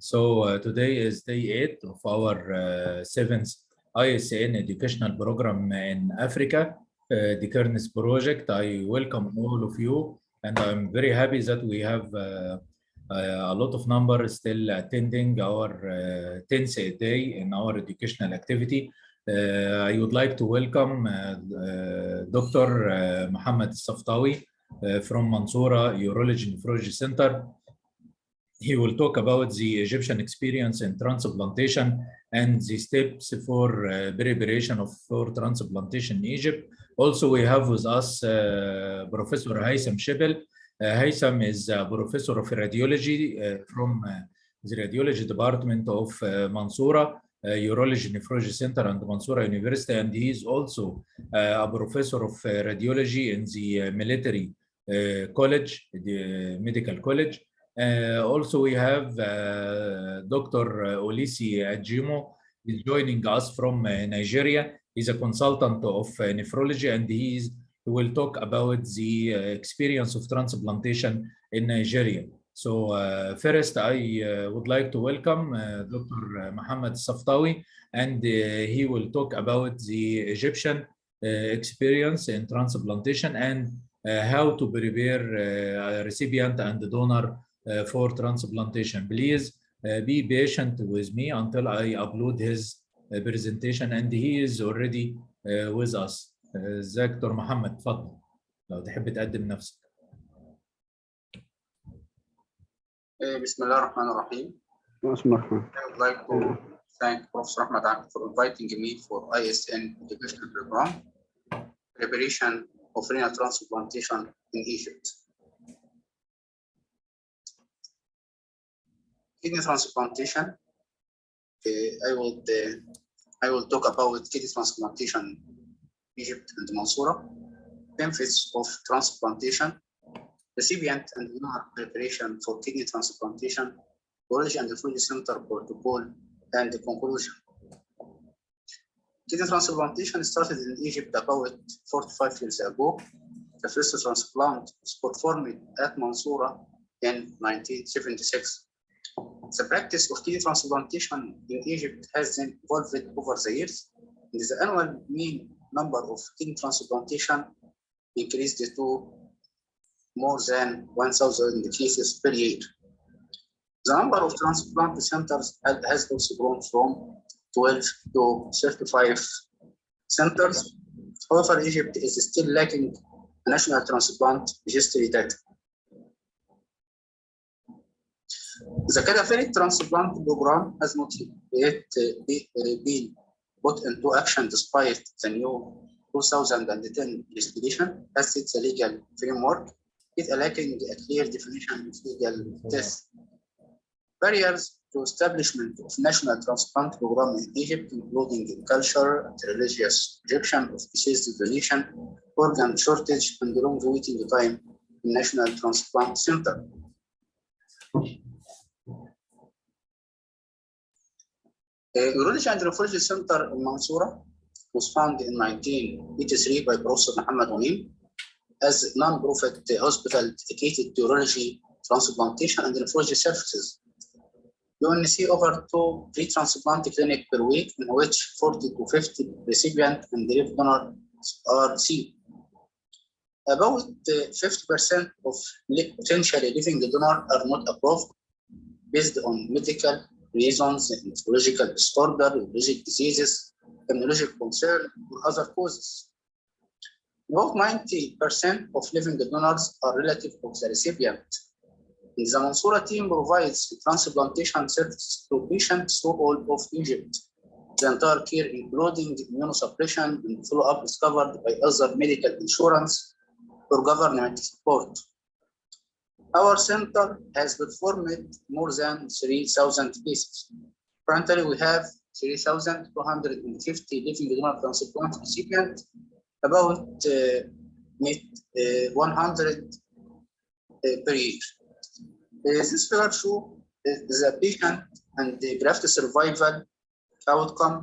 Today is day 8 of our 7th ISN educational program in Africa, the Kernes project. I welcome all of you, and I'm very happy that we have a lot of numbers still attending our 10th day in our educational activity. I would like to welcome Dr. Mohammed Saftawi from Mansoura Urology Nephrology Center. He will talk about the Egyptian experience in transplantation and the steps for preparation for transplantation in Egypt. Also, we have with us Professor Haitham Shebel. Haitham is a professor of radiology from the radiology department of Mansoura Urology Nephrology Center and Mansoura University, and he is also a professor of radiology in the military college, the medical college. Also, we have Dr. Olisi Ajimo is joining us from Nigeria. He's a consultant of nephrology, and he will talk about the experience of transplantation in Nigeria. So first, I would like to welcome Dr. Mohammed Saftawi, and he will talk about the Egyptian experience in transplantation and how to prepare a recipient and donor for transplantation. Please be patient with me until I upload his presentation, and he is already with us. دكتور محمد تفضل لو تحب تقدم نفسك. بسم الله الرحمن الرحيم. بسم الله الرحمن. I would like to thank Professor Ahmed Abd for inviting me for ISN educational program, preparation of renal transplantation in Egypt. Kidney transplantation. I will talk about kidney transplantation in Egypt and Mansoura, benefits of transplantation, recipient and donor preparation for kidney transplantation, urology and nephrology center protocol, and the conclusion. Kidney transplantation started in Egypt about 45 years ago. The first transplant was performed at Mansoura in 1976. The practice of kidney transplantation in Egypt has then evolved over the years, and the annual mean number of kidney transplantation increased to more than 1,000 cases per year. The number of transplant centers has also grown from 12 to 35 centers. However, Egypt is still lacking national transplant registry data. The cadaveric transplant program has not yet been put into action despite the new 2010 legislation as its legal framework is lacking a clear definition of legal tests. Barriers to establishment of national transplant program in Egypt, including culture and religious rejection of deceased donation, organ shortage, and long waiting time in national transplant center. Urology and Nephrology Center in Mansoura was founded in 1983 by Professor Mohammed Wanim as a non-profit hospital dedicated to urology, transplantation, and nephrology services. You only see over 2 pre-transplant clinics per week, in which 40 to 50 recipient and live donors are seen. About 50% of potentially living donors are not approved based on medical reasons, nephrological disorder, urologic diseases, immunologic concern, or other causes. About 90% of living donors are relatives of the recipient. The Mansoura team provides transplantation services to patients through all of Egypt. The entire care, including immunosuppression and follow-up, is covered by other medical insurance or government support. Our center has performed more than 3,000 cases. Currently, we have 3,250 living donor transplant recipients, about 100 per year. This figure shows the patient and the graft survival outcome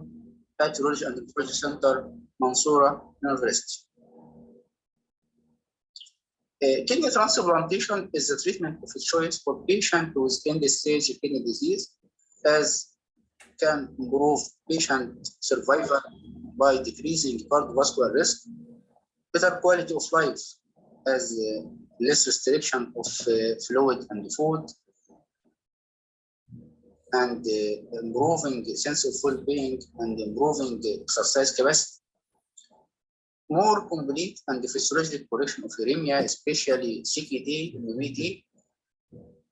at Urology and Nephrology Center, Mansoura University. Kidney transplantation is the treatment of choice for patients with end-stage kidney disease as can improve patient survival by decreasing cardiovascular risk, better quality of life as less restriction of fluid and food, and improving sense of well-being and improving exercise capacity. More complete and physiological correction of uremia, especially CKD, MVT,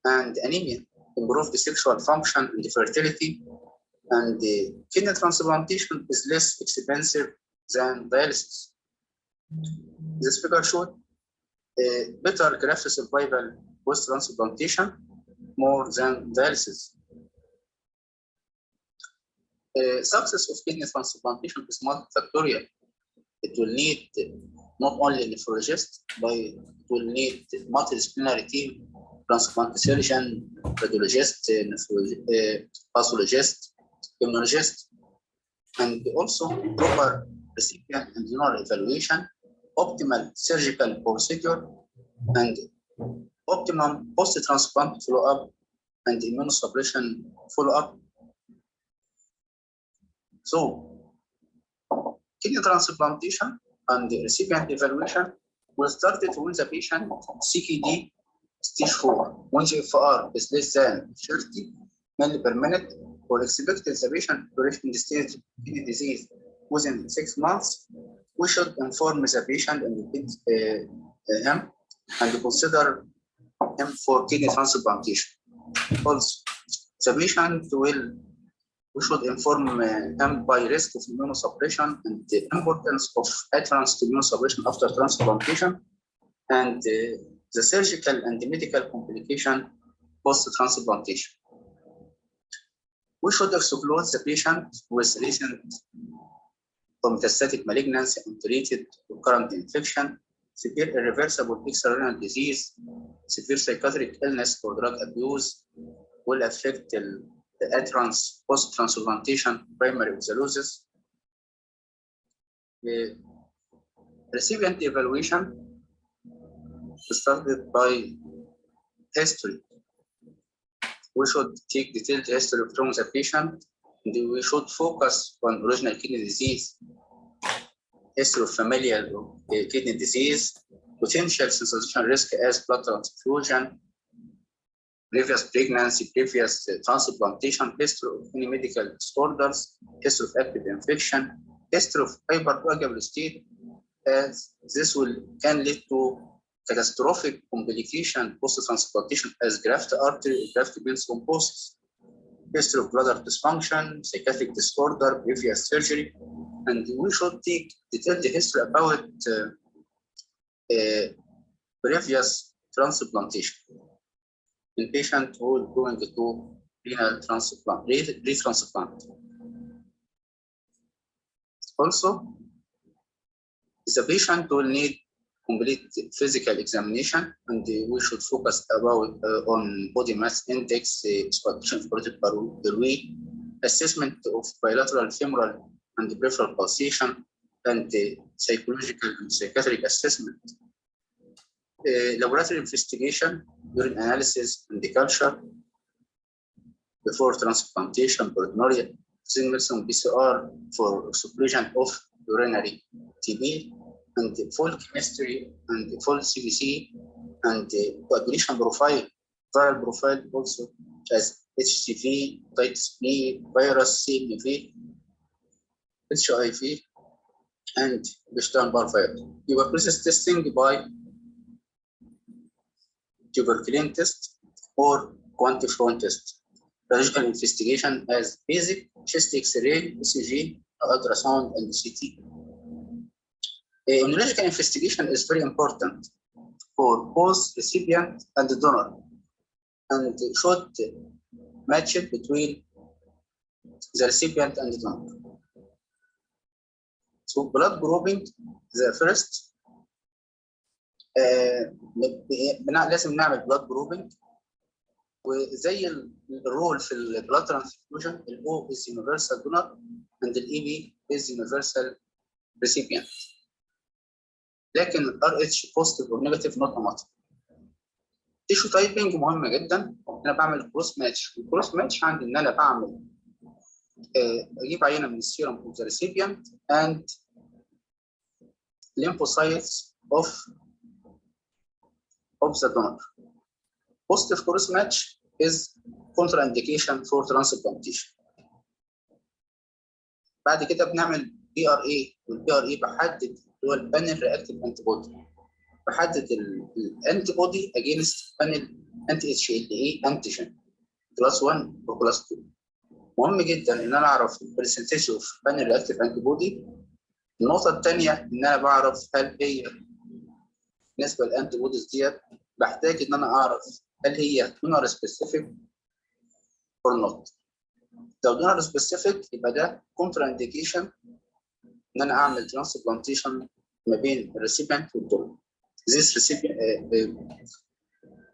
and anemia, improve the sexual function and the fertility, and the kidney transplantation is less expensive than dialysis. This figure showed better graft survival post-transplantation more than dialysis. Success of kidney transplantation is multifactorial. It will need not only a nephrologist, but it will need multidisciplinary team, transplant surgeon, radiologist, pathologist, immunologist, and also proper recipient and donor evaluation, optimal surgical procedure, and optimum post-transplant follow-up and immunosuppression follow-up. So, kidney transplantation and the recipient evaluation will start when the patient CKD stage 4, when GFR is less than 30 ml per minute, or expected the patient to reach in the stage of kidney disease within 6 months. We should inform the patient and him and consider him for kidney transplantation. Also, the patient we should inform him by risk of immunosuppression and the importance of adherence to immunosuppression after transplantation, and the surgical and the medical complication post-transplantation. We should exclude the patient with recent metastatic malignancy, untreated recurrent infection, severe irreversible extrarenal disease, severe psychiatric illness or drug abuse will affect the adherence post-transplantation primary exelosis. The recipient evaluation started by history. We should take detailed history from the patient, and we should focus on original kidney disease, history of familial kidney disease, potential sensitization risk as blood transfusion, previous pregnancy, previous transplantation, history of any medical disorders, history of active infection, history of hypercoagulable state, as this can lead to catastrophic complication post-transplantation as graft artery, graft vein thrombosis, history of bladder dysfunction, psychiatric disorder, previous surgery, and we should take detailed history about previous transplantation in patient who is going to renal transplant, retransplant. Also, the patient will need complete physical examination, and we should focus on body mass index, expectation of Bardet-Biedl, assessment of bilateral femoral and peripheral pulsation, and psychological and psychiatric assessment. Laboratory investigation, urine analysis, and the culture before transplantation, proteinuria, medicine PCR for exclusion of urinary TB, and the full chemistry and the full CBC, and the coagulation profile, viral profile also as HCV, hepatitis B, virus, CMV, HIV, and Epstein-Barr virus. Tuberculosis testing by tuberculin test or quantiferon test. Radiological investigation as basic chest X-ray, ECG, ultrasound, and CT. Immunological investigation is very important for both recipient and the donor, and should match it between the recipient and the donor. So blood grouping, the first لازم نعمل blood grouping، وزي الرول في البلاد ترانسفيوجن الO is universal donor and الEB is universal recipient. لكن RH positive or negative not automatic. تيشو تايبنج مهمه جدا. انا بعمل كروس ماتش. الكروس ماتش عندي ان انا بعمل اجيب عينه من السيرم اوف ذا ريسيبيانت اند lymphocytes of the donor. Positive cross match is contraindication for transplantation. بعد كده بنعمل بي ار اي، والبي ار اي بحدد هو البانل رياكتيف انتي بودي، بحدد الانتي بودي اجينست بانل انتي اتش ال اي انتيجين كلاس 1 وكلاس 2. مهم جدا ان انا اعرف البرسنتج اوف بانل رياكتيف انتي بودي. النقطه الثانيه ان انا بعرف هل هي بالنسبه للانتي بوديز ديت بحتاج ان انا اعرف هل هي دونر سبيسيفيك اور نوت. لو دونر سبيسيفيك يبقى ده كونترا انديكيشن ان انا اعمل ترانسبلانتيشن ما بين الريسيبيانت والدونر. This recipient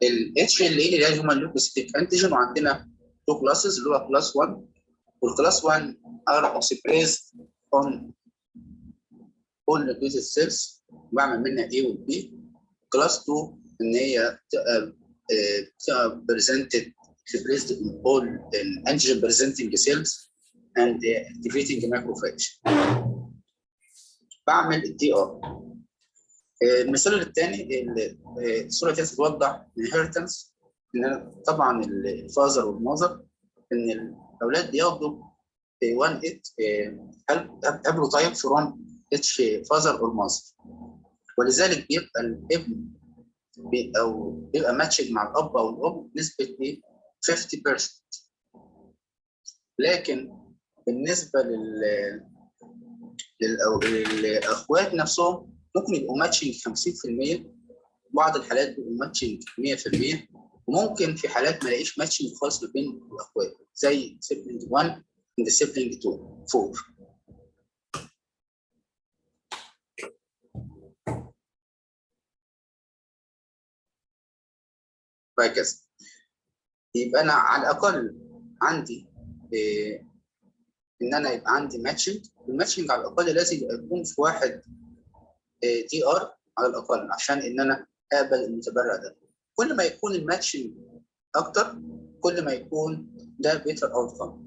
ال HLA اللي هي هيومن ليوكوسيتيك انتيجين، وعندنا تو كلاسز اللي هو كلاس 1 والكلاس 1 are expressed on all nucleated cells بعمل منها A و B. كلاس 2 ان هي تبقى presented expressed in all antigen presenting cells and activating macrophage. بعمل الدي ار. المثال الثاني الصوره دي توضح الانهيرتنس، ان طبعا الفازر والمذر ان الاولاد بياخدوا 1 هابلو تايب فروم اتش فازر اور ماذر، ولذلك بيبقى الابن بيبقى ماتشد مع الاب او الام نسبه 50%. لكن بالنسبه للاخوات نفسهم ممكن يبقوا ماتشنج 50%، بعض الحالات بيبقوا ماتشنج 100%، وممكن في حالات ما الاقيش ماتشنج خالص ما بين الاخوات زي سيبلينج 1 and سيبلينج 2 4. وهكذا. يبقى انا على الاقل عندي ان انا يبقى عندي ماتشنج. الماتشنج على الاقل لازم يكون في واحد دي ار على الاقل عشان ان انا اقبل المتبرع ده. كل ما يكون الماتشنج اكتر كل ما يكون ده بيتر اوت كم.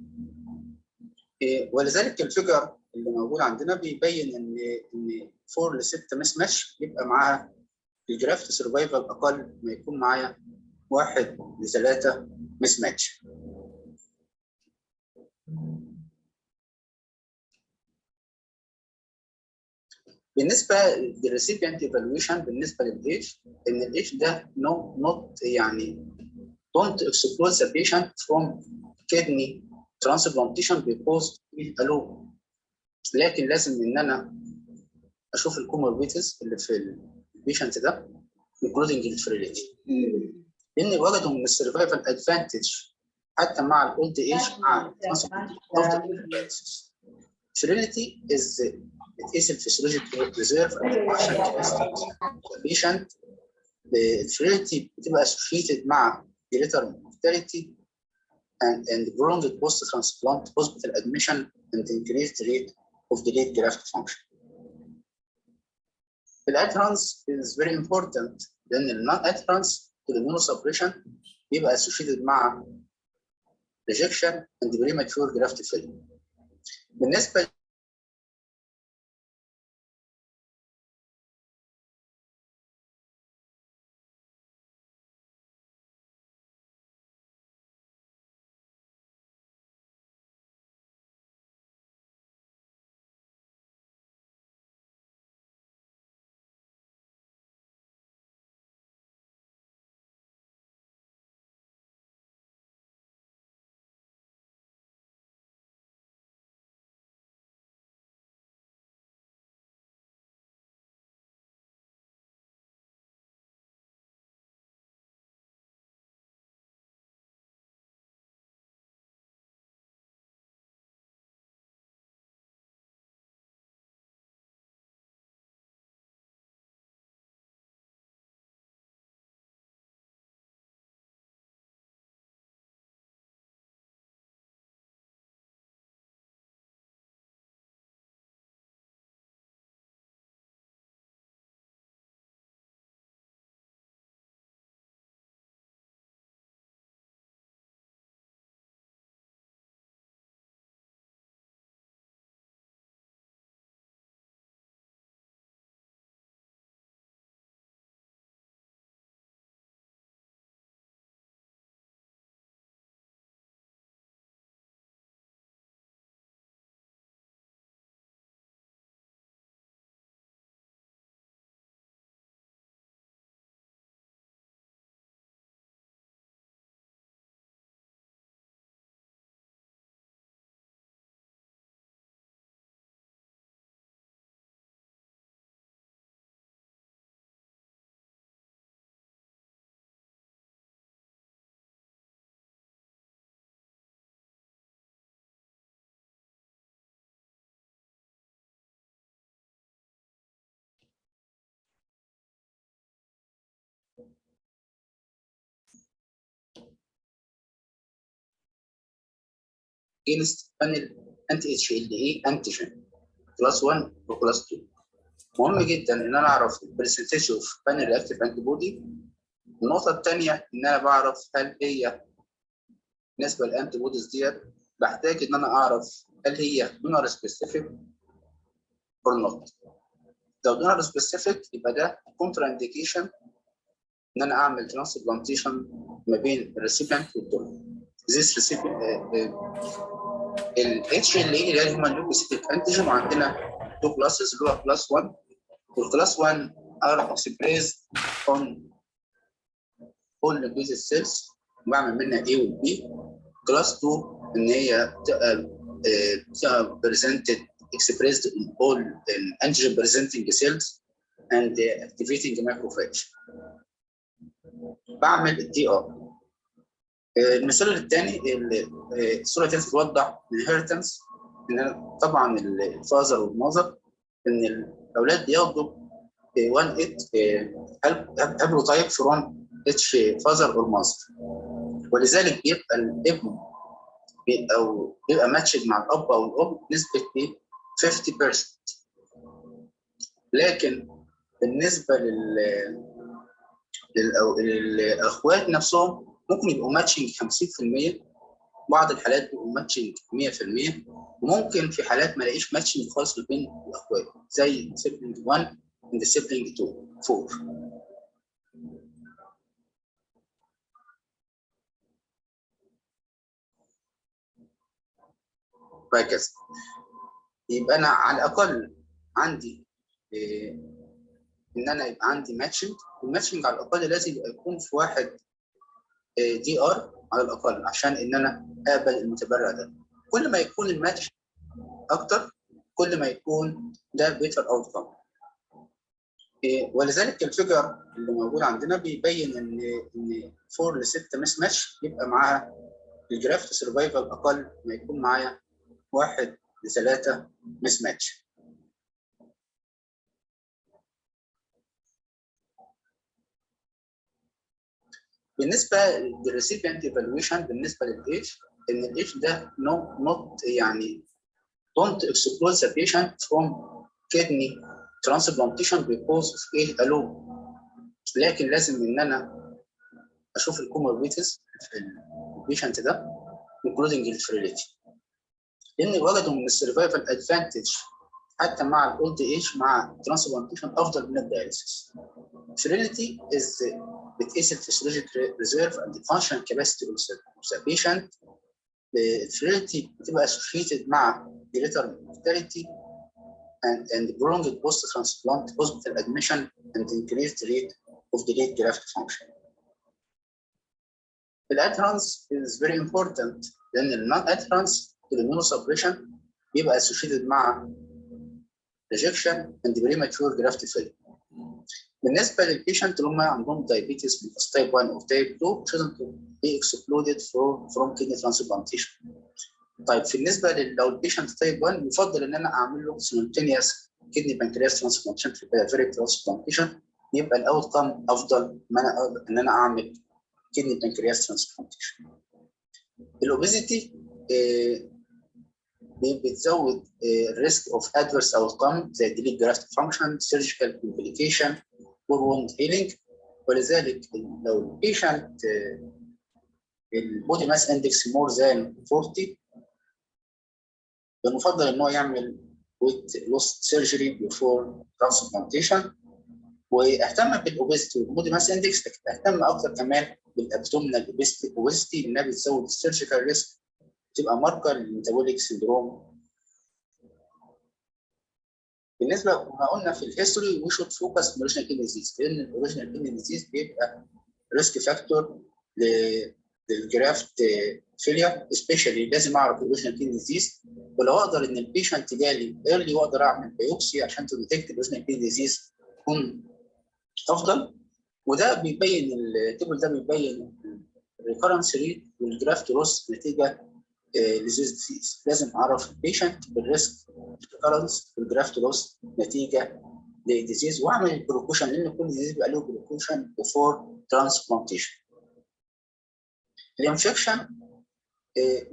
ولذلك الفيجر اللي موجود عندنا بيبين ان 4 ل 6 مس ماتش يبقى معاها الجرافت سرفايفل اقل ما يكون معايا 1 ل 3 مس ماتش. بالنسبه للريسيبيانت ايفالويشن بالنسبه للايج، ان الايج ده نوت يعني don't exclude the patient from kidney transplantation because alone. لكن لازم ان انا اشوف الكوموربيديز اللي في البيشنت ده including الفريليتي، لان وجدوا من السرفايفل ادفانتج حتى مع الاولد ايج مع فريليتي is بتقيس الفسيولوجيكال ريزيرف عشان البيشنت. الفريليتي بتبقى associated مع greater mortality and prolonged post-transplant hospital admission and increased rate of delayed graft function. الادهرنس is very important لان النون adherence to the immunosuppression بيبقى associated مع rejection and premature graft failure. بالنسبه against panel anti-HLA antigen كلاس 1 وكلاس 2. مهم جدا ان انا اعرف البرسنتج اوف بانل رياكتيف انتي بودي. النقطه الثانيه ان انا بعرف هل هي بالنسبه للانتي بوديز ديت بحتاج ان انا اعرف هل هي دونر سبيسيفيك اور نوت. لو دونر سبيسيفيك يبقى ده كونترا انديكيشن ان انا اعمل ترانسبلانتيشن ما بين الريسيبيانت والدونر. This recipient ال HLA اللي هي الهيومن ليوكوسيتيك انتيجين، وعندنا تو كلاسز اللي هو كلاس 1 والكلاس 1 are expressed on all nucleated cells بعمل منها A و B. كلاس 2 ان هي بتبقى presented expressed in all antigen presenting cells and activating macrophage. بعمل الدي ار. المثال الثاني الصوره الثانيه توضح الانهيرتنس، ان طبعا الفازر والمذر ان الاولاد بياخدوا 1 هابلوتايب فروم اتش فازر اور ماذر، ولذلك بيبقى الابن بيبقى ماتشد مع الاب او الام نسبه 50%. لكن بالنسبه للاخوات نفسهم ممكن يبقوا ماتشنج 50%، بعض الحالات بيبقوا ماتشنج 100%، وممكن في حالات ما الاقيش ماتشنج خالص بين الاخوات زي سيبلينج 1 and سيبلينج 2 4. وهكذا. يبقى انا على الاقل عندي ان انا يبقى عندي ماتشنج، والماتشنج على الاقل لازم يكون في واحد دي ار على الاقل عشان ان انا اقبل المتبرع ده. كل ما يكون الماتش اكتر كل ما يكون ده بيتر اوت كم. ولذلك الفيجر اللي موجود عندنا بيبين ان 4 ل 6 مس ماتش يبقى معاها الجرافت سرفايفل اقل ما يكون معايا 1 ل 3 مس ماتش. بالنسبه للريسيبيانت ايفالويشن بالنسبه للايج، ان الايج ده نوت يعني don't exclude the patient from kidney transplantation because of age alone، لكن لازم ان انا اشوف الكوموربيديز في البيشنت ده including الفريليتي، لان وجدوا من السرفايفل ادفانتج حتى مع الاولد ايج مع ترانسبلانتيشن افضل من الدايليسيس. Sterility is بتقيس الفسيولوجيك ريزيرف and the functional capacity of the patient. Sterility بتبقى associated مع greater mortality and prolonged post-transplant hospital admission and increased rate of delayed graft function. The adherence is very important لأن ال non-adherence to the immunosuppression بيبقى associated مع rejection and premature graft failure. بالنسبة للبيشنت اللي هم عندهم diabetes من type 1 أو type 2 shouldn't be excluded from kidney transplantation. طيب بالنسبة لو البيشنت type 1 يفضل إن أنا أعمل له simultaneous kidney pancreas transplantation في peripheral transplantation، يبقى الأوت كام أفضل إن أنا أعمل kidney pancreas transplantation. الأوبيزيتي بتزود risk of adverse outcome زي delayed graft function, surgical complication, poor wound healing. ولذلك لو البيشنت البودي ماس اندكس more than 40 المفضل ان هو يعمل weight loss surgery before transplantation. واهتم بالاوبيستي والبودي ماس اندكس، اهتم اكتر كمان بالابدومينال اوبيستي انها بتزود السيرجيكال ريسك، تبقى ماركر للميتابوليك سندروم. بالنسبه ما قلنا في الهيستوري وي شود فوكس on اوريجينال كيدني ديزيز، لان الاوريجينال كيدني ديزيز بيبقى ريسك فاكتور للجرافت فيلير سبيشالي. لازم اعرف الاوريجينال كيدني ديزيز، ولو اقدر ان البيشنت جالي ايرلي واقدر اعمل بايوبسي عشان تديتكت الاوريجينال كيدني ديزيز يكون افضل. وده بيبين التيبل ده بيبين الريكورنس ريت والجرافت لوس نتيجه لزيز ديزيز. لازم اعرف البيشنت بالريسك ريكورنس والجرافت لوس نتيجه لديزيز، واعمل البروكوشن لان كل ديزيز بيبقى له بروكوشن بفور ترانسبلانتيشن. الانفكشن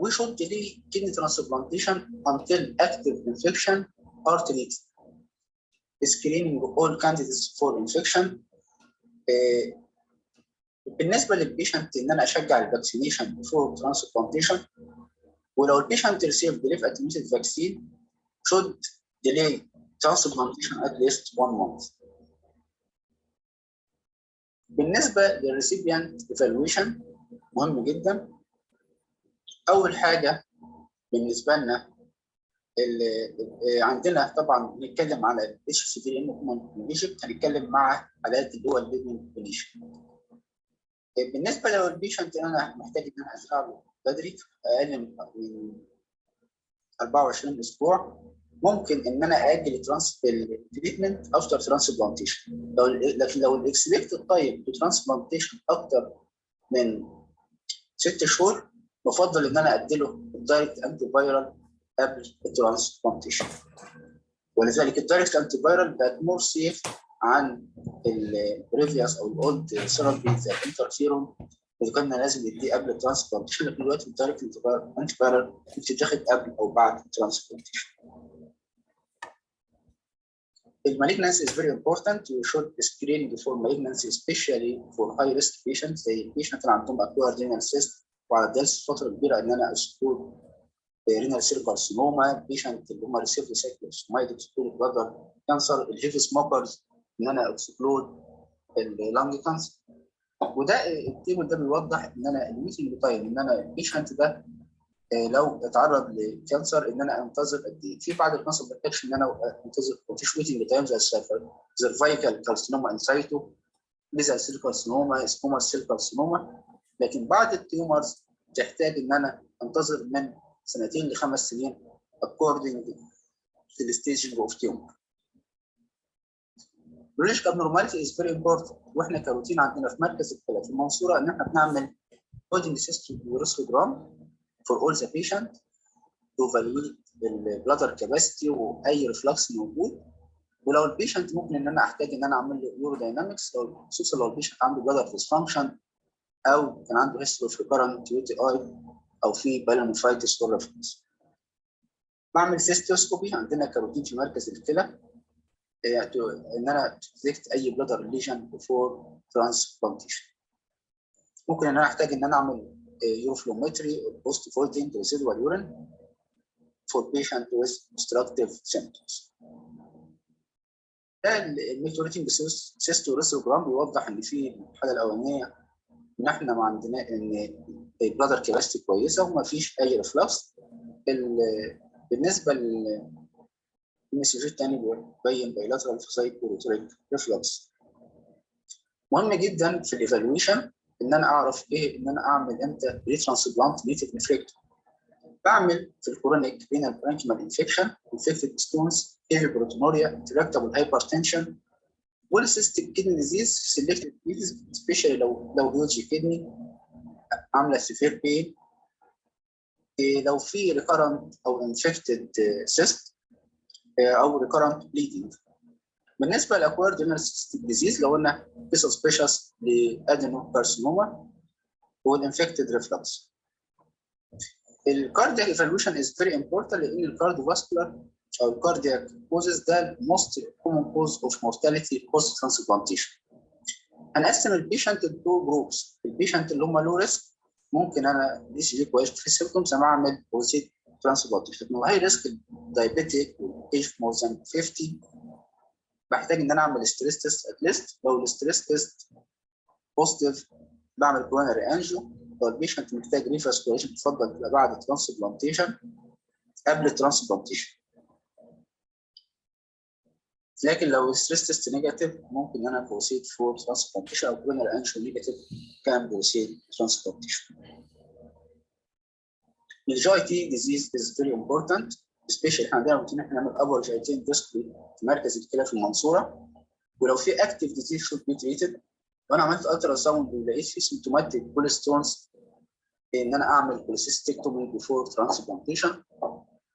we should delay kidney transplantation until active infection are treated. Screening all candidates for infection. بالنسبه للبيشنت ان انا اشجع الفاكسينيشن فور ترانسبلانتيشن، ولو البيشنت ريسيف بليف اتميتد فاكسين should delay transplantation at least 1 month. بالنسبه للريسيبيانت ايفالويشن مهم جدا. اول حاجه بالنسبه لنا عندنا طبعا بنتكلم على الاتش سي في ان ايجيبت، هنتكلم مع حالات اللي هو الليفنج دونيشن. بالنسبه لو البيشنت انا محتاج ان انا ازرع له بدري اقل من 24 اسبوع، ممكن ان انا اجل التريتمنت افتر ترانسبلانتيشن. لكن لو الاكسبكتد تايم تو ترانسبلانتيشن اكتر من 6 شهور بفضل ان انا اديله الدايركت انتي فايرال قبل الترانسبلانتيشن. ولذلك الدايركت انتي فايرال بقت مور سيف عن البريفيوس او الاولد ثيرابي زي الانترفيرون اللي كنا لازم نديه قبل الترانسبلانتيشن. لكن دلوقتي الدايركت انتي فايرال بتتاخد قبل او بعد الترانسبلانتيشن. المالجنسي is very important. We should screen for malignancy especially for high risk patients زي البيشنت اللي عندهم acquired renal cyst وعلى درس فتره كبيره ان انا اشوف رينال سيل كارسينوما، بيشنت اللي هم ريسيف سايكلوسمايد اكسكلود بلادر كانسر، الهيفي سموكرز ان انا اكسكلود اللانج كانسر. وده التيبل ده بيوضح ان انا الميتنج تايم ان انا البيشنت ده لو اتعرض لكانسر ان انا انتظر قد ايه. في بعض الكانسر ما بتحتاجش ان انا انتظر، مفيش ويتنج تايم زي السيرفايكال كارسينوما انسايتو، ليزال سيل كارسينوما، سكوما سيل كارسينوما. لكن بعض التيومرز تحتاج ان انا انتظر من 2 ل 5 سنين according to the staging of tumor. Biologic abnormality is very important. واحنا كروتين عندنا في مركز الكلى في المنصوره ان احنا بنعمل coding system uroscogram for all the patient to evaluate البلادر كاباسيتي واي ريفلكس موجود. ولو البيشنت ممكن ان انا احتاج ان انا اعمل له يوروداينامكس، خصوصا لو البيشنت عنده بلادر ديسفانكشن او كان عنده هيستوري اوف ريكارنت يو تي اي او في بالونيفرايتس اور ريفلكس. بعمل سيستوسكوبي عندنا كروتين في مركز الكلى ان انا تديكت اي بلادر ليجن بفور ترانسبلانتيشن. ممكن ان انا احتاج ان انا اعمل يوروفلومتري بوست فويدنج ريسيدوال يورين فور بيشنت ويز obstructive symptoms. ده الميتوريتنج سيستوريسوجرام بيوضح ان في الحاله الاولانيه ان احنا ما عندنا ان البلادر كاباسيتي كويسه وما فيش اي ريفلكس. بالنسبه للمسج الثاني بيبين بايلاترال سايكولوتريك ريفلكس. مهم جدا في الايفالويشن ان انا اعرف ايه ان انا اعمل امتى ريترانسبلانت نيتيف نفريكتوم. بعمل في الكورونيك رينال برانكيمال انفكشن، انفكتد ستونز، هيفي بروتونوريا، تراكتابل هايبرتنشن، بوليسيستيك كيدني ديزيز، سيلكتد كيدنيز سبيشالي لو هيوجي كيدني عامله سيفير بين، لو في ريكارنت او انفكتد سيست او ريكارنت بليدنج. بالنسبه لاكوارد رينال ديزيز لو قلنا في سسبيشس لادينو كارسينوما والانفكتد ريفلكس. الكاردياك ايفالويشن از فيري امبورتنت لان الكارديوفاسكولار او الكاردياك كوزز ده الموست كومن كوز اوف مورتاليتي بوست ترانسبلانتيشن. هنقسم البيشنت لتو جروبس. البيشنت اللي هم لو ريسك ممكن انا الاي سي جي كويس في السيمبتومز انا اعمل بروسيد ترانسبلانتيشن. لو هاي ريسك دايابيتيك وايج مور ذان 50 بحتاج ان انا اعمل ستريس تيست اتليست. لو الستريس تيست بوزيتيف بعمل كوروناري انجيو. لو البيشنت محتاج ريفاسكولاريشن بفضل تبقى بعد الترانسبلانتيشن قبل الترانسبلانتيشن. لكن لو الستريس تيست نيجاتيف ممكن ان انا بروسيد فور ترانسبلانتيشن او كوروناري انجيو نيجاتيف كان بروسيد ترانسبلانتيشن. الجي اي تي ديزيز از فيري امبورتنت سبيشال. احنا عندنا ممكن احنا نعمل ابر جي اي تي اندوسكوبي في مركز الكلى في المنصوره. ولو في اكتيف ديزيز شود بي تريتد. وانا عملت الترا ساوند ولقيت في سيمتوماتيك بوليستونز ان انا اعمل بوليسيستكتومي بيفور ترانسبلانتيشن.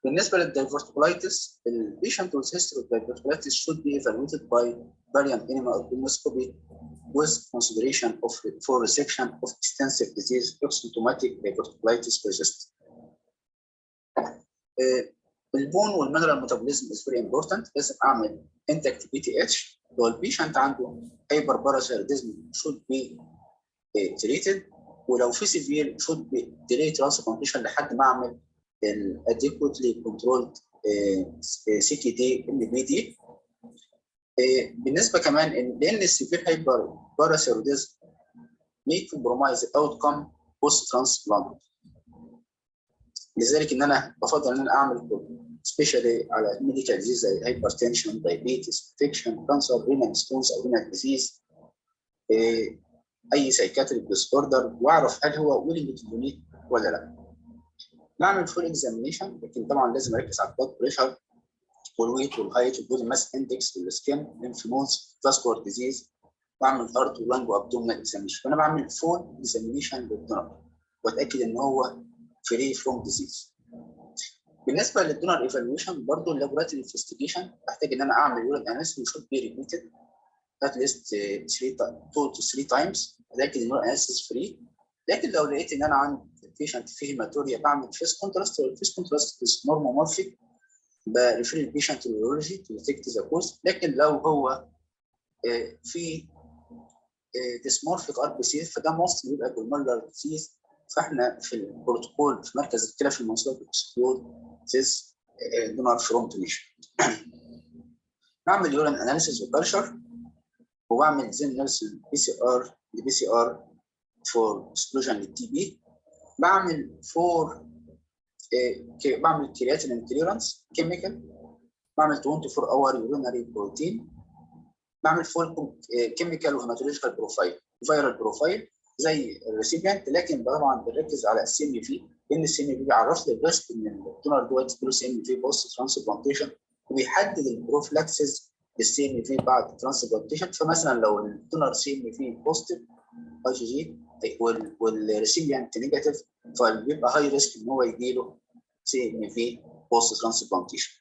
بالنسبه للدايفرتيكولايتس البيشنت with history of diverticulitis should be evaluated by barium enema endoscopy with consideration of for resection of extensive disease if symptomatic diverticulitis persists. البون والمينرال ميتابوليزم از فيري امبورتنت. لازم اعمل انتكت بي تي اتش. لو البيشنت عنده هايبر باراثايروديزم شود بي تريتد، ولو في سيفير شود بي ديلي ترانسبلانتيشن لحد ما اعمل الاديكوتلي كنترولد سي تي دي ام بي دي. بالنسبه كمان لان السيفير هايبر باراثايروديزم may compromise the outcome post transplant. لذلك ان انا بفضل ان انا اعمل سبيشالي على ميديكال ديزيز زي هايبرتنشن، دايابيتس، انفكشن، كانسر، رينال ستونز او رينال ديزيز، اي سايكاتريك ديس اوردر، واعرف هل هو ويلنج تو دونيت ولا لا. نعمل فول اكزامينيشن، لكن طبعا لازم اركز على البلاد بريشر والويت والهايت والبودي ماس اندكس والسكين ليمف نودز فاسكولار ديزيز، واعمل هارت ولانج وابدومينال اكزامينيشن. فانا بعمل فول اكزامينيشن للدونر واتاكد ان هو فري فروم ديزيز. بالنسبه للدونر ايفالويشن برضه اللابوراتوري انفستيجيشن بحتاج ان انا اعمل يورين اناليسيس وشوت بي ريبيتد ات ليست 2 to 3 تايمز، لكن اليورين اناليسيس فري. لكن لو لقيت ان انا عندي البيشنت فيه هيماتوريا بعمل فيس كونتراست، والفيس كونتراست از نورمومورفيك بريفير البيشنت للورولوجي تو ديتكت ذا كوز. لكن لو هو في ديسمورفيك ار بي سي فده موست بيبقى بالمولر ديزيز، فاحنا في البروتوكول في مركز الكلى في المنصوره بنكسكلود ذيس دونر فروم دونيشن. بعمل يورين اناليسيس وكالشر، وبعمل زين نيلسون بي سي ار فور اكسكلوجن للتي بي. بعمل بعمل كرياتين كليرنس كيميكال، بعمل 24 اور يورينري بروتين، بعمل فول كيميكال وهيماتولوجيكال بروفايل فيرال بروفايل زي الريسيبيانت. لكن طبعا بنركز على السي ام في، لان السي ام في بيعرف لي الريسك ان الدونر دوت له سي ام في بوست ترانسبلانتيشن، وبيحدد البروفلاكسس للسي ام في بعد ترانسبلانتيشن. فمثلا لو الدونر سي ام في بوزيتيف اي جي جي والريسيبيانت نيجاتيف، فبيبقى هاي ريسك ان هو يجي له سي ام في بوست ترانسبلانتيشن.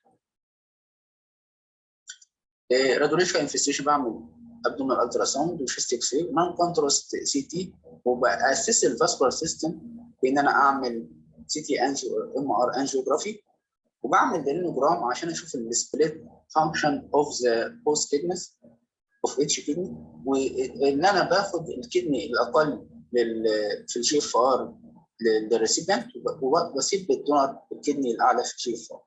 راديولوجيكال انفستيشن بعمل ابدومينال الترا ساوند وشيست اكس راي ونون كونتراست سي تي، وباسس الفاسكولار سيستم بان انا اعمل سي تي انجيو ام ار انجيوجرافي، وبعمل رينوجرام عشان اشوف السبليت فانكشن اوف ذا بوست كيدنس اوف اتش كيدني، وان انا باخد الكدني الاقل في الجي اف ار للريسيبيانت وبسيب الدونر الكدني الاعلى في الجي اف ار.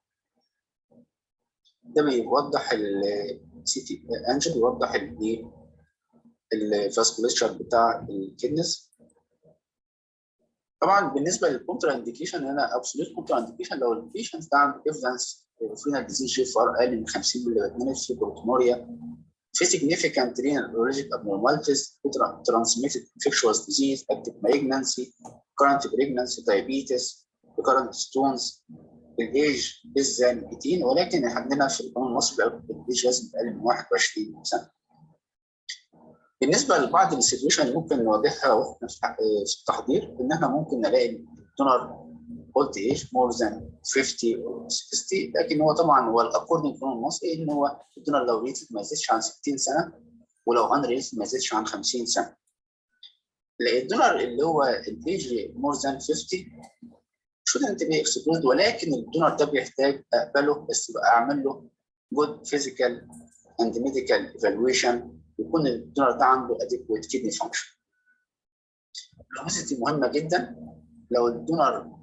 ده بيوضح السي تي انجل، بيوضح الفاسكوليتشر بتاع الكدنس. طبعا بالنسبه للكونترا انديكيشن هنا ابسوليت كونترا انديكيشن لو البيشنت ده عنده ايفيدنس فينا ديزيز جي اف ار اقل من 50 ملي في بروتونوريا، في significant renal abnormalities, transmitted infectious disease, active malignancy, current pregnancy, diabetes, recurrent stones، الايج less than 18، ولكن عندنا في القانون المصري الايج لازم اقل من 21 سنه. بالنسبه لبعض السيتويشن اللي ممكن نواجهها واحنا في التحضير، ان احنا ممكن نلاقي الدونر اولد ايج مور ذان 50 او 60، لكن هو طبعا هو الاكوردنج للقانون المصري ان هو الدونر لو ريتد ما يزيدش عن 60 سنه، ولو ان ريتد ما يزيدش عن 50 سنه. الدونر اللي هو الايج مور ذان 50 shouldn't be excluded، ولكن الدونر ده بيحتاج اقبله بس بقى اعمل له good physical and medical evaluation، يكون الدونر ده عنده adequate kidney function. الأوبيسيتي مهمة جدا. لو الدونر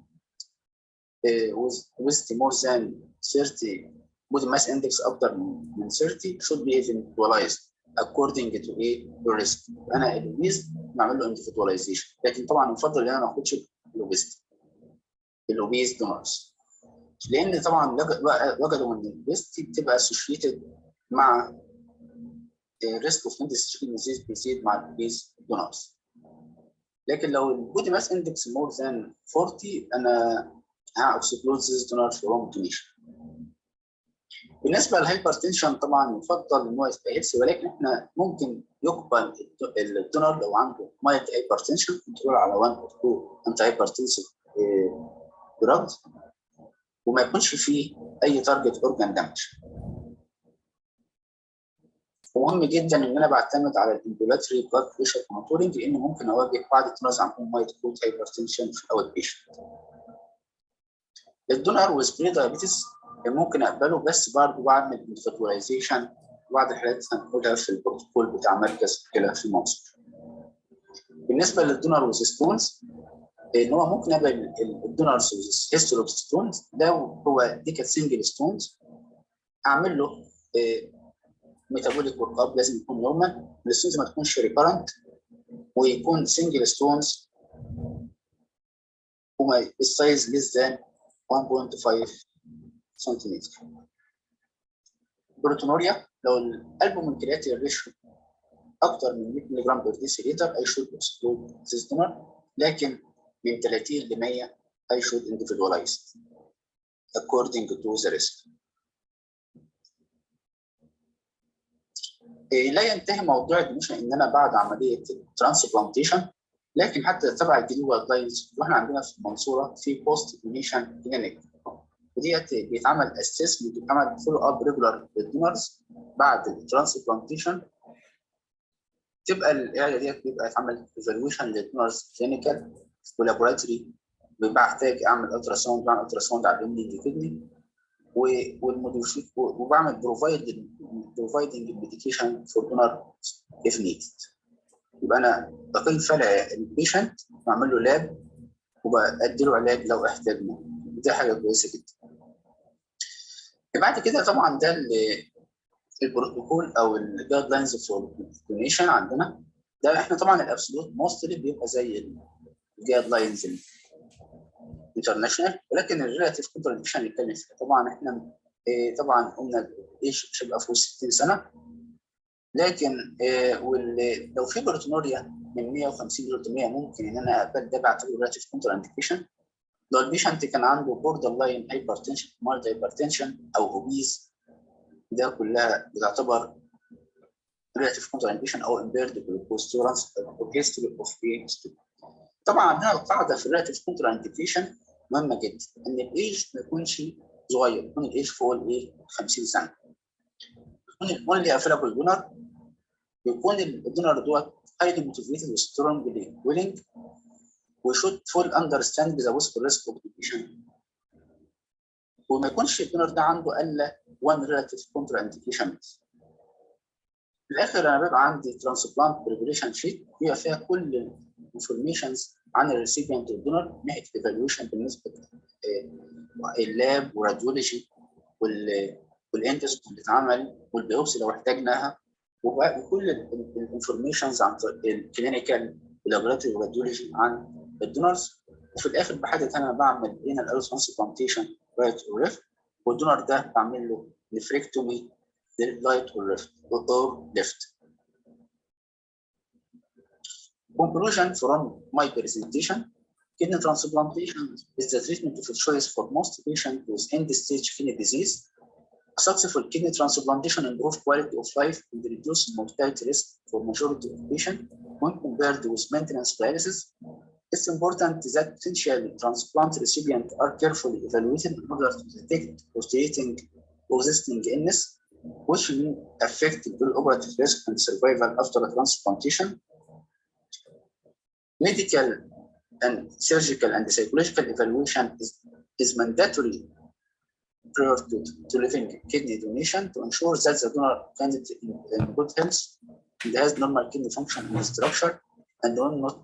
with more than 30 body mass index أكتر من 30 should be individualized according to a risk. أنا الأوبيز نعمل له individualization، لكن طبعا يفضل إن أنا ما آخدش الأوبيز دونرز، لأن طبعا وجدوا إن الأوبيزيتي بتبقى associated مع risk of end-stage disease بيزيد مع الأوبيز دونرز. لكن لو البودي ماس اندكس مور ذان 40 انا هاكسكلود ذيس دونر فروم دونيشن. بالنسبه للهايبرتنشن طبعا يفضل ان هو يبقى هيلثي، ولكن احنا ممكن يقبل الدونر لو عنده مايلد هايبرتنشن كنترول على 1 او 2 انتي هايبرتنسيف دراجز، وما يكونش فيه اي تارجت اورجان دامج. ومهم جدا ان انا بعتمد على الامبولاتري بلاد بريشر مونيتورنج، لان ممكن اواجه بعض الناس عندهم مايلد كود هايبرتنشن في الاوت بيشنت. الدونر ويز بري دايابيتس ممكن اقبله، بس برضه بعمل انديفيدواليزيشن بعض الحالات هنقولها في البروتوكول بتاع مركز الكلى في مصر. بالنسبه للدونر ويز ستونز، ان هو ممكن اقبل الدونرز ويز هيستوري اوف ستونز، ده هو دي كانت سنجل ستونز، اعمل له ميتابوليك ورك اب، لازم يكون نورمال، الستونز ما تكونش ريكارنت، ويكون سنجل ستونز وما السايز ليس ذان 1.5 سنتيمتر. بروتونوريا، لو الالبومين كرياتين ريشيو اكثر من 100 ملغ بر ديسيليتر اي شود اكسكلود ذيس دونر، لكن من 30 ل 100 اي شود individualize according to the risk. لا ينتهي موضوع الدونيشن ان انا بعد عمليه الترانسبلانتيشن، لكن حتى تبع الجديد جايدلاينز، واحنا عندنا في المنصوره في بوست دونيشن كلينيك، وديت بيتعمل اسسمنت، بيتعمل فولو اب ريجولار للدونرز بعد الترانسبلانتيشن، تبقى القاعده ديت بيبقى اتعمل ايفالويشن للدونرز كلينيكال ولابوراتوري، بيبقى احتاج اعمل الترا ساوند، بعمل الترا ساوند على البندنج كدني، وبعمل بروفايدنج ميديكيشن فور دونر اف نيدد. يبقى انا بقيم فلع البيشنت واعمل له لاب وبادي له علاج لو احتاجنا، دي حاجه كويسه جدا. بعد كده طبعا ده البروتوكول او الجايد لاينز فور دونيشن عندنا، ده احنا طبعا الابسولوت موستلي بيبقى زي الجايد لاينز انترناشونال، ولكن الريلاتيف كونتراديكشن نتكلم فيها. طبعا احنا طبعا قلنا ايش مش هيبقى فوق 60 سنه، لكن لو في بروتونوريا من 150 ل 300 ممكن ان انا اقبل، ده بعتبره ريلاتيف كونترانديكيشن. لو البيشنت كان عنده بوردر لاين هايبرتنشن، مارد هايبرتنشن او اوبيز، ده كلها بتعتبر ريلاتيف كونترانديكيشن او امبيرد جلوكوز تولرانس او هيستوري اوف ايج. طبعا عندنا القاعده في الريلاتيف كونترانديكيشن مهمه جدا، ان الايج ما يكونش صغير، يكون الايج فوق الايه 50 سنه، يكون الاونلي افيلابل دونر، يكون الدونر دوت highly motivated وسترونجلي willing وشود فول اندرستاند ذا possible risk of deletion، وما يكونش الدونر ده عنده الا one relative contraindication. في الاخر انا بيبقى عندي ترانسبلانت بريبريشن شيت بيبقى فيها كل الانفورميشنز عن الريسيبيانت والدونر من ناحيه الايفالويشن بالنسبه اللاب وراديولوجي والاندوسكوب اللي اتعمل والبيوبسي لو احتاجناها، وكل الانفورميشنز عن الكلينيكال واللابوراتوري والراديولوجي عن الدونرز. وفي الاخر بحدد انا بعمل رينال ايرو ترانسبلانتيشن رايت اور ليفت، والدونر ده بعمل له نفريكتومي رايت اور ليفت. Conclusion from my presentation: kidney transplantation is the treatment of choice for most patients with end-stage kidney disease. A successful kidney transplantation improves quality of life and reduces mortality risk for majority of patients when compared with maintenance dialysis. It's important that potential transplant recipients are carefully evaluated in order to detect rotating existing illness, which may affect the operative risk and survival after a transplantation. Medical and surgical and psychological evaluation is mandatory prior to living kidney donation to ensure that the donor candidate in good health and has normal kidney function and structure and will not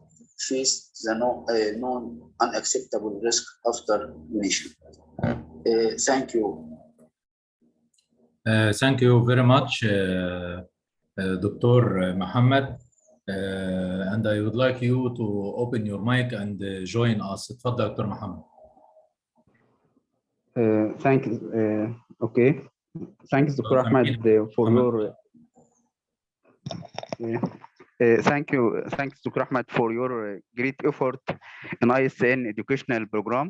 face the known unacceptable risk after donation. Thank you. Thank you very much, Dr. Mohammed. And I would like you to open your mic and join us. اتفضل دكتور محمد. Thank you. Okay. Thanks, Dr. Ahmed, for your. Thanks, Dr. Ahmed, for your great effort in ISN educational program,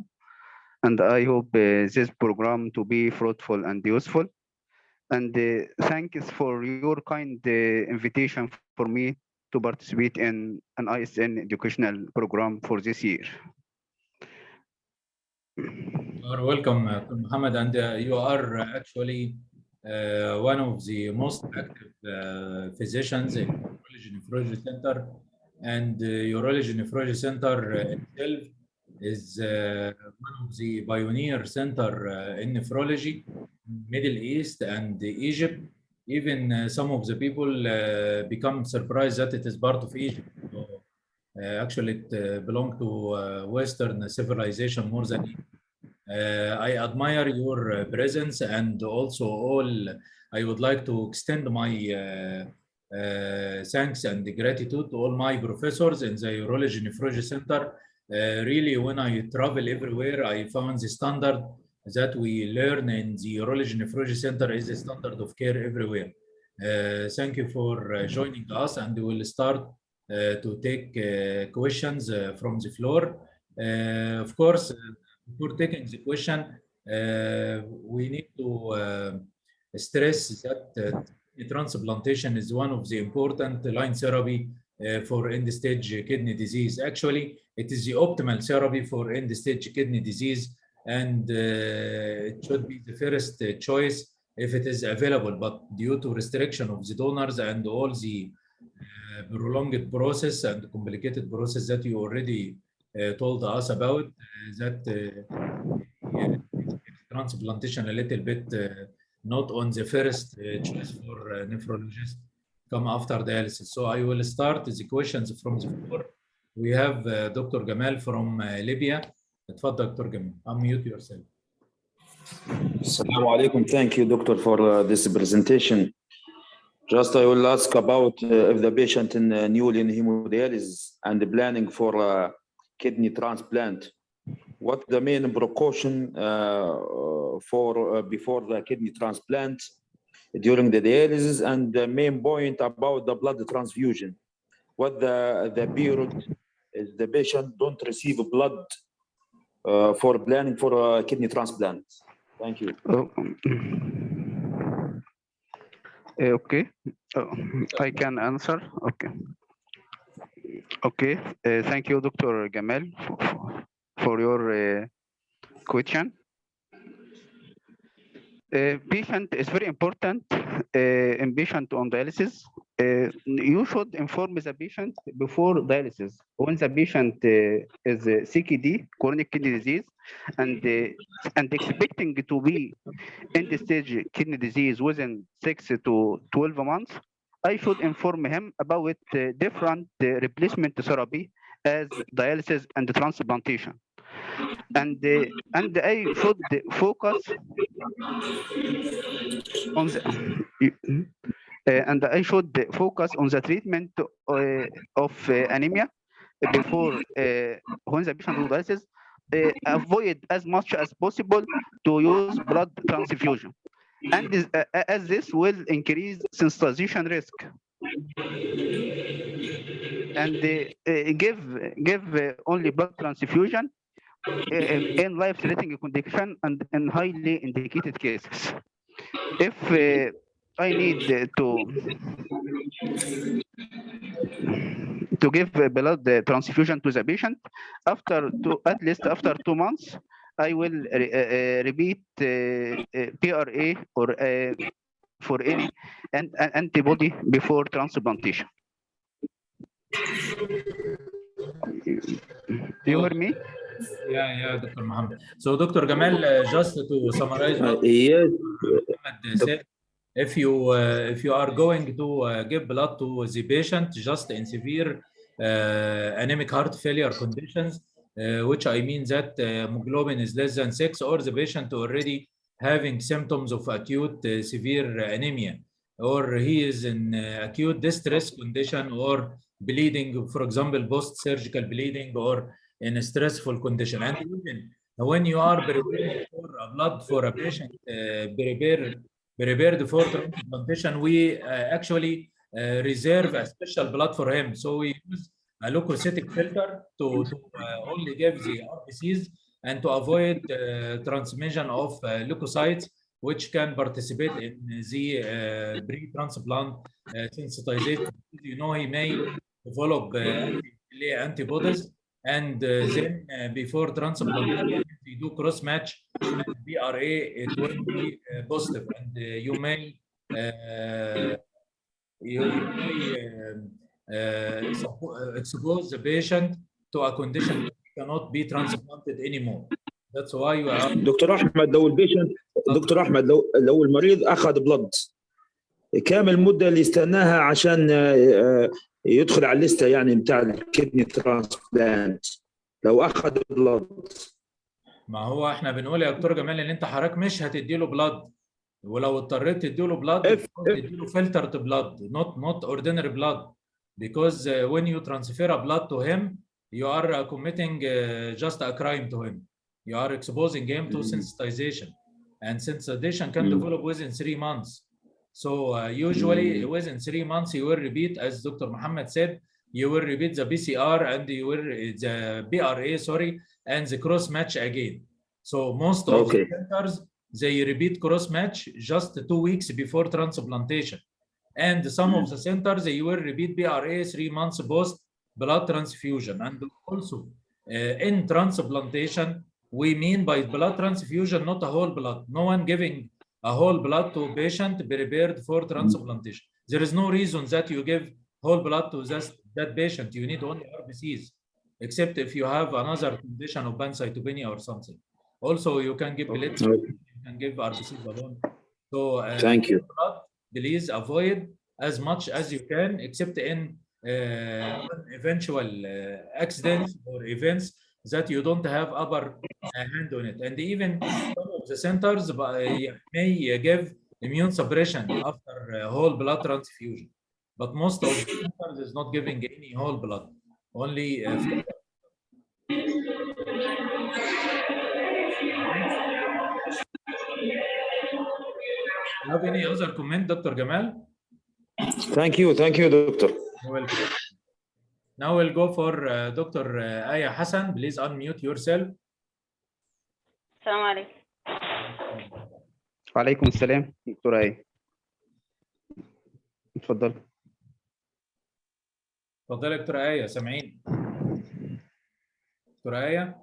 and I hope this program to be fruitful and useful. And thanks for your kind invitation for me to participate in an ISN educational program for this year. You are welcome, Mohammed, and you are actually one of the most active physicians in Urology Nephrology Center, and Urology Nephrology Center itself is one of the pioneer center in nephrology, Middle East and Egypt. Even some of the people become surprised that it is part of Egypt. So, actually, it belongs to Western civilization more than Egypt. I admire your presence, and also I would like to extend my thanks and gratitude to all my professors in the Urology Nephrology Center. Really, when I travel everywhere, I found the standard that we learn in the Urology Nephrology Center is the standard of care everywhere. Thank you for joining us, and we will start to take questions from the floor. Of course, before taking the question, we need to stress that transplantation is one of the important line therapy for end-stage kidney disease. Actually, it is the optimal therapy for end-stage kidney disease, and it should be the first choice if it is available. But due to restriction of the donors and all the prolonged process and complicated process that you already told us about, that transplantation a little bit not on the first choice for nephrologists come after dialysis. So I will start the questions from the floor. We have Dr. Gamal from Libya. اتفضل Dr. Gamal. Unmute yourself. Assalamu alaikum. Thank you, doctor, for this presentation. Just I will ask about if the patient in newly in hemodialysis and the planning for kidney transplant, what the main precaution for before the kidney transplant during the dialysis, and the main point about the blood transfusion, what the period is the patient don't receive blood for planning for a kidney transplant. Thank you. Okay, I can answer. Okay. Thank you, Dr. Gamal, for your question. Patient is very important in patient on dialysis. You should inform the patient before dialysis. When the patient is CKD, chronic kidney disease, and expecting to be end-stage kidney disease within 6 to 12 months, I should inform him about different replacement therapy as dialysis and transplantation. And I should focus on the treatment of anemia before when the patient do dialysis. Avoid as much as possible to use blood transfusion, and as this will increase sensitization risk, and give only blood transfusion in life-threatening condition and in highly indicated cases. If I need to give blood transfusion to the patient at least after 2 months, I will repeat PRA or for any antibody before transplantation. You hear me? Yeah, Dr. Mohammed. So, Dr. Gamal, just to summarize what Yes. Mohammed said, if you are going to give blood to the patient just in severe anemic heart failure conditions, which I mean that hemoglobin is less than 6, or the patient already having symptoms of acute severe anemia, or he is in acute distress condition or bleeding, for example, post-surgical bleeding, or in a stressful condition. And even when you are preparing for blood for a patient prepared for transplantation, we actually reserve a special blood for him. So we use a leukocytic filter to only give the RBCs and to avoid transmission of leukocytes, which can participate in the pre-transplant sensitization. You know, he may develop antibodies, and then before transplantation, we do cross-match BRA, it will be positive, and you may expose the patient to a condition cannot be transplanted anymore. That's why you are. دكتور احمد لو البيشنت دكتور احمد لو المريض اخذ بلد، كم المده اللي يستناها عشان يدخل على الليسته يعني بتاع الكدني ترانسبلانت لو اخذ بلد؟ ما هو احنا بنقول يا دكتور جمال ان انت حضرتك مش هتدي له بلاد، ولو اضطريت تدي له بلاد تدي له filtered blood, not ordinary blood, because when you transfer a blood to him you are committing just a crime to him. You are exposing him to sensitization, and sensitization can develop within 3 months. So usually within 3 months you will repeat, as Dr. Muhammad said, you will repeat the PCR and you will the BRA, sorry, and the cross match again. So most of the centers they repeat cross match just 2 weeks before transplantation, and some of the centers they will repeat BRA 3 months post blood transfusion. And also in transplantation, we mean by blood transfusion not a whole blood. No one giving a whole blood to a patient prepared for transplantation. There is no reason that you give whole blood to that patient. You need only RBCs, except if you have another condition of pancytopenia or something. Also, you can give platelets, you can give RBCs alone. So thank you. Blood, please avoid as much as you can, except in eventual accidents or events that you don't have upper hand on it. And even some of the centers may give immune suppression after whole blood transfusion. But most of the centers is not giving any whole blood, only have any other comment, Dr. Gamal? Thank you, Doctor. You're welcome. Now we'll go for Dr. Aya Hassan. Please unmute yourself. السلام عليكم. وعليكم السلام دكتور آية. اتفضل. اتفضل يا دكتور آية، سامعين؟ دكتور آية؟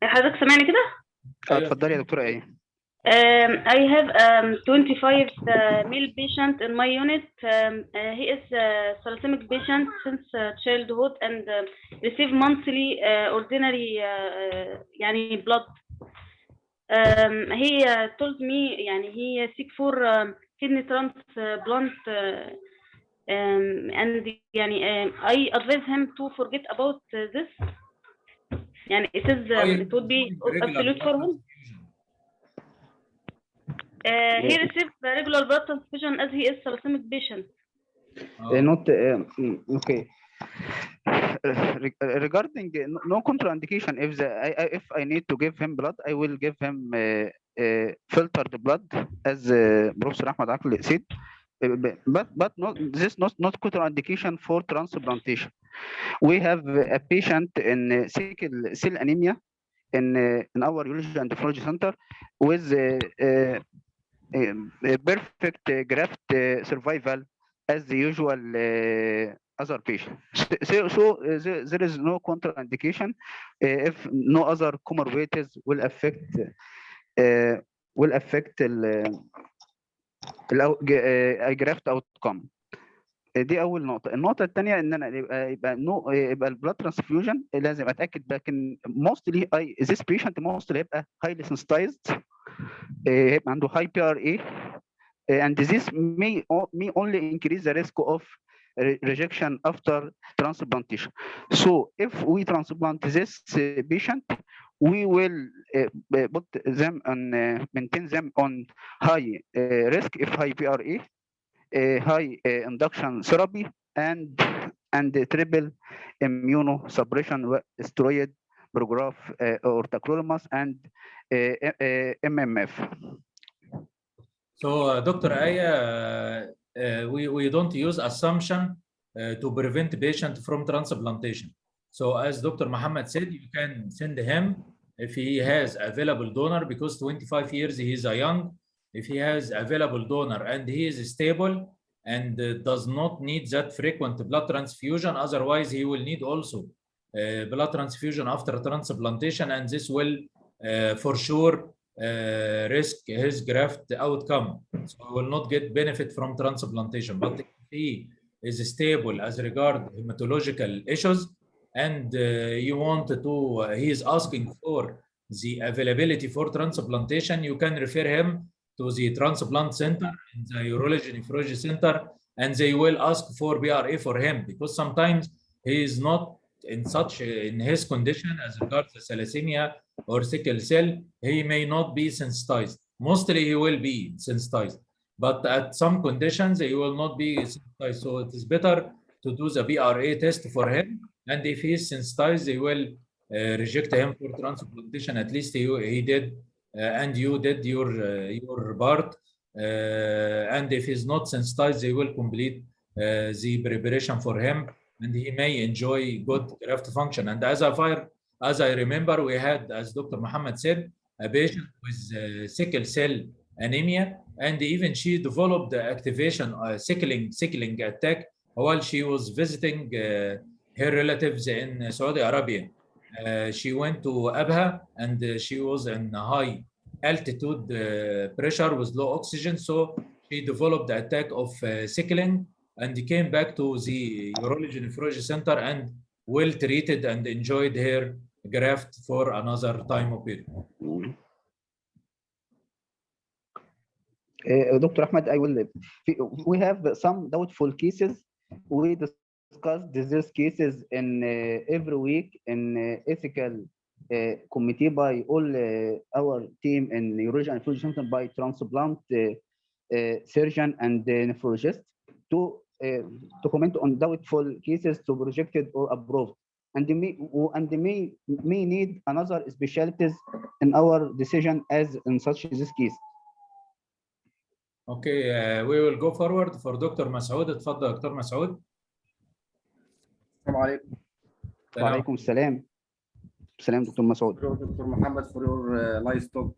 حضرتك سامعني كده؟ اتفضلي يا دكتور آية. I have 25 male patient in my unit. He is a thalassemia patient since childhood and receive monthly ordinary يعني blood. He told me يعني he seek for kidney transplant and يعني I advise him to forget about this. يعني it would be absolute for him. He received regular blood transfusion as he is thalassemia patient. Not okay. Regarding no contraindication, if I need to give him blood, I will give him filtered blood, as Professor Ahmed Akli said. But not contraindication for transplantation. We have a patient in sickle cell anemia in our urology and nephrology center with a perfect graft survival as the usual other patient. So there is no contraindication if no other comorbidities will affect the graft outcome. دي اول نقطه. النقطه الثانيه ان انا يبقى البلاد ترانسفيوجن لازم اتاكد، لكن mostly this patient mostly يبقى highly sensitized، يبقى عنده high PRA, and this may only increase the risk of rejection after transplantation. So if we transplant this patient, we will put them on maintain them on high risk if high PRA, high induction therapy, and triple immunosuppression, steroid, Prograf, or tacrolimus, and MMF. So, Dr. Aya, we don't use assumption to prevent patient from transplantation. So, as Dr. Muhammad said, you can send him if he has available donor, because 25 years he is a young. If he has available donor and he is stable and does not need that frequent blood transfusion, otherwise he will need also blood transfusion after transplantation, and this will for sure risk his graft outcome. So he will not get benefit from transplantation. But if he is stable as regard hematological issues, and you want to, he is asking for the availability for transplantation, you can refer him to the transplant center in the urology nephrology center, and they will ask for BRA for him, because sometimes he is not in his condition as regards the thalassemia or sickle cell, he may not be sensitized. Mostly he will be sensitized, but at some conditions he will not be sensitized. So it is better to do the BRA test for him, and if he is sensitized, they will reject him for transplantation. At least he did, and you did your part. And if he's not sensitized, they will complete the preparation for him, and he may enjoy good graft function. And as I remember, we had, as Dr. Muhammad said, a patient with sickle cell anemia, and even she developed the activation sickling attack while she was visiting her relatives in Saudi Arabia. She went to Abha, and she was in high altitude pressure with low oxygen, so she developed the attack of sickling, and came back to the urology nephrology center and well treated and enjoyed her graft for another time of period. Dr. Ahmed, we have some doubtful cases. We discussed these cases in every week in ethical committee by all our team in urology and nephrology center, by transplant surgeon and nephrologist to comment on doubtful cases to be rejected or approved, and may need another specialties in our decision as in such this case. Okay, we will go forward for Dr. مسعود. اتفضل دكتور مسعود. السلام عليكم. وعليكم السلام. السلام دكتور مسعود. Dr. Muhammad, for your nice talk.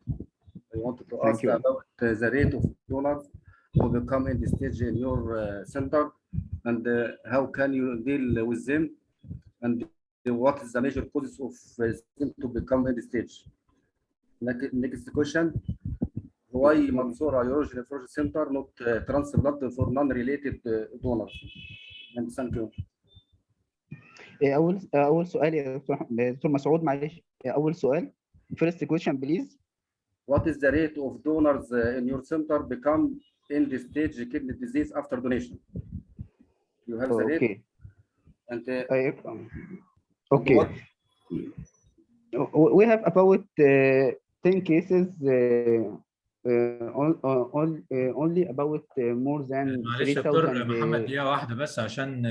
I wanted to Thank ask you. about the rate of donors who become in the stage in your center, and how can you deal with them, and what is the major causes of them to become in the stage. Next question. Why Mansoura Urology Nephrology Center not transplanted for non-related donors? And thank you. أول سؤال يا دكتور مسعود، معلش. أول سؤال. First question, please. What is the rate of donors in your center become in the stage kidney disease after donation? You have the rate. And okay. We have about 10 cases. Only about more than 3,000. معلش دكتور محمد، دقيقة واحدة بس، عشان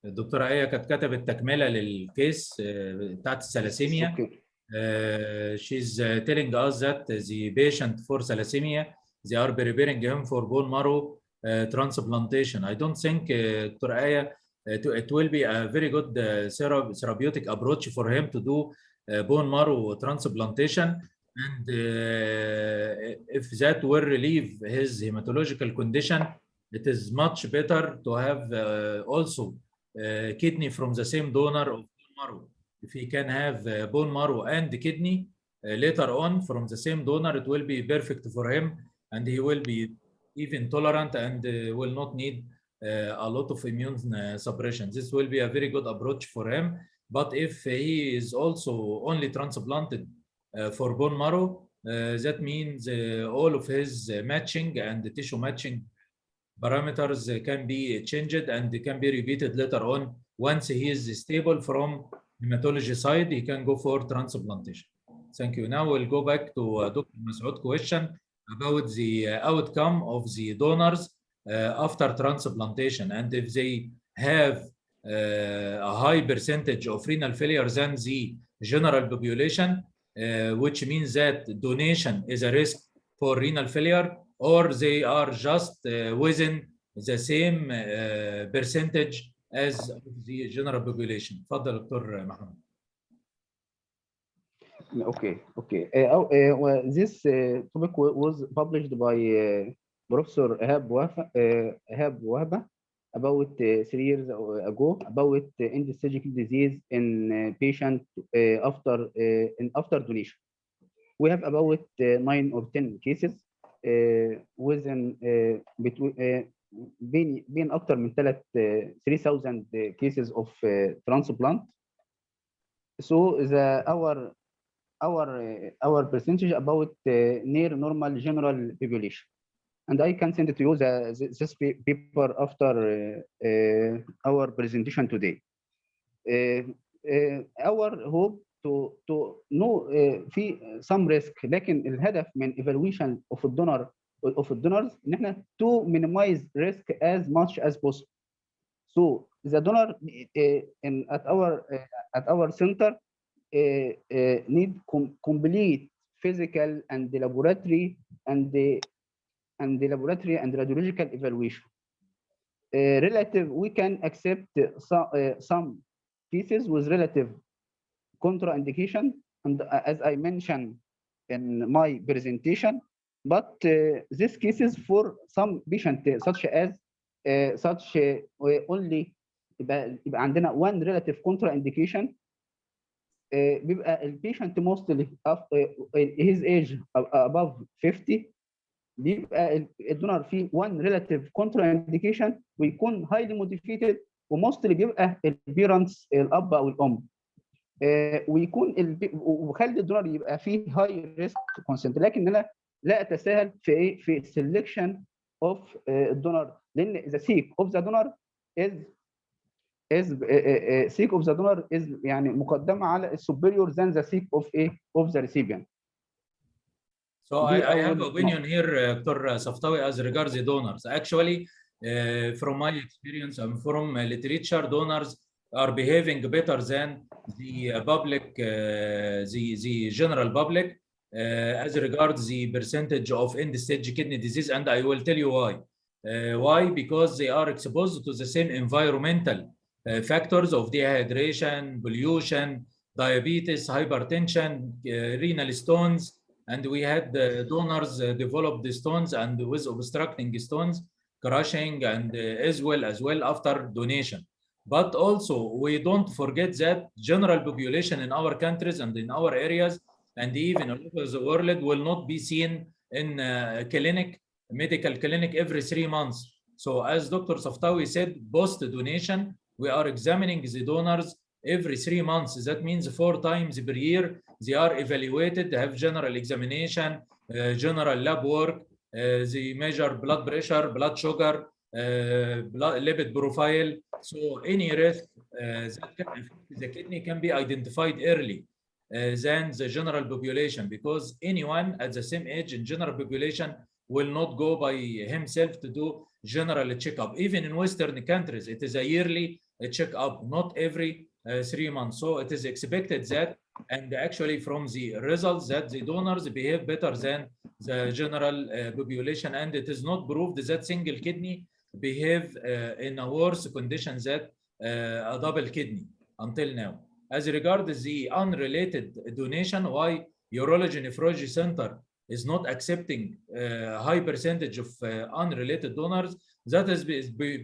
الدكتورة آية كانت كتبت تكملة للكيس بتاعت الثلاسيميا. She's telling us that the patient for thalassemia, they are preparing him for bone marrow transplantation. I don't think, Dr. Aya, it will be a very good therapeutic approach for him to do bone marrow transplantation. And if that will relieve his hematological condition, it is much better to have also kidney from the same donor of bone marrow. If he can have bone marrow and kidney later on from the same donor, it will be perfect for him, and he will be even tolerant and will not need a lot of immune suppression. This will be a very good approach for him. But if he is also only transplanted for bone marrow, that means all of his matching and the tissue matching parameters can be changed and can be repeated later on. Once he is stable from hematology side, he can go for transplantation. Thank you. Now we'll go back to Dr. Masoud's question about the outcome of the donors after transplantation, and if they have a high percentage of renal failure than the general population, which means that donation is a risk for renal failure, or they are just within the same percentage as the general population. تفضل دكتور محمد. Okay. This topic was published by Professor Ehab Wahba about 3 years ago about end-stage disease in patient after donation. we have about 9 or 10 cases within between بين اكتر من 3000 cases of transplant. So our percentage about near normal general population, and I can send it to you this paper after our presentation today. Our hope to know في some risk، لكن الهدف من evaluation of donors ان احنا to minimize risk as much as possible. So the donor at our center need complete physical and laboratory and radiological evaluation. Relative, we can accept some cases with relative contraindication, and as I mentioned in my presentation, but these cases for some patients such as only يبقى عندنا one relative contraindication. بيبقى البيشنت mostly his age above 50، بيبقى الدونر فيه one relative contraindication ويكون highly motivated، وموستلي بيبقى البيرنتس الاب او الام، وخلي الدونر يبقى فيه هاي ريسك كونسنت. لكن انا لا اتساهل في ايه في سelection of الدونر، لان the seek of the donor is يعني مقدمه على superior than the seek of the recipient. So I have opinion here, Dr. Saftawi, as regards the donors. Actually, from my experience and from literature, donors are behaving better than the public, the general public, as regards the percentage of end-stage kidney disease, and I will tell you why. Why? Because they are exposed to the same environmental factors of dehydration, pollution, diabetes, hypertension, renal stones, and we had donors develop the stones and with obstructing stones, crushing, and as well after donation. But also, we don't forget that general population in our countries and in our areas and even all over the world will not be seen in medical clinic every 3 months. So as Dr. Saftawi said, post-donation, we are examining the donors every 3 months. That means 4 times per year, they are evaluated, have general examination, general lab work, they measure blood pressure, blood sugar, lipid profile. So any risk that can affect the kidney can be identified early than the general population, because anyone at the same age in general population will not go by himself to do general checkup. Even in Western countries, it is a yearly checkup, not every 3 months. So it is expected that, and actually from the results, that the donors behave better than the general population, and it is not proved that single kidney behave in a worse condition than a double kidney until now. As regards the unrelated donation, why urology nephrology center is not accepting high percentage of unrelated donors, that is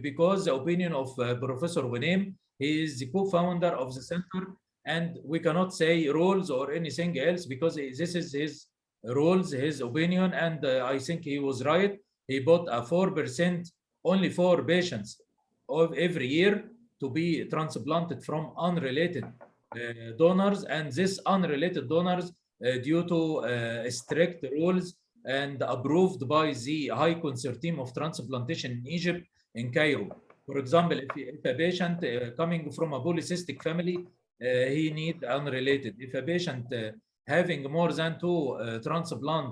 because the opinion of Professor Ghunem. He is the co-founder of the center, and we cannot say rules or anything else because this is his rules, his opinion, and I think he was right. He bought a 4%, only 4 patients of every year to be transplanted from unrelated donors, and this unrelated donors due to strict rules and approved by the High Consortium of Transplantation in Egypt in Cairo. For example, if a patient coming from a polycystic family, he need unrelated. If a patient having more than 2 transplant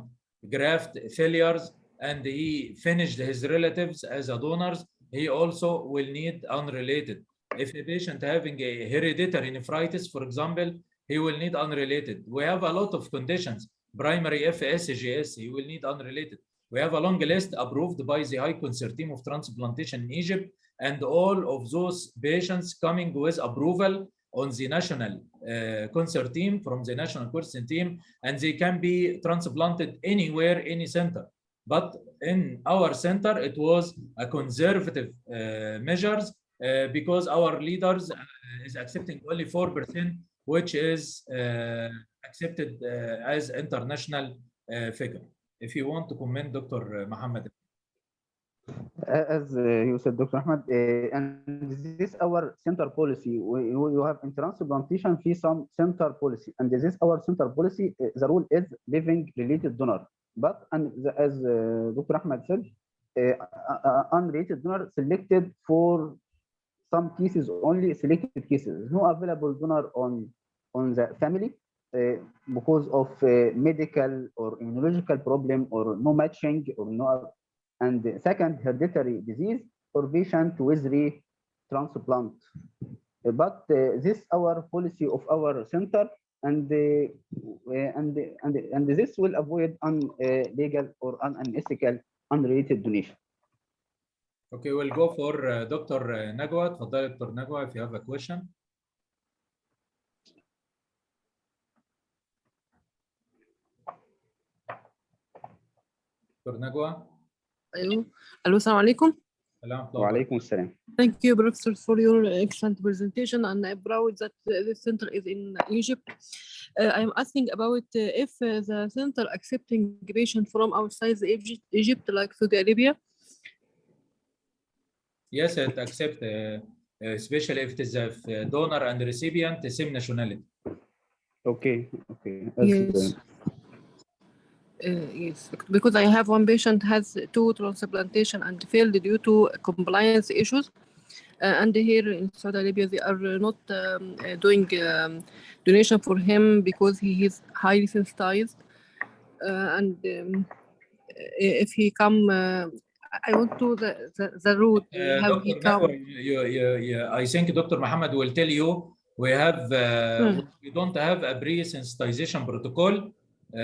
graft failures and he finished his relatives as a donors, he also will need unrelated. If a patient having a hereditary nephritis, for example, he will need unrelated. We have a lot of conditions. Primary FSGS, he will need unrelated. We have a long list approved by the High Consortium of Transplantation in Egypt, and all of those patients coming with approval on the national consortium, from the national consortium, and they can be transplanted anywhere, any center. But in our center, it was a conservative measures because our leaders is accepting only 4%, which is accepted as international figure. If you want to comment, Dr. Mohammed. As you said, Dr. Ahmed, and this is our center policy. You have in transplantation fee some center policy, and this is our center policy. The rule is living related donor, but as Dr. Ahmed said, unrelated donor selected for some cases, only selected cases. No available donor on the family because of medical or immunological problem or no matching or no. And second, hereditary disease or patient with transplant. But this our policy of our center, and this will avoid illegal or unethical unrelated donation. Okay, we'll go for Dr. Nagwa. تفضل Dr. Nagwa if you have a question. Dr. Nagwa. Hello. Hello, assalamu alaikum. وعليكم السلام. Thank you, Professor, for your excellent presentation, and I'm proud that this center is in Egypt. I'm asking about if the center accepting patients from outside Egypt, like Saudi Arabia. Yes, it accept, especially if it is a donor and recipient, the same nationality. Okay. Yes. Yes, because I have one patient has 2 transplantation and failed due to compliance issues, and here in Saudi Arabia they are not doing donation for him because he is highly sensitized, and if he come, I want to the route how he Dr. come. Nagwa, I think Dr. Mohammed will tell you we have we don't have a pre-sensitization protocol. We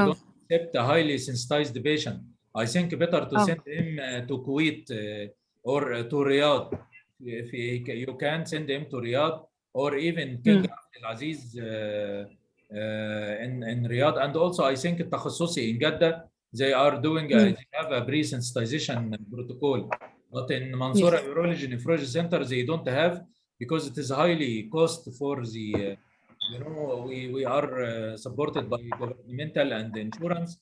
don't accept a highly sensitized patient. I think better to send him to Kuwait or to Riyadh. If you can send him to Riyadh or even King Abdulaziz in Riyadh. And also I think التخصصي in Jeddah, they are doing they have a pre-sensitization protocol. But in Mansoura Urology Nephrology Center, they don't have, because it is highly cost for the you know, we are supported by governmental and insurance,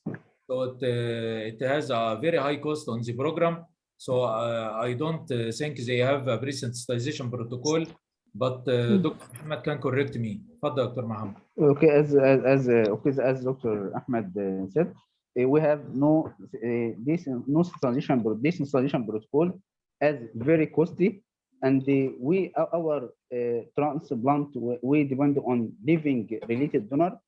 so it has a very high cost on the program. So I don't think they have a pre-sensitization protocol, but Dr. Ahmed can correct me. Fadda, Dr. Mohammed. Okay, as Dr. Ahmed said, we have no decentralization protocol as very costly. And our transplant, we depend on living related donor,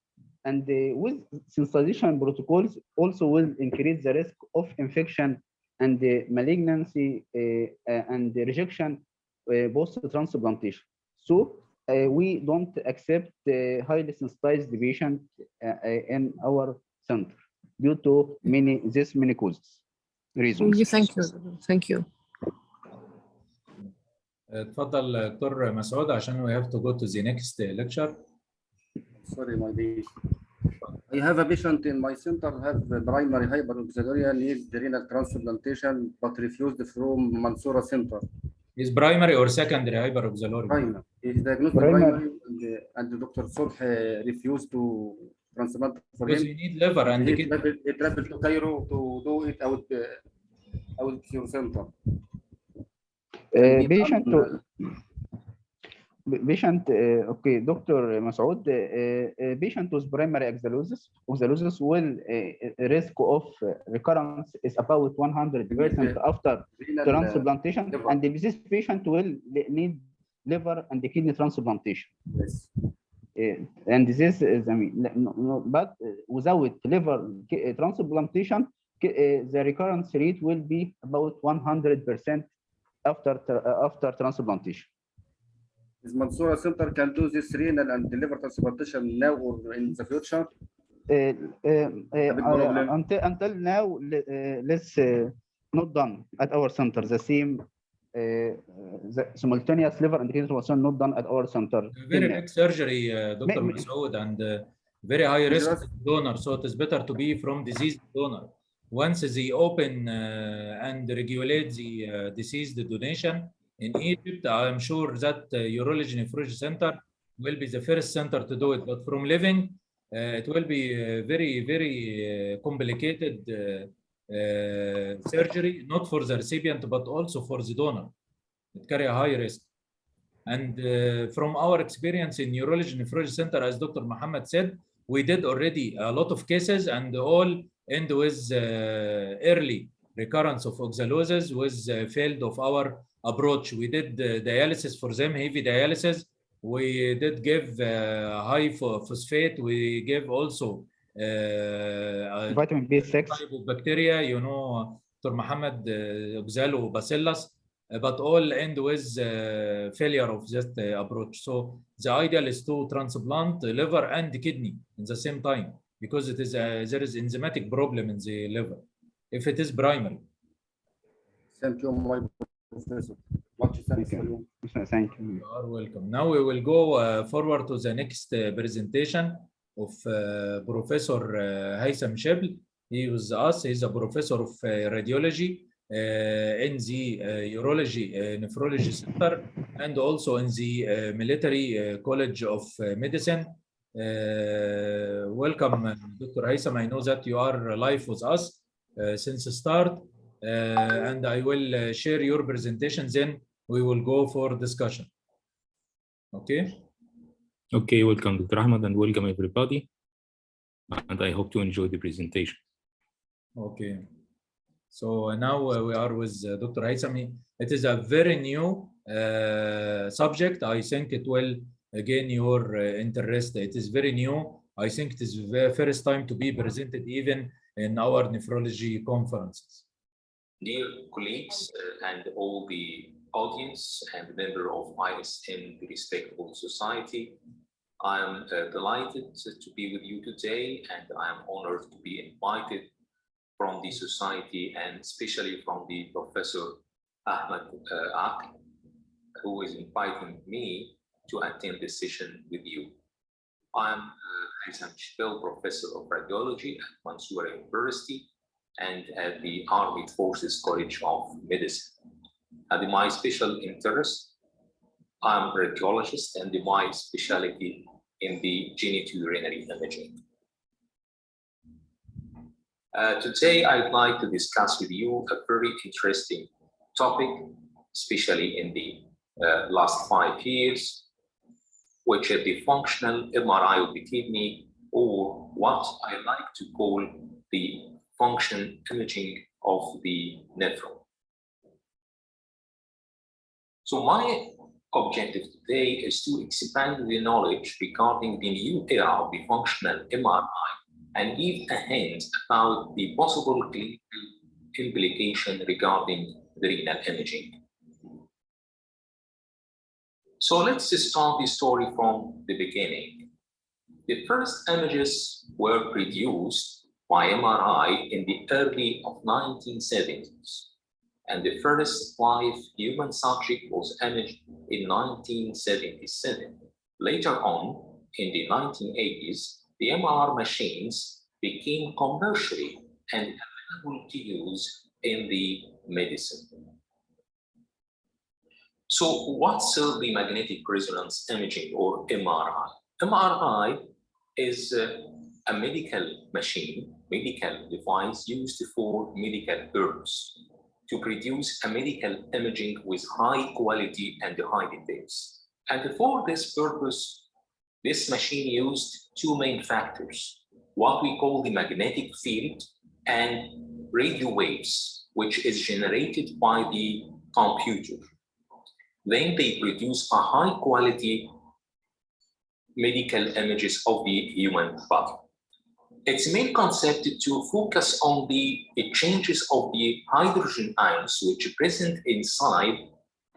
and with sensitization protocols also will increase the risk of infection and malignancy and rejection post transplantation. So we don't accept highly sensitized patient in our center due to many causes reasons. Thank you. تفضل دكتور مسعود عشان we have to go to the next lecture. Sorry, my dear. I have a patient in my center have primary hyperoxaluria, need renal transplantation but refused from Mansoura Center. Is primary or secondary hyperoxaluria? Primary. He is diagnosed primary, and Dr. Subh refused to transplant for because him. you need liver and he traveled to Cairo to do it out your center. Patient, okay, Dr. Masoud, patient with primary oxalosis will risk of recurrence is about 100% after transplantation, and this patient will need liver and kidney transplantation. Yes. And this is, I mean, but without liver transplantation, the recurrence rate will be about 100% after transplantation. Is Mansoura Center can do this renal and liver transplantation now or in the future? Until now, let's not done at our center. The same the simultaneous liver and kidney transplantation not done at our center. Very big surgery, Dr. Masoud, and very high risk donor. So it is better to be from diseased donor. Once they open and regulate the deceased donation in Egypt, I'm sure that Urology Nephrology Center will be the first center to do it. But from living, it will be very, very complicated surgery, not for the recipient, but also for the donor. It carry a high risk. And from our experience in neurology nephrology center, as Dr. Muhammad said, we did already a lot of cases and all end with early recurrence of oxalosis with failed of our approach. We did dialysis for them, heavy dialysis. We did give high phosphate. We give also vitamin B6 type of bacteria, you know, Dr. Muhammad, oxalobacillus, but all end with failure of that approach. So the ideal is to transplant liver and kidney in the same time, because it is there is enzymatic problem in the liver if it is primary. Thank you, my professor. Much thanks for you. Thank you. You are welcome. Now we will go forward to the next presentation of Professor Haitham Shibl. He was us. He's a professor of radiology in the urology nephrology center and also in the military college of medicine. Welcome, Dr. Haitham. I know that you are live with us since the start, and I will share your presentation, then we will go for discussion. Okay? Okay, welcome, Dr. Ahmed, and welcome everybody. And I hope to enjoy the presentation. Okay. So now we are with Dr. Haitham. It is a very new subject. I think it will gain your interest. It is very new. I think it is the first time to be presented even in our nephrology conferences. Dear colleagues and all the audience and member of ISN, the respectable society, I am delighted to be with you today, and I am honored to be invited from the society and especially from the Professor Ahmed Ak, who is inviting me to attend this session with you. I am Haitham Shibl, Professor of Radiology at Mansoura University and at the Armed Forces College of Medicine. And my special interest, I'm a radiologist, and my specialty in the genitourinary imaging. Today, I'd like to discuss with you a very interesting topic, especially in the last 5 years, which is the functional MRI of the kidney, or what I like to call the function imaging of the nephron. So my objective today is to expand the knowledge regarding the new era of the functional MRI and give a hint about the possible clinical implication regarding the renal imaging. So let's start the story from the beginning. The first images were produced by MRI in the early of 1970s, and the first live human subject was imaged in 1977. Later on, in the 1980s, the MR machines became commercially and available to use in the medicine. So what's the magnetic resonance imaging, or MRI? MRI is a medical machine, medical device used for medical purpose to produce a medical imaging with high quality and high details. And for this purpose, this machine used two main factors, what we call the magnetic field and radio waves, which is generated by the computer. Then they produce a high quality medical images of the human body. Its main concept is to focus on the changes of the hydrogen ions which are present inside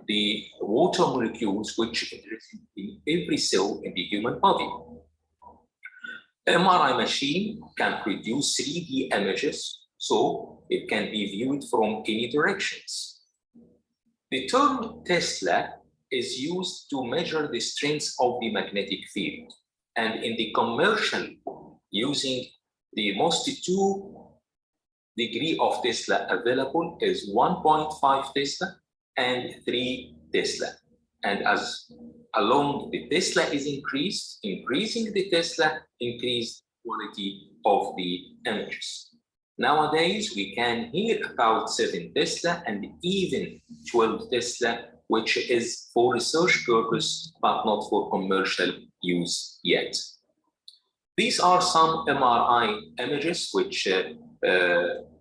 the water molecules which are present in every cell in the human body. MRI machine can produce 3D images, so it can be viewed from any directions. The term Tesla is used to measure the strength of the magnetic field, and in the commercial, using the most 2 degree of Tesla available is 1.5 Tesla and 3 Tesla. And as along the Tesla is increased, increasing the Tesla, increased quality of the images. Nowadays, we can hear about 7 Tesla and even 12 Tesla, which is for research purpose, but not for commercial use yet. These are some MRI images which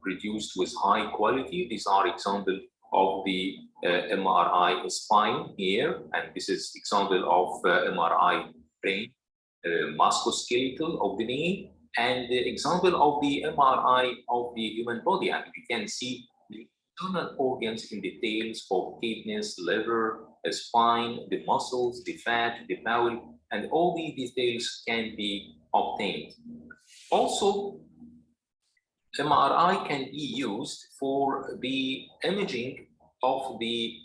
produced with high quality. These are examples of the MRI spine here, and this is example of MRI brain, musculoskeletal of the knee, and the example of the MRI of the human body. And you can see the internal organs in details of kidneys, liver, spine, the muscles, the fat, the bowel, and all these details can be obtained. Also, MRI can be used for the imaging of the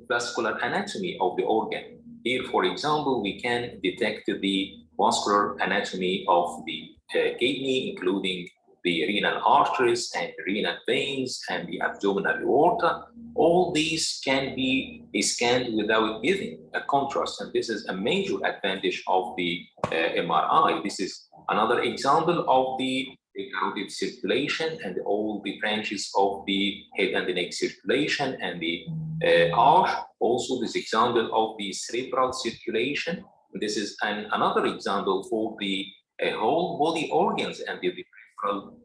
vascular anatomy of the organ. Here, for example, we can detect the vascular anatomy of the kidney, including the renal arteries and renal veins and the abdominal aorta. All these can be scanned without giving a contrast, and this is a major advantage of the MRI. This is another example of the carotid circulation and all the branches of the head and the neck circulation and the arch. Also, this example of the cerebral circulation. This is another example for the whole body organs and the peripheral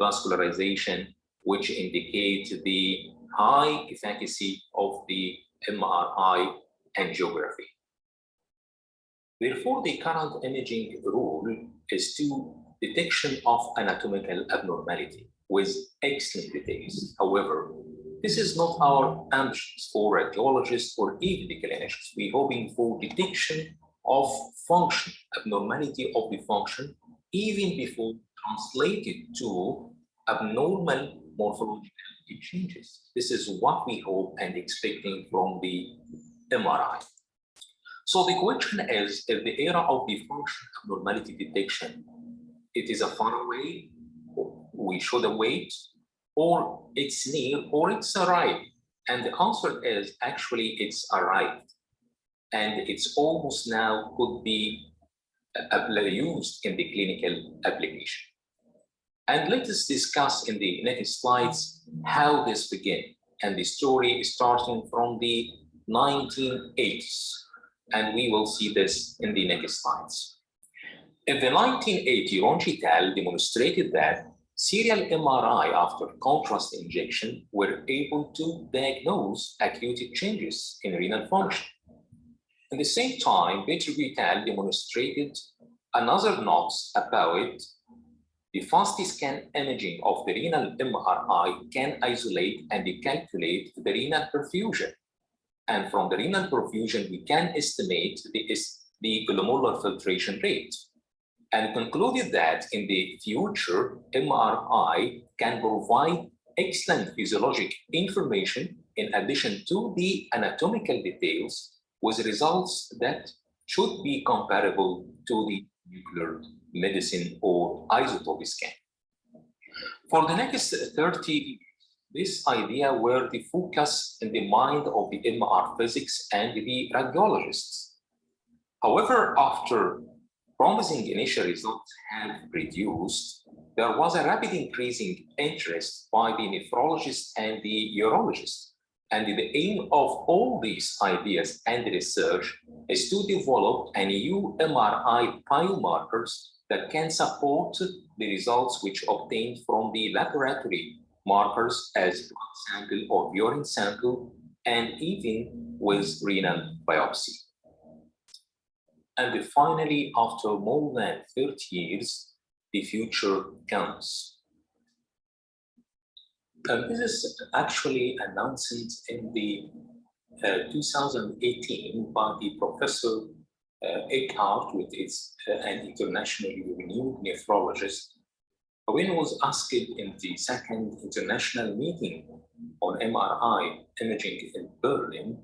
vascularization, which indicate the high efficacy of the MRI angiography. Therefore, the current imaging rule is to detection of anatomical abnormality with excellent details. However, this is not our ambitions for radiologists or even the clinicians. We're hoping for detection of function, abnormality of the function, even before translated to abnormal morphological changes. This is what we hope and expecting from the MRI. So the question is, if the era of the function abnormality detection, it is a far away, we should await, or it's near, or it's arrived? And the answer is actually it's arrived. And it's almost now could be used in the clinical application. And let us discuss in the next slides how this began. And the story is starting from the 1980s. And we will see this in the next slides. In the 1980, Ronchi et al. Demonstrated that serial MRI after contrast injection were able to diagnose acute changes in renal function. At the same time, Petri et al. Demonstrated another notes about the fast scan imaging of the renal MRI can isolate and calculate the renal perfusion. And from the renal perfusion, we can estimate the glomerular filtration rate. And concluded that in the future, MRI can provide excellent physiologic information in addition to the anatomical details, with results that should be comparable to the nuclear medicine or isotope scan. For the next 30 years, this idea were the focus in the mind of the MR physics and the radiologists. However, after promising initial results have reduced, there was a rapid increasing interest by the nephrologists and the urologists. And the aim of all these ideas and research is to develop a new MRI biomarkers that can support the results which obtained from the laboratory markers as blood sample or urine sample, and even with renal biopsy. And finally, after more than 30 years, the future comes. And this is actually announced in the 2018 by the Professor Eckhart, which is an internationally renowned nephrologist, when he was asked in the second international meeting on MRI imaging in Berlin,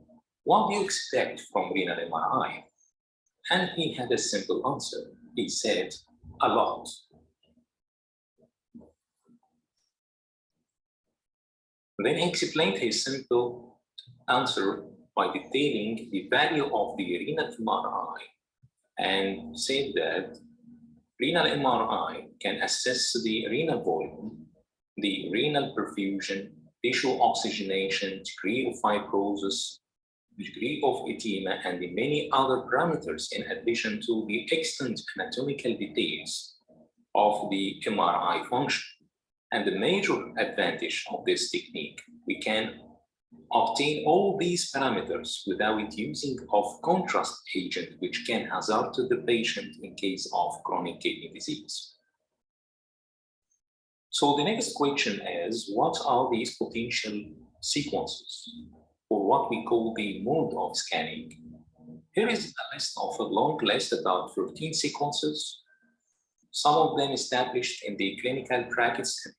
what do you expect from renal MRI? And he had a simple answer. He said, a lot. Then he explained his simple answer by detailing the value of the renal MRI and said that renal MRI can assess the renal volume, the renal perfusion, tissue oxygenation, degree of fibrosis, degree of edema, and the many other parameters in addition to the extant anatomical details of the MRI function. And the major advantage of this technique, we can obtain all these parameters without using of contrast agent, which can hazard to the patient in case of chronic kidney disease. So the next question is, what are these potential sequences, or what we call the mode of scanning? Here is a list of a long list, about 13 sequences, some of them established in the clinical practice and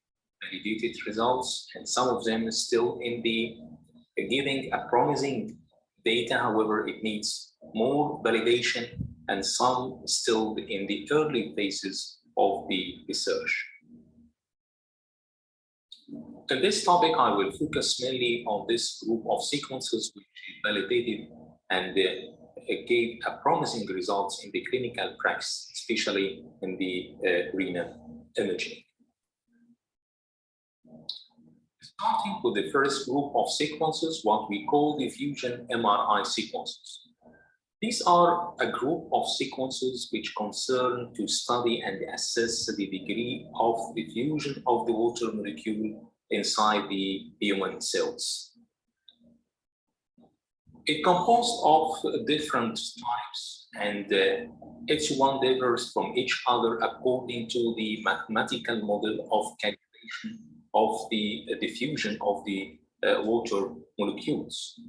validated results, and some of them still in the giving a promising data. However, it needs more validation, and some still in the early phases of the research. In this topic, I will focus mainly on this group of sequences which validated and gave a promising results in the clinical practice, especially in the renal imaging. Starting with the first group of sequences, what we call diffusion MRI sequences. These are a group of sequences which concern to study and assess the degree of diffusion of the water molecule inside the human cells. It composed of different types, and each one differs from each other according to the mathematical model of calculation of the diffusion of the water molecules.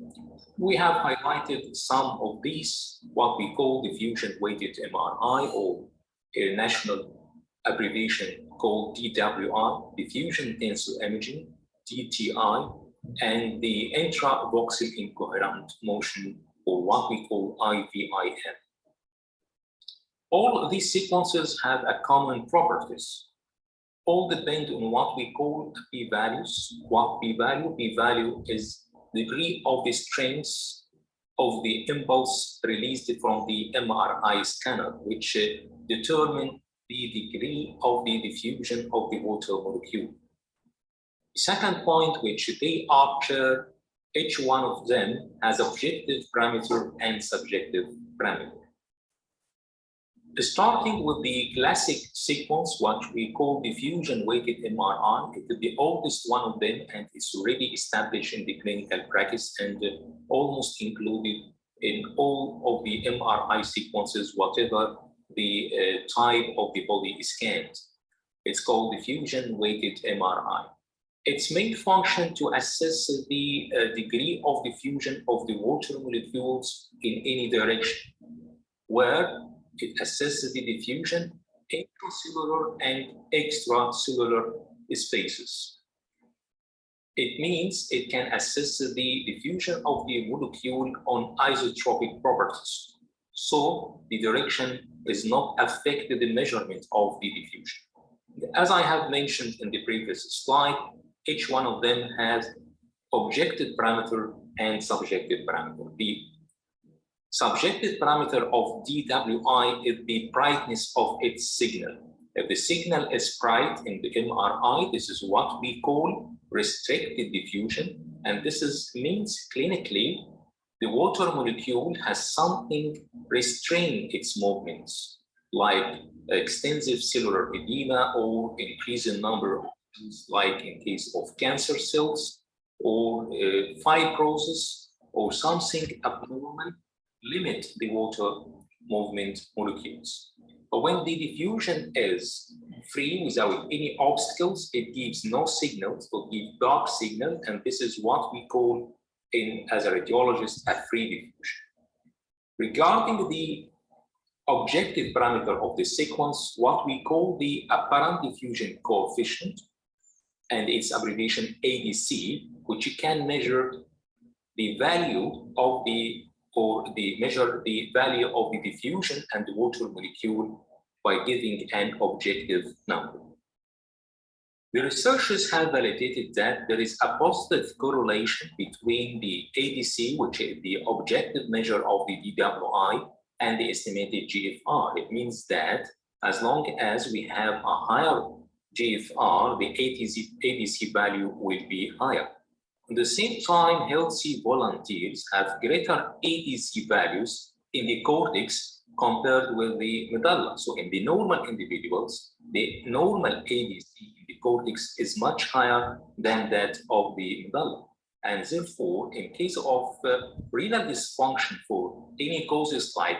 We have highlighted some of these, what we call diffusion weighted MRI, or a national abbreviation called DWI, diffusion tensor imaging, DTI, and the intravoxel incoherent motion, or what we call IVIM. All of these sequences have a common properties. All depend on what we call p-values. What p-value? P-value is degree of the strength of the impulse released from the MRI scanner, which determine the degree of the diffusion of the water molecule. The second point, which they are shared, each one of them has objective parameter and subjective parameter. Starting with the classic sequence, what we call diffusion weighted MRI, it is the oldest one of them, and it's already established in the clinical practice and almost included in all of the MRI sequences, whatever the type of the body is scanned. It's called diffusion weighted MRI. Its main function to assess the degree of diffusion of the water molecules in any direction, where it assesses the diffusion intracellular and extracellular spaces. It means it can assess the diffusion of the molecule on isotropic properties. So the direction is not affected the measurement of the diffusion. As I have mentioned in the previous slide, each one of them has objective parameter and subjective parameter. The subjective parameter of DWI is the brightness of its signal. If the signal is bright in the MRI, this is what we call restricted diffusion. And this means clinically, the water molecule has something restraining its movements, like extensive cellular edema or increase in number of cells, like in case of cancer cells, or fibrosis, or something abnormal, limit the water movement molecules. But when the diffusion is free without any obstacles, it gives no signals, it gives dark signal, and this is what we call, as a radiologist, a free diffusion. Regarding the objective parameter of the sequence, what we call the apparent diffusion coefficient, and its abbreviation ADC, which you can measure the value of measure the value of the diffusion and the water molecule by giving an objective number. The researchers have validated that there is a positive correlation between the ADC, which is the objective measure of the DWI, and the estimated GFR. It means that as long as we have a higher GFR, the ADC value will be higher. At the same time, healthy volunteers have greater ADC values in the cortex compared with the medulla. So in the normal individuals, the normal ADC in the cortex is much higher than that of the medulla. And therefore, in case of renal dysfunction for any causes like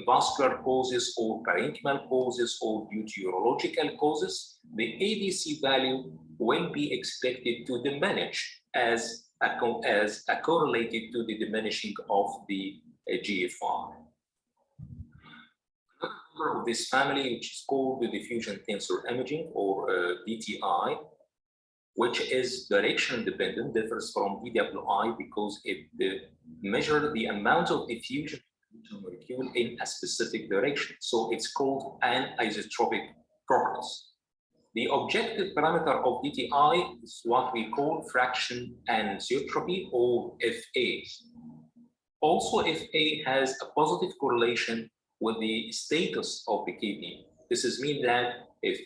vascular causes or parenchymal causes or due to urological causes, the ADC value will be expected to diminish as correlated to the diminishing of the GFR. Of this family, which is called the diffusion tensor imaging or DTI, which is direction dependent, differs from DWI because it measures the amount of diffusion of the molecule in a specific direction. So it's called anisotropic properties. The objective parameter of DTI is what we call fraction anisotropy or FA. Also, FA has a positive correlation with the status of the kidney. This is mean that if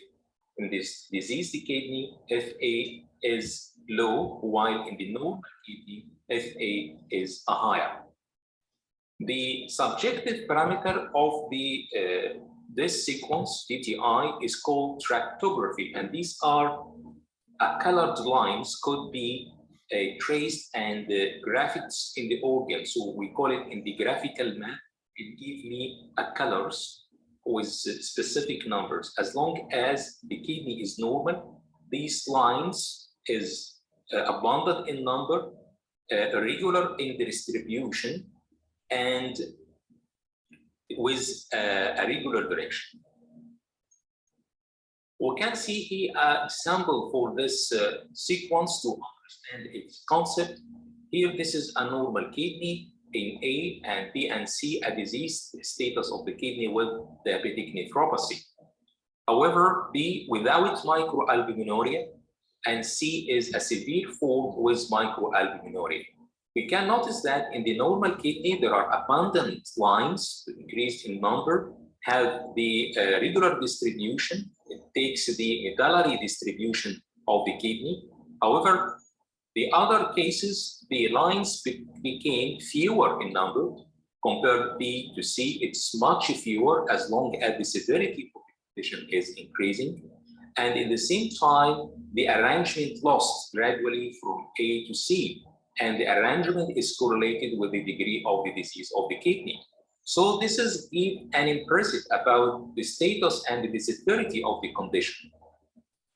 in this diseased kidney, FA is low, while in the normal kidney, FA is higher. The subjective parameter of the this sequence, DTI, is called tractography, and these are colored lines could be traced and graphics in the organ. So we call it in the graphical map. It gives me colors with specific numbers. As long as the kidney is normal, these lines is abundant in number, regular in the distribution, and with a regular direction. We can see here an example for this sequence to understand its concept. Here, this is a normal kidney. In A and B and C, a disease status of the kidney with diabetic nephropathy. However, B without microalbuminuria, and C is a severe form with microalbuminuria. We can notice that in the normal kidney, there are abundant lines, increased in number, have the regular distribution. It takes the medullary distribution of the kidney. However, the other cases, the lines became fewer in number. Compared B to C, it's much fewer as long as the severity of the condition is increasing. And at the same time, the arrangement lost gradually from A to C. And the arrangement is correlated with the degree of the disease of the kidney. So this is an impressive about the status and the severity of the condition.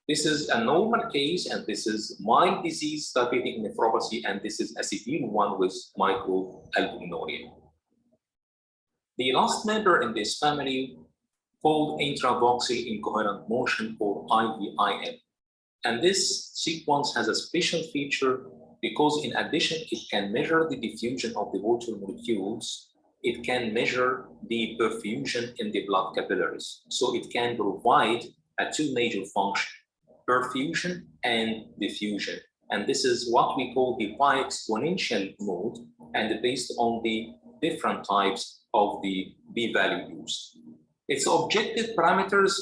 This is a normal case, and this is mild disease, diabetic nephropathy, and this is a severe one with microalbuminuria. The last member in this family called intravoxel incoherent motion or IVIM. And this sequence has a special feature because in addition, it can measure the diffusion of the water molecules. It can measure the perfusion in the blood capillaries. So it can provide two major functions, perfusion and diffusion. And this is what we call the pi-exponential mode, and based on the different types of the p-value used. Its objective parameters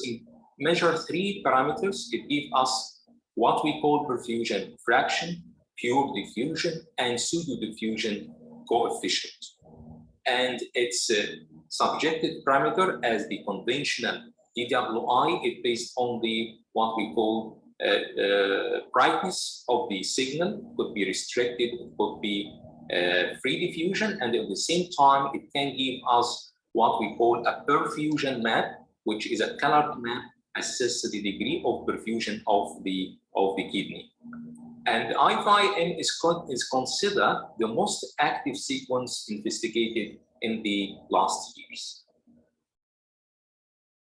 measure three parameters. It gives us what we call perfusion fraction, pure diffusion, and pseudo-diffusion coefficient. And its subjective parameter as the conventional DWI is based on the what we call brightness of the signal, could be restricted, it could be free diffusion, and at the same time, it can give us what we call a perfusion map, which is a colored map, assess the degree of perfusion of the kidney. And IVIM is considered the most active sequence investigated in the last years.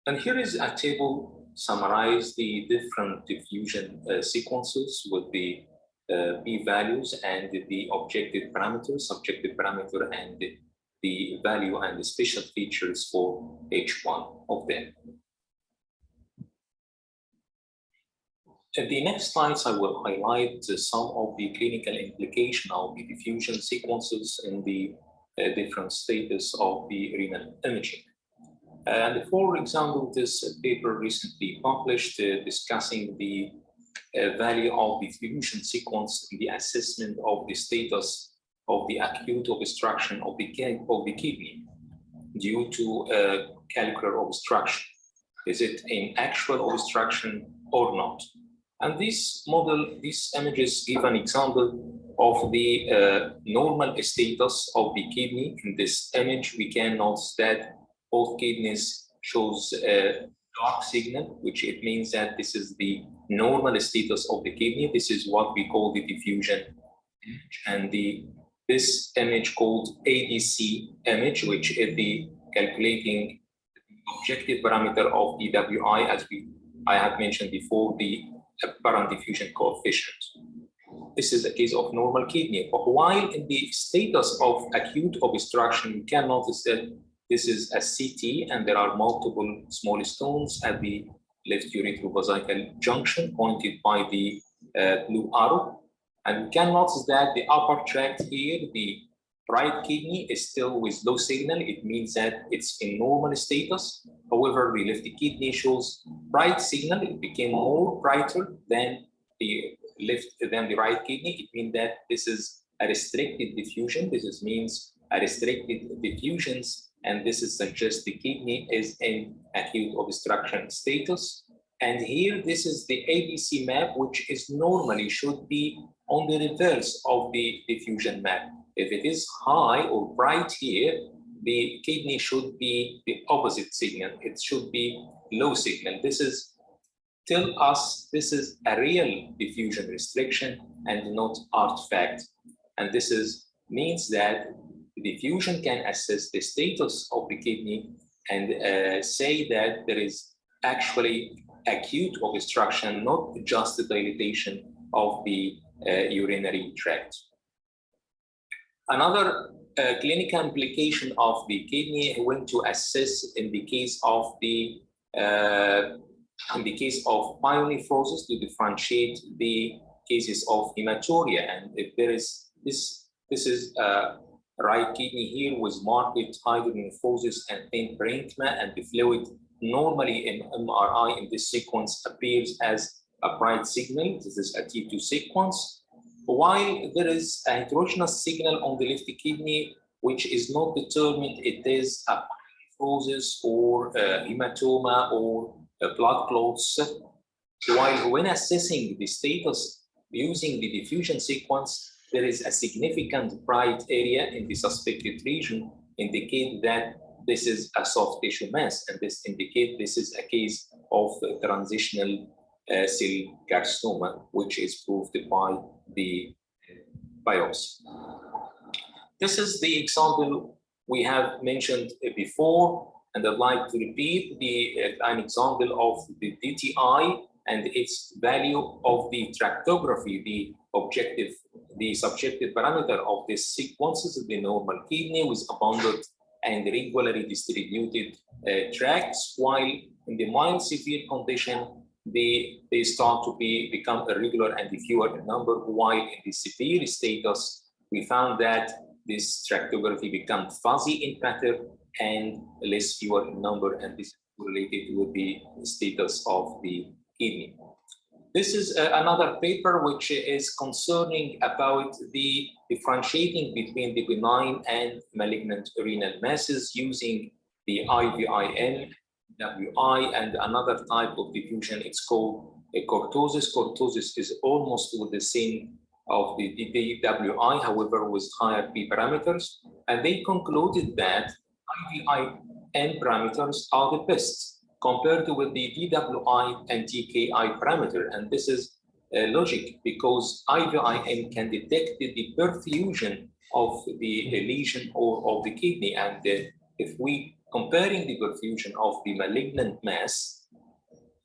And here is a table summarize the different diffusion sequences with the p-values and the objective parameters, subjective parameter, and the value and the special features for each one of them. In the next slides, I will highlight some of the clinical implication of the diffusion sequences in the different status of the renal imaging. And for example, this paper recently published discussing the value of the diffusion sequence in the assessment of the status of the acute obstruction of the kidney due to calcular obstruction. Is it an actual obstruction or not? And this model, these images give an example of the normal status of the kidney. In this image, we can notice that both kidneys shows a dark signal, which it means that this is the normal status of the kidney. This is what we call the diffusion image. And this image called ADC image, which is the calculating objective parameter of EWI, as I have mentioned before, the apparent diffusion coefficient. This is a case of normal kidney. But while in the status of acute obstruction, you can notice that this is a CT and there are multiple small stones at the left uretrovesical junction pointed by the blue arrow. And you can notice that the upper tract here, the right kidney is still with low signal. It means that it's in normal status. However, the left kidney shows bright signal. It became more brighter than the right kidney. It means that this is a restricted diffusion. This means a restricted diffusions, and this is suggests the kidney is in acute obstruction status. And here, this is the ABC map, which is normally should be on the reverse of the diffusion map. If it is high or bright here, the kidney should be the opposite signal. It should be low signal. This is tell us this is a real diffusion restriction and not artifact. And this means that the diffusion can assess the status of the kidney and say that there is actually acute obstruction, not just the dilatation of the urinary tract. Another clinical implication of the kidney went to assess in the case of pyelonephrosis to differentiate the cases of hematuria. And if there is this is right kidney here with marked hydronephrosis and thin parenchyma, and the fluid normally in MRI in this sequence appears as a bright signal. This is a T2 sequence. While there is a heterogeneous signal on the left kidney, which is not determined, it is a nephrosis or a hematoma or blood clots. While when assessing the status using the diffusion sequence, there is a significant bright area in the suspected region, indicate that this is a soft tissue mass, and this indicates this is a case of transitional cell carcinoma, which is proved by the biopsy. This is the example we have mentioned before, and I'd like to repeat an example of the DTI and its value of the tractography, the subjective parameter of this sequences of the normal kidney with abundant and regularly distributed tracts, while in the mild severe condition, they start to become irregular and fewer in number, while in the severe status, we found that this tractography become fuzzy in pattern and less fewer in number, and this is related with the status of the kidney. This is another paper which is concerning about the differentiating between the benign and malignant renal masses using the IVIN, WI, and another type of diffusion. It's called a cortosis. Cortosis is almost with the same of the DWI, however, with higher P parameters. And they concluded that IVIN parameters are the best compared to with the DWI and TKI parameter. And this is logic because IVIN can detect the perfusion of the lesion or of the kidney. And if we comparing the perfusion of the malignant mass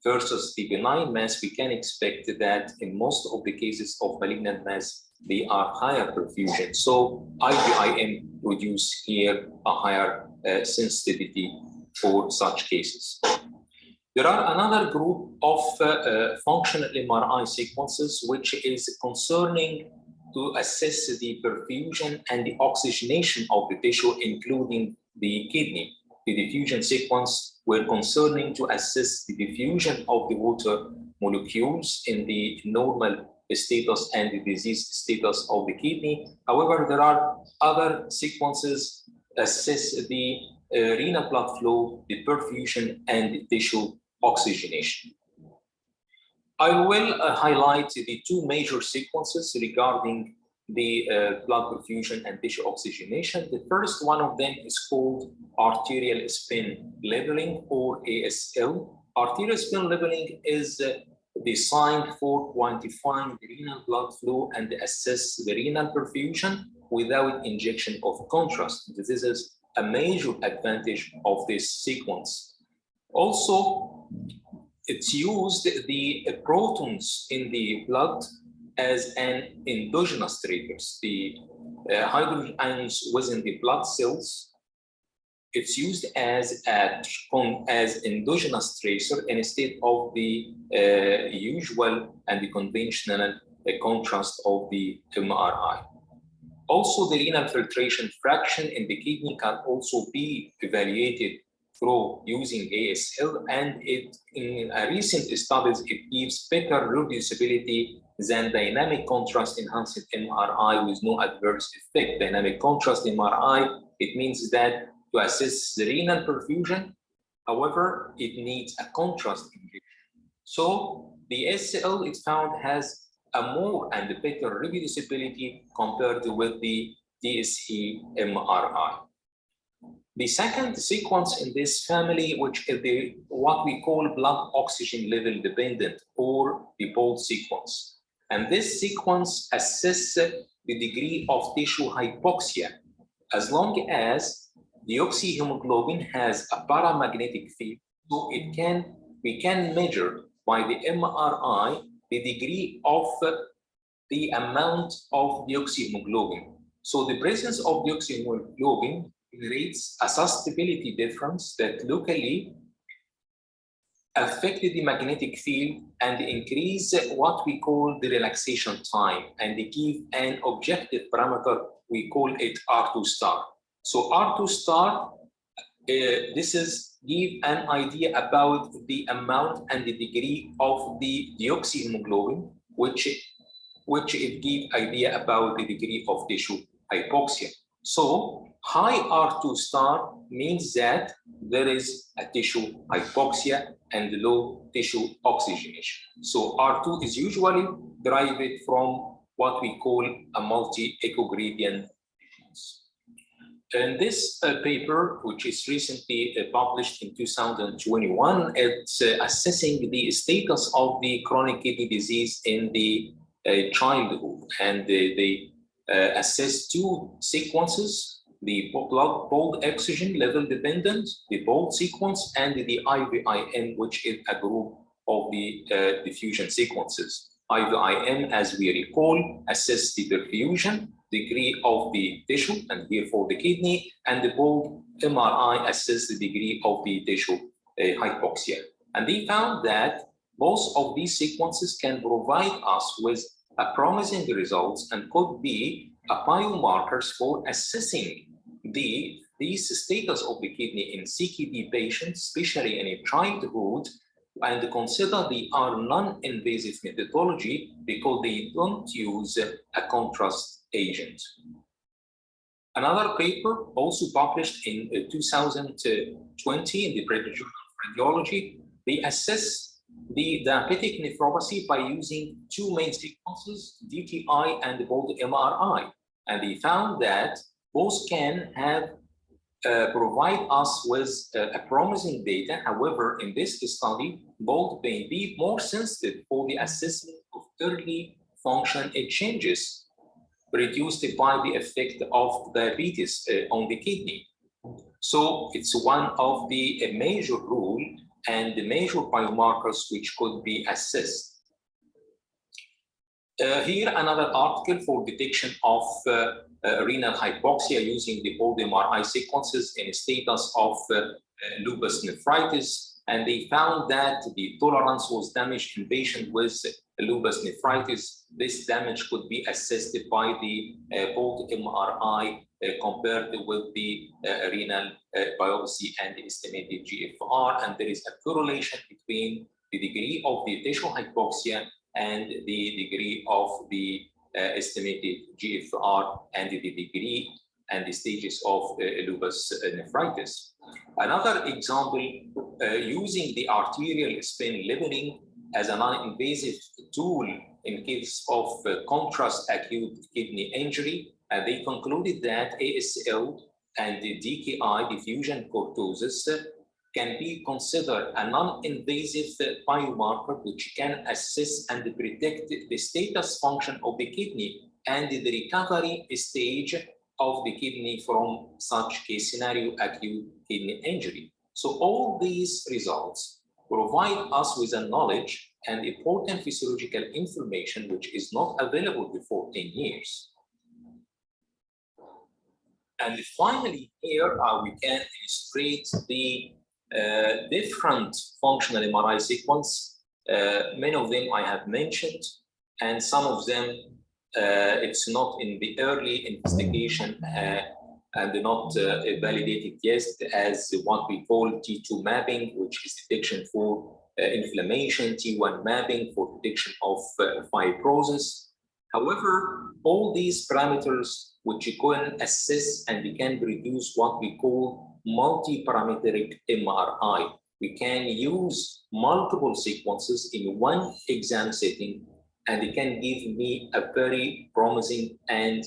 versus the benign mass, we can expect that in most of the cases of malignant mass, they are higher perfusion. So IVIN produce here a higher sensitivity for such cases. There are another group of functional MRI sequences, which is concerning to assess the perfusion and the oxygenation of the tissue, including the kidney. The diffusion sequence were concerning to assess the diffusion of the water molecules in the normal status and the disease status of the kidney. However, there are other sequences assess the renal blood flow, the perfusion, and the tissue oxygenation. I will highlight the two major sequences regarding the blood perfusion and tissue oxygenation. The first one of them is called arterial spin leveling, or ASL. Arterial spin leveling is designed for quantifying the renal blood flow and assess the renal perfusion without injection of contrast. This is a major advantage of this sequence. Also, it's used the protons in the blood as an endogenous triggers. The hydrogen ions within the blood cells, it's used as endogenous tracer instead of the usual and the conventional contrast of the MRI. Also, the renal filtration fraction in the kidney can also be evaluated through using ASL, and in recent studies, it gives better reproducibility than dynamic contrast enhanced MRI with no adverse effect. Dynamic contrast MRI, it means that to assess the renal perfusion, however, it needs a contrast injection. So the ASL, it's found, has a more and better reproducibility compared with the DSE MRI. The second sequence in this family, which is what we call blood oxygen level dependent, or the BOLD sequence. And this sequence assesses the degree of tissue hypoxia as long as deoxyhemoglobin has a paramagnetic field, so we can measure by the MRI the degree of the amount of deoxyhemoglobin. So the presence of deoxyhemoglobin generates a susceptibility difference that locally affect the magnetic field and increase what we call the relaxation time, and they give an objective parameter, we call it R2 star. So R2 star, this is give an idea about the amount and the degree of the deoxyhemoglobin, which it gives idea about the degree of tissue hypoxia. So high R2 star means that there is a tissue hypoxia and low tissue oxygenation. So R2 is usually derived from what we call a multi-echogradient. In this paper, which is recently published in 2021, it's assessing the status of the chronic kidney disease in the childhood, and they assess two sequences: the BOLD oxygen level dependent, the BOLD sequence, and the IVIM, which is a group of the diffusion sequences. IVIM, as we recall, assess the perfusion degree of the tissue, and therefore the kidney, and the BOLD MRI assess the degree of the tissue hypoxia. And they found that both of these sequences can provide us with a promising results and could be biomarkers for assessing the status of the kidney in CKD patients, especially in a childhood, and consider they are non-invasive methodology because they don't use a contrast agent. Another paper also published in 2020 in the British Journal of Radiology, they assess the diabetic nephropathy by using two main sequences, DTI and BOLD MRI. And they found that both can have provide us with a promising data. However, in this study, BOLD may be more sensitive for the assessment of early function changes produced by the effect of diabetes on the kidney. So it's one of the major rule and the major biomarkers which could be assessed. Here, another article for detection of renal hypoxia using the BOLD MRI sequences in a status of lupus nephritis. and they found that the tolerance was damaged in patients with lupus nephritis. This damage could be assessed by the both MRI compared with the renal biopsy and the estimated GFR, and there is a correlation between the degree of the tissue hypoxia and the degree of the estimated GFR and the degree and the stages of lupus nephritis. Another example, using the arterial spin leveling as a non-invasive tool in case of contrast acute kidney injury, and they concluded that ASL and the DKI, diffusion kurtosis, can be considered a non-invasive biomarker which can assess and predict the status function of the kidney and the recovery stage of the kidney from such case scenario, acute kidney injury. So all these results provide us with a knowledge and important physiological information which is not available before 10 years. And finally, here we can illustrate the different functional MRI sequence. Many of them I have mentioned, and some of them it's not in the early investigation and not validated yet as what we call T2 mapping, which is detection for inflammation, T1 mapping for detection of fibrosis. However, all these parameters which you can assess and we can produce what we call multi-parametric MRI. We can use multiple sequences in one exam setting, and it can give me a very promising and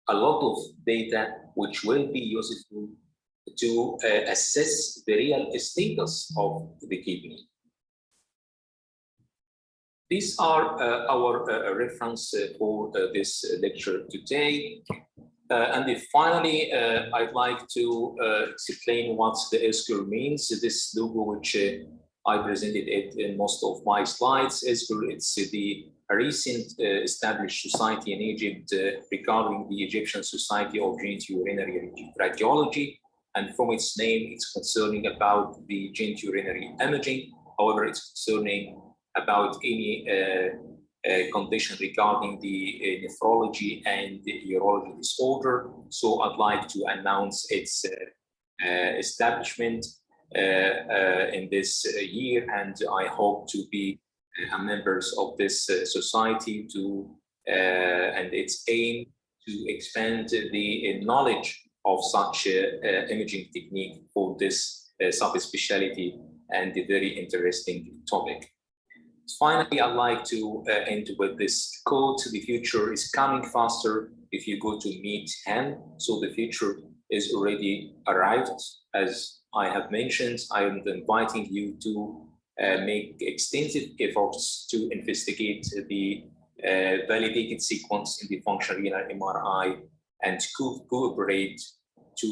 a lot of data which will be useful to assess the real status of the kidney. These are our reference for this lecture today. And then finally, I'd like to explain what the ESCUR means. This logo, which I presented it in most of my slides. ESCUR, it's the recent established society in Egypt regarding the Egyptian Society of Genitourinary Radiology. And from its name, it's concerning about the genitourinary imaging. However, it's concerning about any condition regarding the nephrology and the urology disorder. So I'd like to announce its establishment in this year, and I hope to be members of this society to and its aim to expand the knowledge of such imaging technique for this subspecialty and a very interesting topic. Finally, I'd like to end with this quote: the future is coming faster if you go to meet him. So the future is already arrived. As I have mentioned, I am inviting you to make extensive efforts to investigate the validated sequence in the functional renal MRI and to cooperate to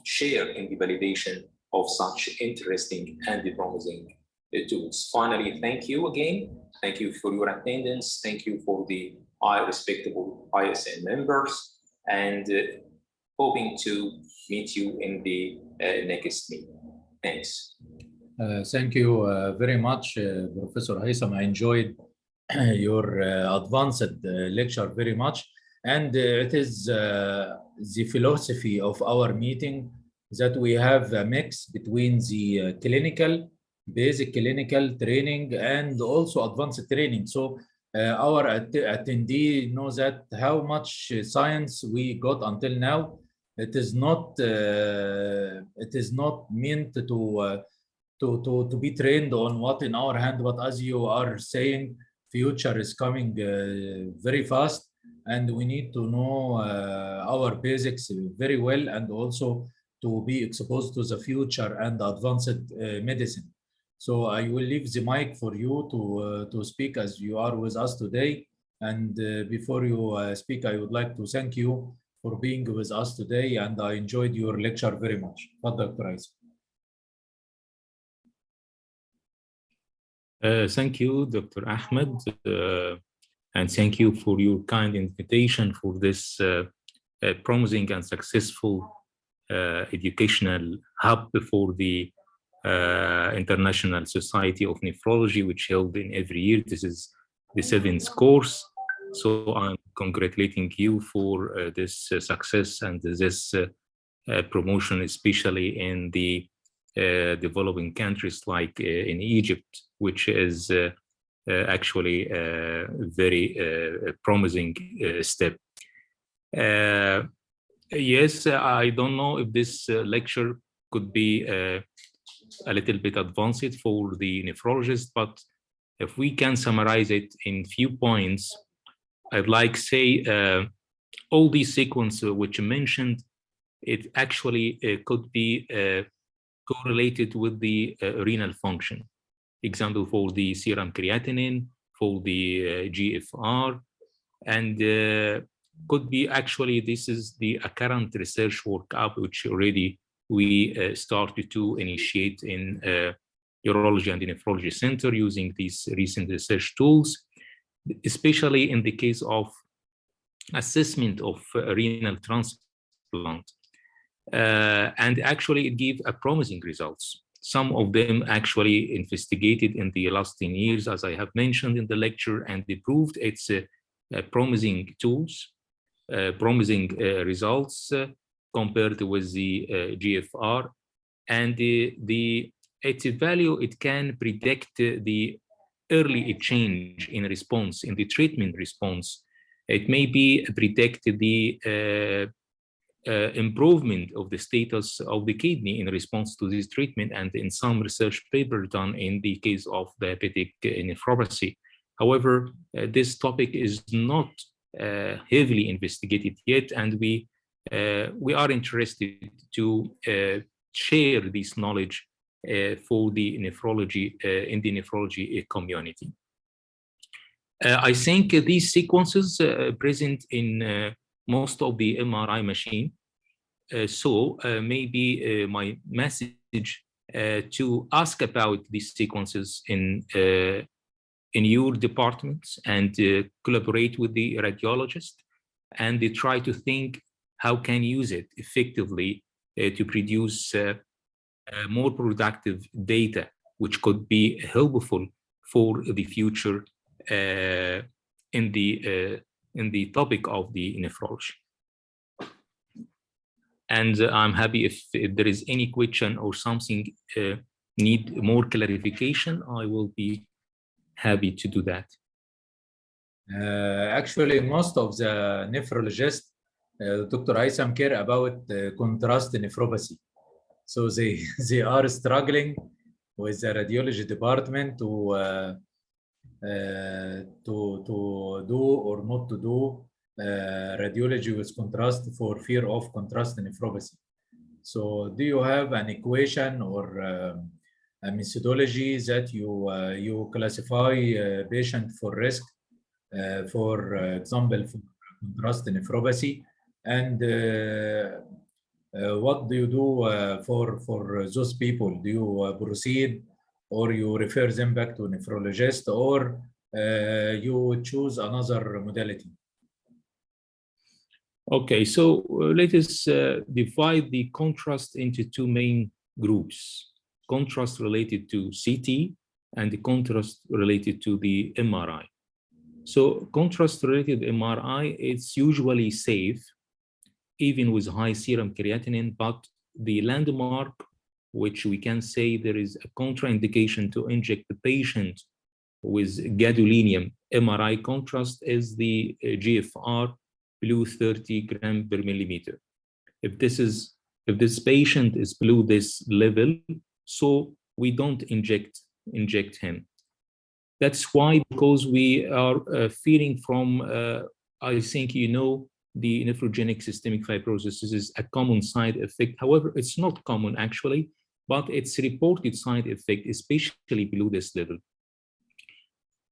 share in the validation of such interesting and promising tools. Finally, thank you again. Thank you for your attendance. Thank you for the respectable ISN members, and hoping to meet you in the next meeting. Thanks. Thank you very much, Professor Haytham. I enjoyed your advanced lecture very much. And it is the philosophy of our meeting that we have a mix between the basic clinical training and also advanced training. So our attendee knows that how much science we got until now. It is not meant to be trained on what in our hand, but as you are saying, future is coming very fast, and we need to know our basics very well, and also to be exposed to the future and advanced medicine. So I will leave the mic for you to speak as you are with us today. And before you speak, I would like to thank you for being with us today, and I enjoyed your lecture very much. Dr. Haytham. Thank you, Dr. Ahmed, and thank you for your kind invitation for this promising and successful educational hub for the International Society of Nephrology, which held in every year. This is the 7th course. So I'm congratulating you for this success and this promotion, especially in the developing countries like in Egypt, which is actually a very promising step. Yes, I don't know if this lecture could be a little bit advanced for the nephrologist, but if we can summarize it in few points, I'd like to say all these sequences which you mentioned, it actually could be correlated with the renal function. Example for the serum creatinine, for the GFR, and could be actually, this is the current research workup which already we started to initiate in urology and the nephrology center using these recent research tools, especially in the case of assessment of renal transplant. And actually it gave a promising results. Some of them actually investigated in the last 10 years, as I have mentioned in the lecture, and they proved it's promising tools, promising results compared with the GFR. And its value, it can predict the early change in response, in the treatment response. It may be predict the improvement of the status of the kidney in response to this treatment, and in some research paper done in the case of diabetic nephropathy. However, this topic is not heavily investigated yet, and we are interested to share this knowledge for the nephrology in the nephrology community. I think these sequences present in most of the MRI machine. So maybe my message to ask about these sequences in your departments and collaborate with the radiologist, and they try to think how can use it effectively to produce more productive data, which could be helpful for the future in the topic of the nephrology. And I'm happy if there is any question or something need more clarification, I will be happy to do that. Actually, most of the nephrologists, Dr. Aysam, care about contrast nephropathy. So they are struggling with the radiology department to do or not to do radiology with contrast for fear of contrast nephropathy. So do you have an equation or a methodology that you classify patient for risk, for example, for contrast nephropathy, and what do you do for those people? Do you proceed, or you refer them back to a nephrologist, or you choose another modality? Okay, so let us divide the contrast into two main groups: contrast related to CT and the contrast related to the MRI. So contrast related MRI, it's usually safe, even with high serum creatinine, but the landmark, which we can say there is a contraindication to inject the patient with gadolinium MRI contrast, is the GFR below 30 grams per milliliter. If this patient is below this level, so we don't inject him. That's why, because we are fearing from, I think you know, the nephrogenic systemic fibrosis is a common side effect. However, it's not common actually, but it's reported side effect, especially below this level.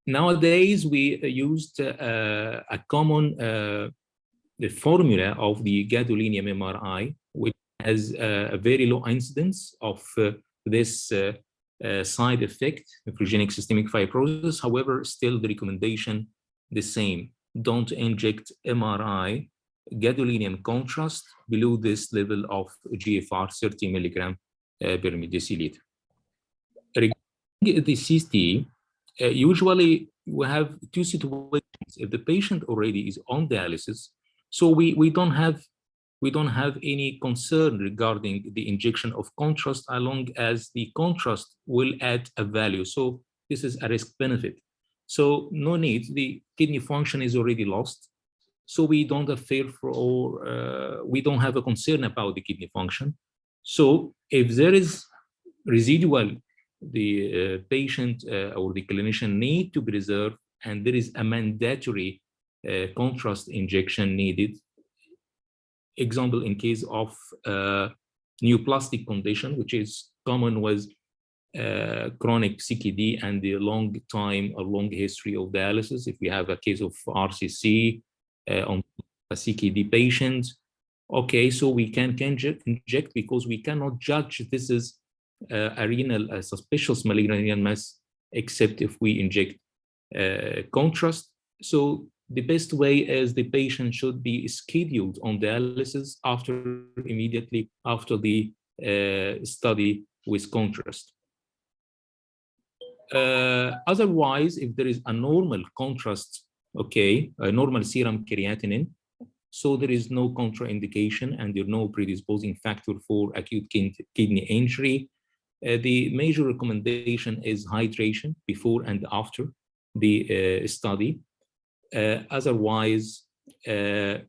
Nowadays, we used a common the formula of the gadolinium MRI, which has a very low incidence of this side effect, nephrogenic systemic fibrosis. However, still the recommendation the same: don't inject MRI gadolinium contrast below this level of GFR 30 milligram per deciliter. the CT, usually we have two situations. If the patient already is on dialysis, so we don't have any concern regarding the injection of contrast, as long as the contrast will add a value. So this is a risk benefit. So no need, the kidney function is already lost. So we don't have fear for, or we don't have a concern about the kidney function. So if there is residual, the patient or the clinician need to preserve, and there is a mandatory contrast injection needed. Example, in case of neoplastic condition, which is common with chronic CKD and the long time or long history of dialysis. If we have a case of RCC on a CKD patient, okay, so we can inject, because we cannot judge this is a renal, suspicious malignant renal mass, except if we inject contrast. So the best way is the patient should be scheduled on dialysis immediately after the study with contrast. Otherwise, if there is a normal contrast, okay, a normal serum creatinine, so there is no contraindication and there is no predisposing factor for acute kidney injury. The major recommendation is hydration before and after the study. Otherwise, we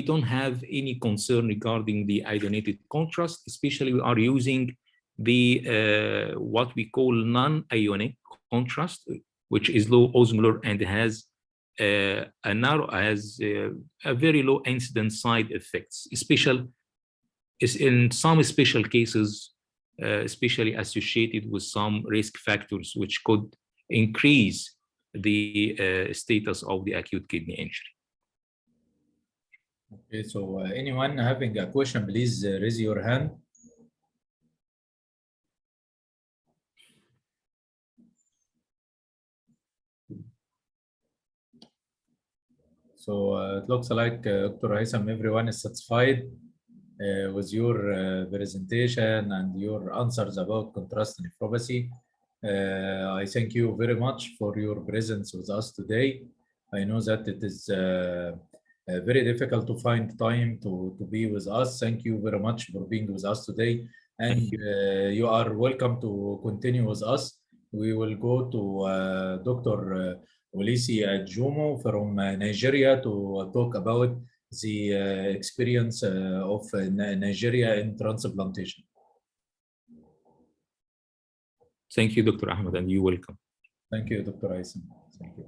don't have any concern regarding the iodinated contrast, especially we are using the what we call non-ionic contrast, which is low osmolar and has a very low incident side effects, especially in some special cases, especially associated with some risk factors which could increase the status of the acute kidney injury. Okay, so anyone having a question, please raise your hand. So it looks like Dr. Haitham, everyone is satisfied with your presentation and your answers about contrast nephropathy. I thank you very much for your presence with us today. I know that it is very difficult to find time to be with us. Thank you very much for being with us today. And you are welcome to continue with us. We will go to Dr. Olisi Jomo from Nigeria to talk about the experience of Nigeria in transplantation. Thank you, Dr. Ahmed, and you're welcome. Thank you, Dr. Haitham. Thank you.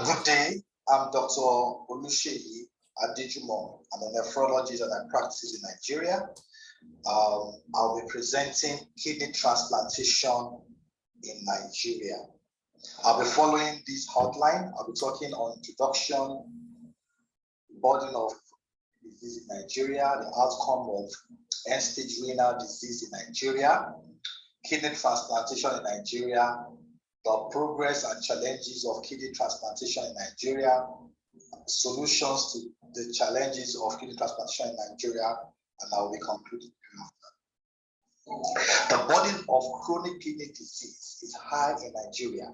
Good day. I'm Dr. Oluseyi Adejumo. I'm a nephrologist and I practice in Nigeria. I'll be presenting kidney transplantation in Nigeria. I'll be following this hotline. I'll be talking on introduction, burden of disease in Nigeria, the outcome of end-stage renal disease in Nigeria, kidney transplantation in Nigeria, the progress and challenges of kidney transplantation in Nigeria, solutions to the challenges of kidney transplantation in Nigeria, and I will be concluding after. The burden of chronic kidney disease is high in Nigeria.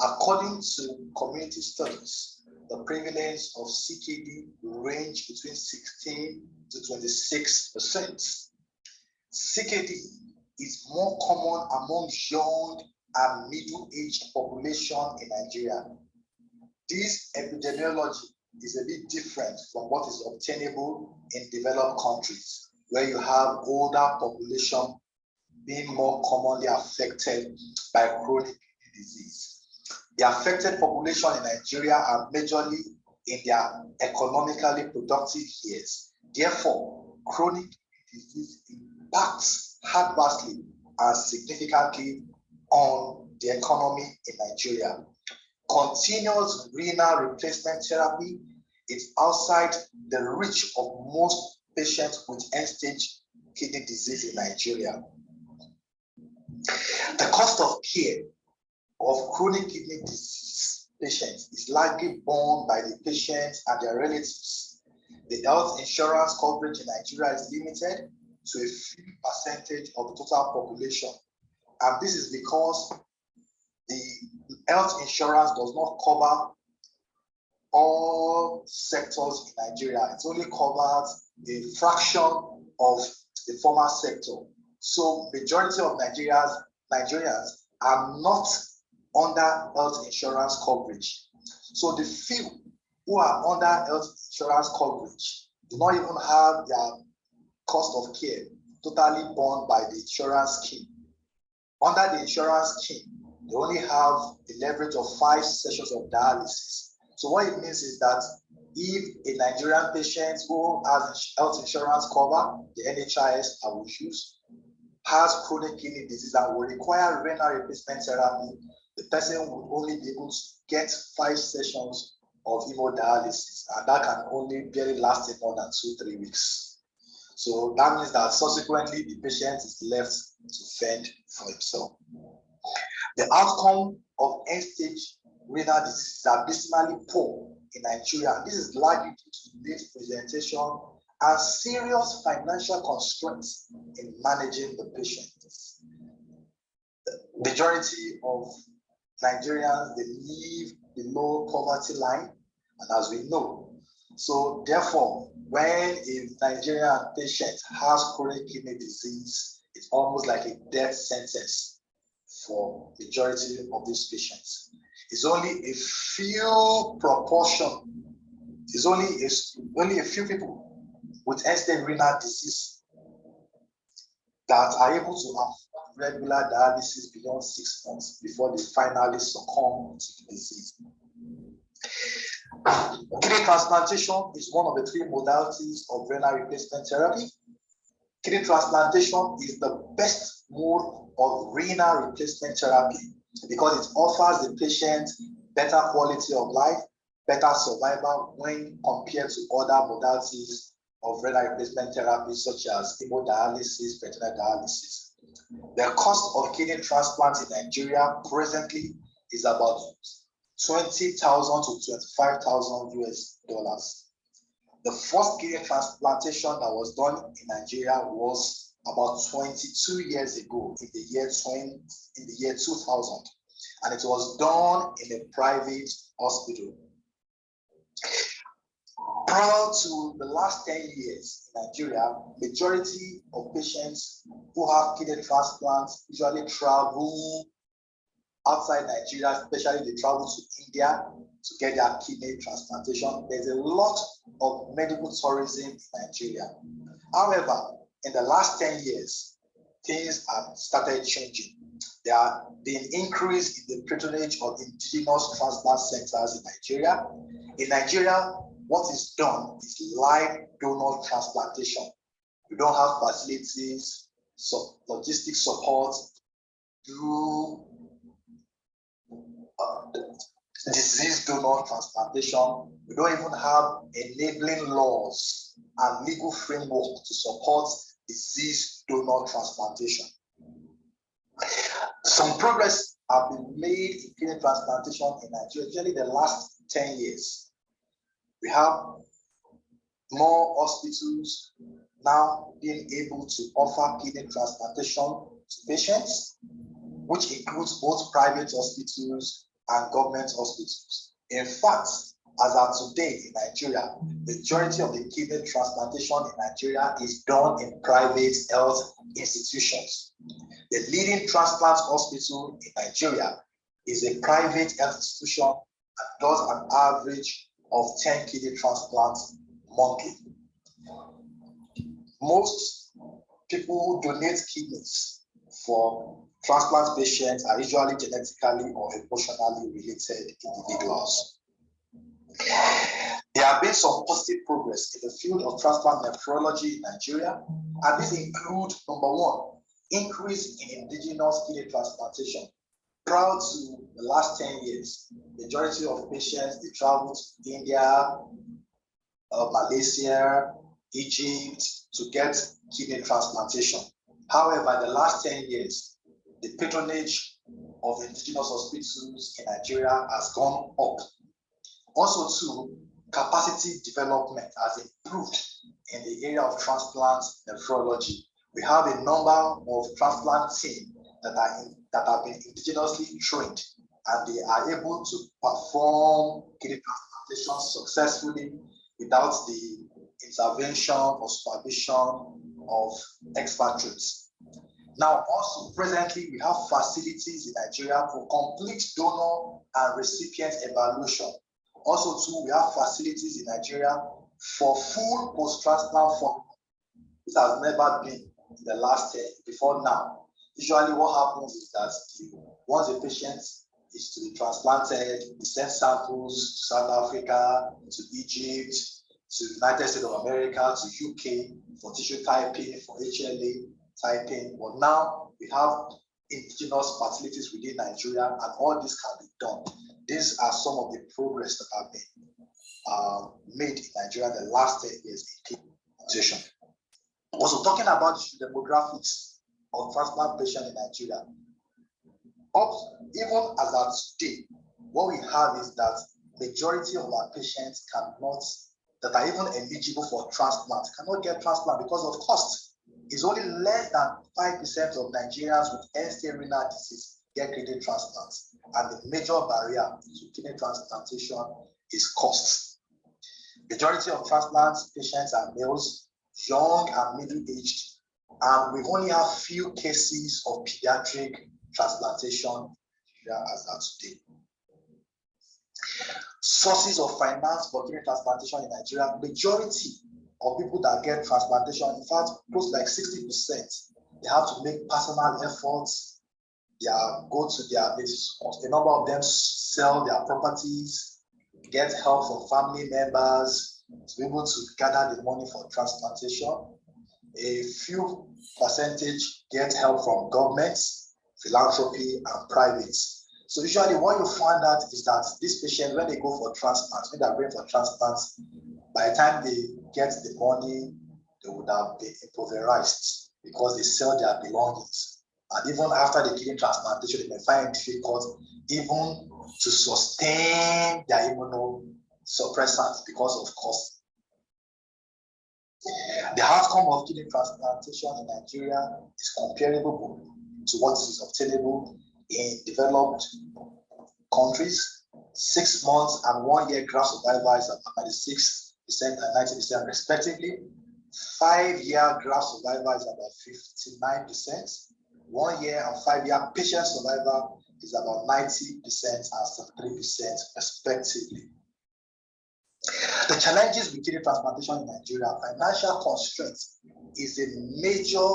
According to community studies, the prevalence of CKD range between 16 to 26%. CKD is more common among young and middle-aged population in Nigeria. This epidemiology is a bit different from what is obtainable in developed countries, where you have older population being more commonly affected by chronic kidney disease. The affected population in Nigeria are majorly in their economically productive years. Therefore, chronic disease impacts adversely and significantly on the economy in Nigeria. Continuous renal replacement therapy is outside the reach of most patients with end-stage kidney disease in Nigeria. The cost of care of chronic kidney disease patients is largely borne by the patients and their relatives. The health insurance coverage in Nigeria is limited to a few percentage of the total population. And this is because the health insurance does not cover all sectors in Nigeria. It only covers a fraction of the formal sector. So majority of Nigerians are not under health insurance coverage. So the few who are under health insurance coverage do not even have their cost of care totally borne by the insurance scheme. Under the insurance scheme, they only have the leverage of 5 sessions of dialysis. So what it means is that if a Nigerian patient who has health insurance cover, the NHIS I will use, has chronic kidney disease and will require renal replacement therapy, the person will only be able to get 5 sessions of hemodialysis, and that can only barely last more than 2-3 weeks. So that means that subsequently the patient is left to fend for himself. The outcome of end-stage renal disease is abysmally poor in Nigeria. This is largely due to late presentation and serious financial constraints in managing the patients. The majority of Nigerians, they live below poverty line, and as we know, so therefore, when a Nigerian patient has chronic kidney disease, it's almost like a death sentence for majority of these patients. It's only a few proportion, it's only a few people with end-stage renal disease that are able to afford regular dialysis beyond 6 months before they finally succumb to the disease. Kidney transplantation is one of the 3 modalities of renal replacement therapy. Kidney transplantation is the best mode of renal replacement therapy because it offers the patient better quality of life, better survival when compared to other modalities of renal replacement therapy such as hemodialysis, peritoneal dialysis. The cost of kidney transplant in Nigeria presently is about $20,000 to $25,000 US. The first kidney transplantation that was done in Nigeria was about 22 years ago in the year 2000, and it was done in a private hospital. Prior to the last 10 years in Nigeria, majority of patients who have kidney transplants usually travel outside Nigeria, especially they travel to India to get their kidney transplantation. There's a lot of medical tourism in Nigeria. However, in the last 10 years, things have started changing. There have been increase in the patronage of indigenous transplant centers in Nigeria. In Nigeria, what is done is live donor transplantation. We don't have facilities, logistic support through disease donor transplantation. We don't even have enabling laws and legal framework to support disease donor transplantation. Some progress have been made in kidney transplantation in Nigeria, usually the last 10 years. We have more hospitals now being able to offer kidney transplantation to patients, which includes both private hospitals and government hospitals. In fact, as of today in Nigeria, the majority of the kidney transplantation in Nigeria is done in private health institutions. The leading transplant hospital in Nigeria is a private health institution and does an average of 10 kidney transplants monthly. Most people who donate kidneys for transplant patients are usually genetically or emotionally related individuals. There have been some positive progress in the field of transplant nephrology in Nigeria, and this includes, number 1, increase in indigenous kidney transplantation. Prior to the last 10 years, majority of patients, they travel to India, Malaysia, Egypt to get kidney transplantation. However, the last 10 years, the patronage of indigenous hospitals in Nigeria has gone up. Also too, capacity development has improved in the area of transplant nephrology. We have a number of transplant teams that have been indigenously trained, and they are able to perform kidney transplantation successfully without the intervention or supervision of expatriates. Now, also presently, we have facilities in Nigeria for complete donor and recipient evaluation. Also, too, we have facilities in Nigeria for full post-transplant follow-up. This has never been in the last 10 before now. Usually, what happens is that once a patient is to be transplanted, we send samples to South Africa, to Egypt, to United States of America, to UK for tissue typing, for HLA typing. But now we have indigenous facilities within Nigeria, and all this can be done. These are some of the progress that have been made in Nigeria in the last 10 years in kidney transplantation. Also, talking about the demographics of transplant patients in Nigeria, even as of today, what we have is that majority of our patients that are even eligible for transplant cannot get transplant because of cost. It's only less than 5% of Nigerians with end-stage renal disease get kidney transplants, and the major barrier to kidney transplantation is cost. Majority of transplant patients are males, young and middle-aged, and we only have few cases of pediatric transplantation as of today. Sources of finance for kidney transplantation in Nigeria, majority of people that get transplantation, in fact, close to like 60%, they have to make personal efforts. A number of them sell their properties, get help from family members to be able to gather the money for transplantation. A few percentage get help from governments, philanthropy, and privates. So usually what you find out is that these patients, when they go for transplants, when they're going for transplants, by the time they get the money, they would have been impoverished because they sell their belongings. And even after the kidney transplantation, they may find it difficult even to sustain their immunosuppressants because of cost. The outcome of kidney transplantation in Nigeria is comparable to what is obtainable in developed countries. 6 months and 1 year graft survival is about 96% and 90% respectively. 5-year graft survival is about 59%. 1 year and 5 year patient survival is about 90% and 73% respectively. The challenges with kidney transplantation in Nigeria, financial constraints is a major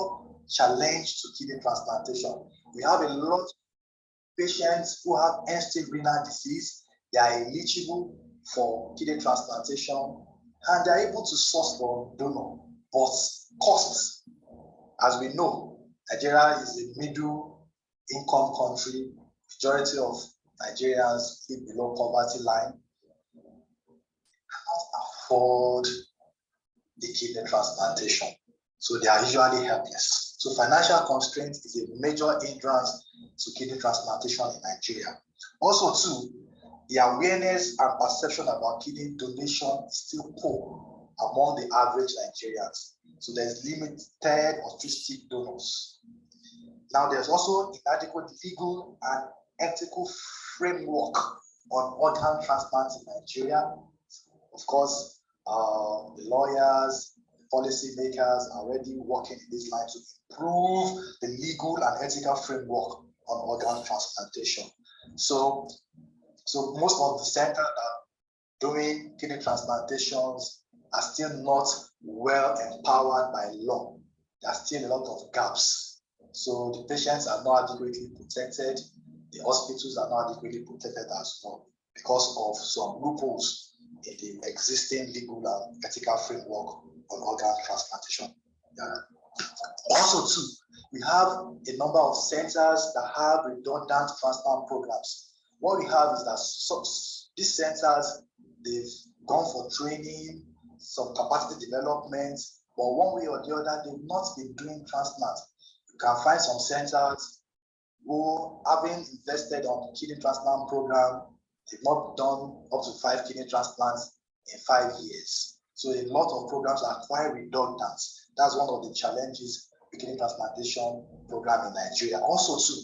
challenge to kidney transplantation. We have a lot of patients who have end-stage renal disease. They are eligible for kidney transplantation and they are able to source for donor, but costs, as we know, Nigeria is a middle income country. Majority of Nigerians live below poverty line, cannot afford the kidney transplantation. So they are usually helpless. So financial constraint is a major hindrance to kidney transplantation in Nigeria. Also too, the awareness and perception about kidney donation is still poor among the average Nigerians. So there's limited altruistic donors. Now there's also inadequate legal and ethical framework on organ transplants in Nigeria. Of course, the lawyers, the policy makers are already working in this line to improve the legal and ethical framework on organ transplantation. So most of the centers that are doing kidney transplantations are still not well empowered by law. There are still a lot of gaps. So the patients are not adequately protected. The hospitals are not adequately protected as well because of some loopholes in the existing legal and ethical framework on organ transplantation. Also too, we have a number of centers that have redundant transplant programs. What we have is that these centers, they've gone for training, some capacity development, but one way or the other, they've not been doing transplants. You can find some centers who, having invested on the kidney transplant program, they've not done up to 5 kidney transplants in 5 years. So a lot of programs are quite redundant. That's one of the challenges with kidney transplantation program in Nigeria. Also too,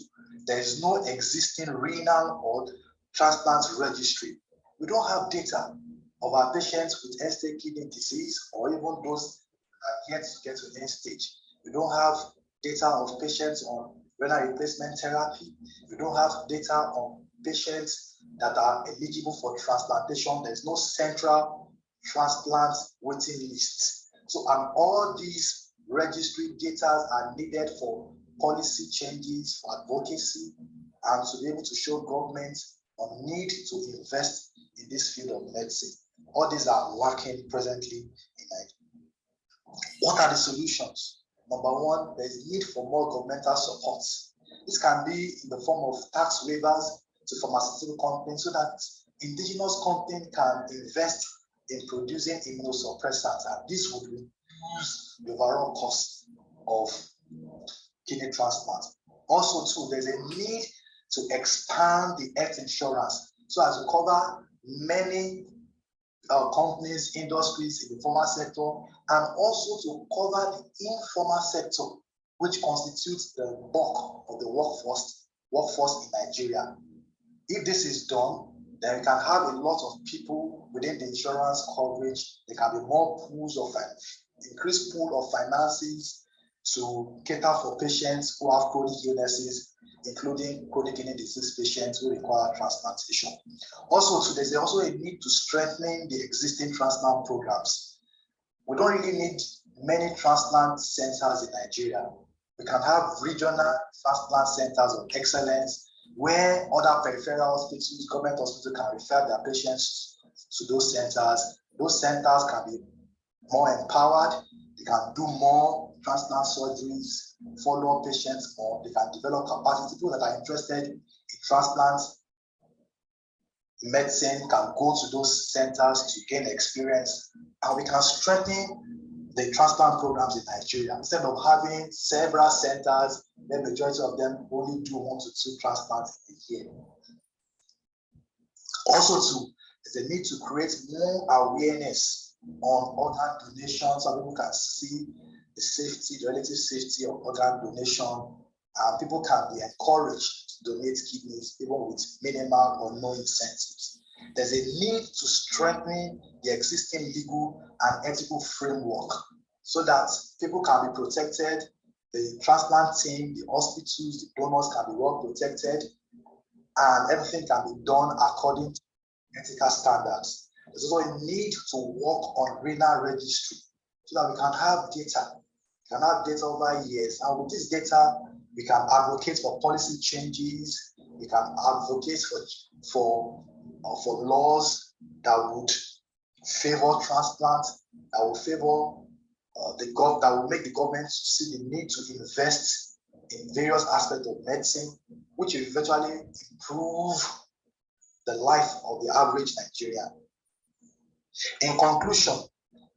there is no existing renal or transplant registry. We don't have data of our patients with end-stage kidney disease or even those that yet to get to end stage. We don't have data of patients on renal replacement therapy. We don't have data on patients that are eligible for transplantation. There's no central transplant waiting list. So, and all these registry data are needed for policy changes, for advocacy, and to be able to show government on need to invest in this field of medicine. All these are lacking presently in Nigeria. What are the solutions? Number one, there is need for more governmental support. This can be in the form of tax waivers to pharmaceutical companies so that indigenous companies can invest in producing immunosuppressants, and this would reduce the overall cost of kidney transplant. Also, too, there's a need to expand the health insurance so as to cover many companies, industries in the formal sector, and also to cover the informal sector, which constitutes the bulk of the workforce in Nigeria. If this is done, then we can have a lot of people within the insurance coverage. There can be more pools of increased pool of finances to cater for patients who have chronic illnesses, including chronic kidney disease patients who require transplantation. Also, there's also a need to strengthen the existing transplant programs. We don't really need many transplant centers in Nigeria. We can have regional transplant centers of excellence where other peripheral hospitals, government hospitals can refer their patients to those centers. Those centers can be more empowered. They can do more transplant surgeries, follow up patients more. They can develop capacity. People that are interested in transplant medicine can go to those centers to gain experience, and we can strengthen the transplant programs in Nigeria. Instead of having several centers, the majority of them only do 1 to 2 transplants a year. Also, too, there's a need to create more awareness on organ donation so people can see the safety, the relative safety of organ donation, and people can be encouraged to donate kidneys even with minimal or no incentives. There's a need to strengthen the existing legal and ethical framework so that people can be protected, the transplant team, the hospitals, the donors can be well protected, and everything can be done according to ethical standards. There's also a need to work on renal registry so that we can have data. We can have data over years, and with this data, we can advocate for policy changes. We can advocate for laws that would favor transplant, that will favor that will make the government see the need to invest in various aspects of medicine, which will eventually improve the life of the average Nigerian. In conclusion,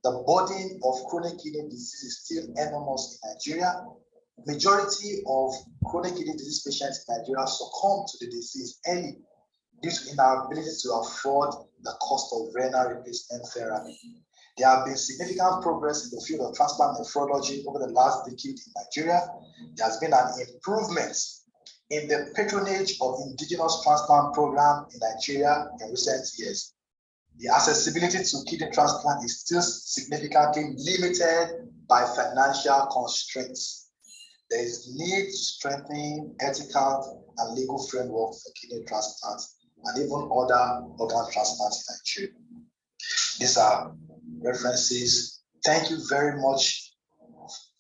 the burden of chronic kidney disease is still enormous in Nigeria. Majority of chronic kidney disease patients in Nigeria succumb to the disease early due to inability to afford the cost of renal replacement therapy. There have been significant progress in the field of transplant nephrology over the last decade in Nigeria. There has been an improvement in the patronage of indigenous transplant program in Nigeria in recent years. The accessibility to kidney transplant is still significantly limited by financial constraints. There is need to strengthen ethical and legal framework for kidney transplants and even other organ transplants in Nigeria. These are references. Thank you very much,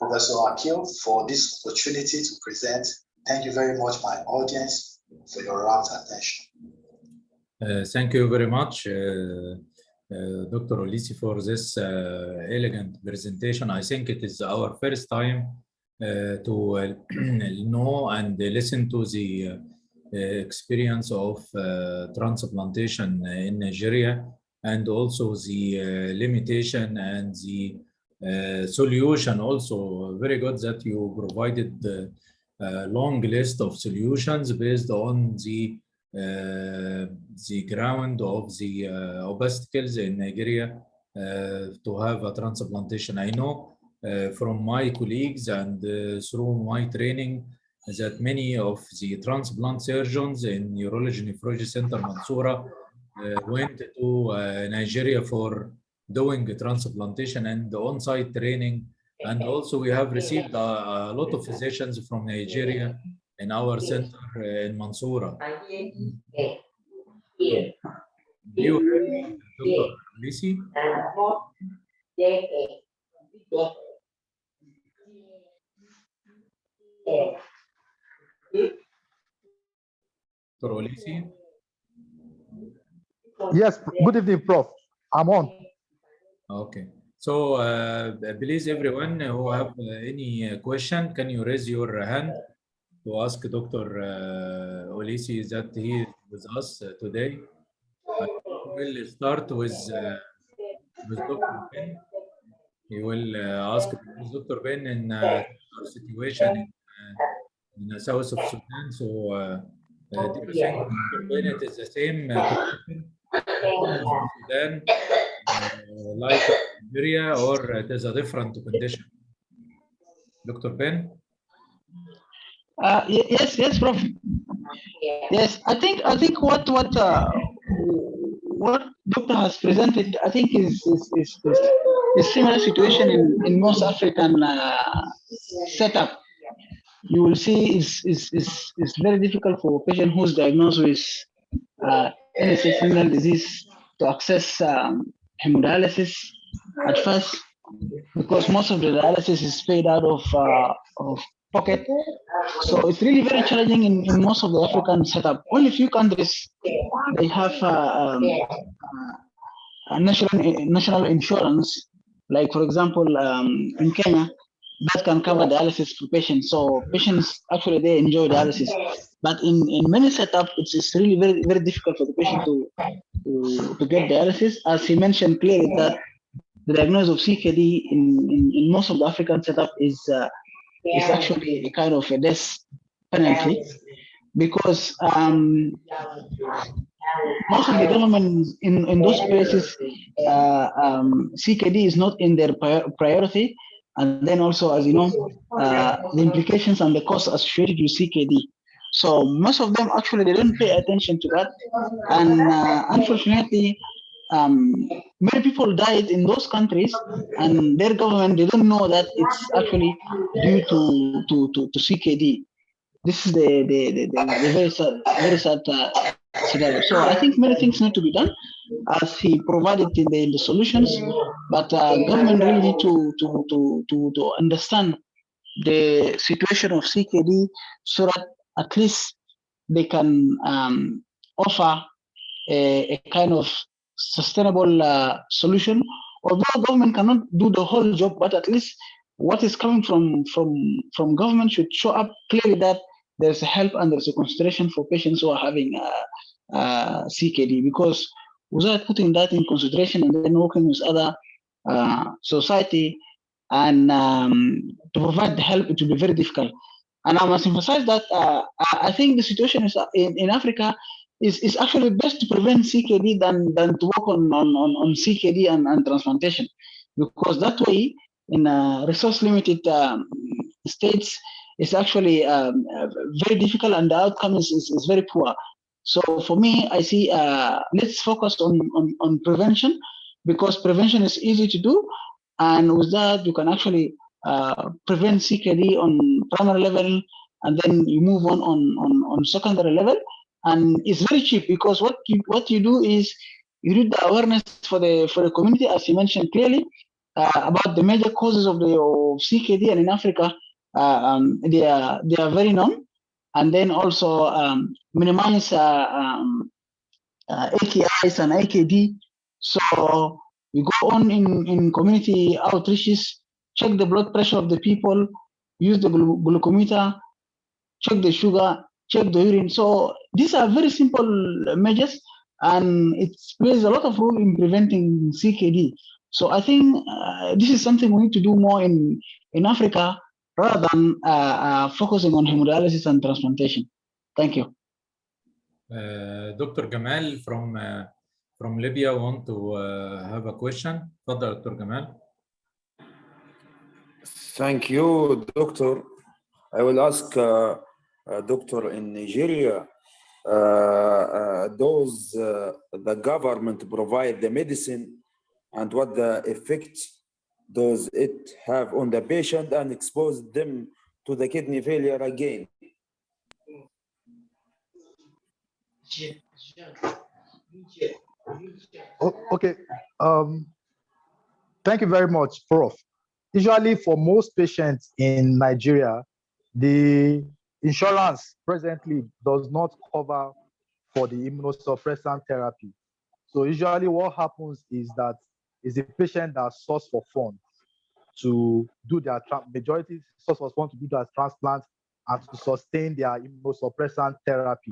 Professor Akil, for this opportunity to present. Thank you very much, my audience, for your rapt attention. Thank you very much, Dr. Olisi, for this elegant presentation. I think it is our first time to know and listen to the experience of transplantation in Nigeria, and also the limitation and the solution. Also very good that you provided long list of solutions based on the ground of the obstacles in Nigeria to have a transplantation. I know from my colleagues and through my training that many of the transplant surgeons in Urology Nephrology Center Mansoura went to Nigeria for doing transplantation and on-site training. And also we have received a lot of physicians from Nigeria in our center in Mansoura. Do you hear me, Dr. Lisi? Dr. Olisi? Yes, good evening, Prof. I'm on. Okay. So please, everyone who have any question, can you raise your hand to ask Dr. Olisi that he is with us today? We'll start with Dr. Ben. He will ask Dr. Ben in our situation in the south of Sudan. So do you think, Dr. Ben, it is the same condition in Sudan like Nigeria, or it is a different condition? Dr. Ben? Yes, Prof. Yes, I think what Doctor has presented, I think is similar situation in most African setup. You will see is very difficult for a patient who's diagnosed with any renal disease to access hemodialysis at first, because most of the dialysis is paid out of pocket. So it's really very challenging in most of the African setup. Only a few countries, they have a national insurance, like for example in Kenya, that can cover dialysis for patients. So patients actually they enjoy dialysis. But in many setups, it's really very, very difficult for the patient to get dialysis. As he mentioned clearly that the diagnosis of CKD in most of the African setup is actually a kind of a death penalty, because most of the government in those places, CKD is not in their priority. And then also, as you know, the implications and the costs associated with CKD. So most of them actually, they don't pay attention to that. And unfortunately, many people died in those countries, and their government, they don't know that it's actually due to CKD. This is the very sad scenario. So I think many things need to be done, as he provided in the solutions, but government really need to understand the situation of CKD, so that at least they can offer a kind of sustainable solution. Although government cannot do the whole job, but at least what is coming from government should show up clearly that there's a help and there's a consideration for patients who are having CKD, because without putting that in consideration and then working with other society and to provide the help, it will be very difficult. And I must emphasize that I think the situation is in Africa is actually best to prevent CKD than to work on CKD and transplantation, because that way in resource limited states it's actually very difficult and the outcome is very poor. So for me, I see let's focus on prevention, because prevention is easy to do, and with that you can actually prevent CKD on primary level, and then you move on secondary level, and it's very cheap, because what you do is you do the awareness for the community, as you mentioned clearly, about the major causes of CKD, and in Africa they are very known, and then also minimize AKIs and AKD. So we go on in community outreaches, check the blood pressure of the people, use the glucometer, check the sugar, check the urine. So these are very simple measures, and it plays a lot of role in preventing CKD. So I think this is something we need to do more in Africa, rather than focusing on hemodialysis and transplantation. Thank you. Dr. Gamal from Libya want to have a question. تفضل Dr. Gamal. Thank you, Doctor. I will ask Doctor in Nigeria, does the government provide the medicine and what the effect does it have on the patient and expose them to the kidney failure again? Okay. Thank you very much, Prof. Usually for most patients in Nigeria, the insurance presently does not cover for the immunosuppressant therapy. So usually what happens is that is the patient that source for funds to do their majority source for funds to do their transplant and to sustain their immunosuppressant therapy.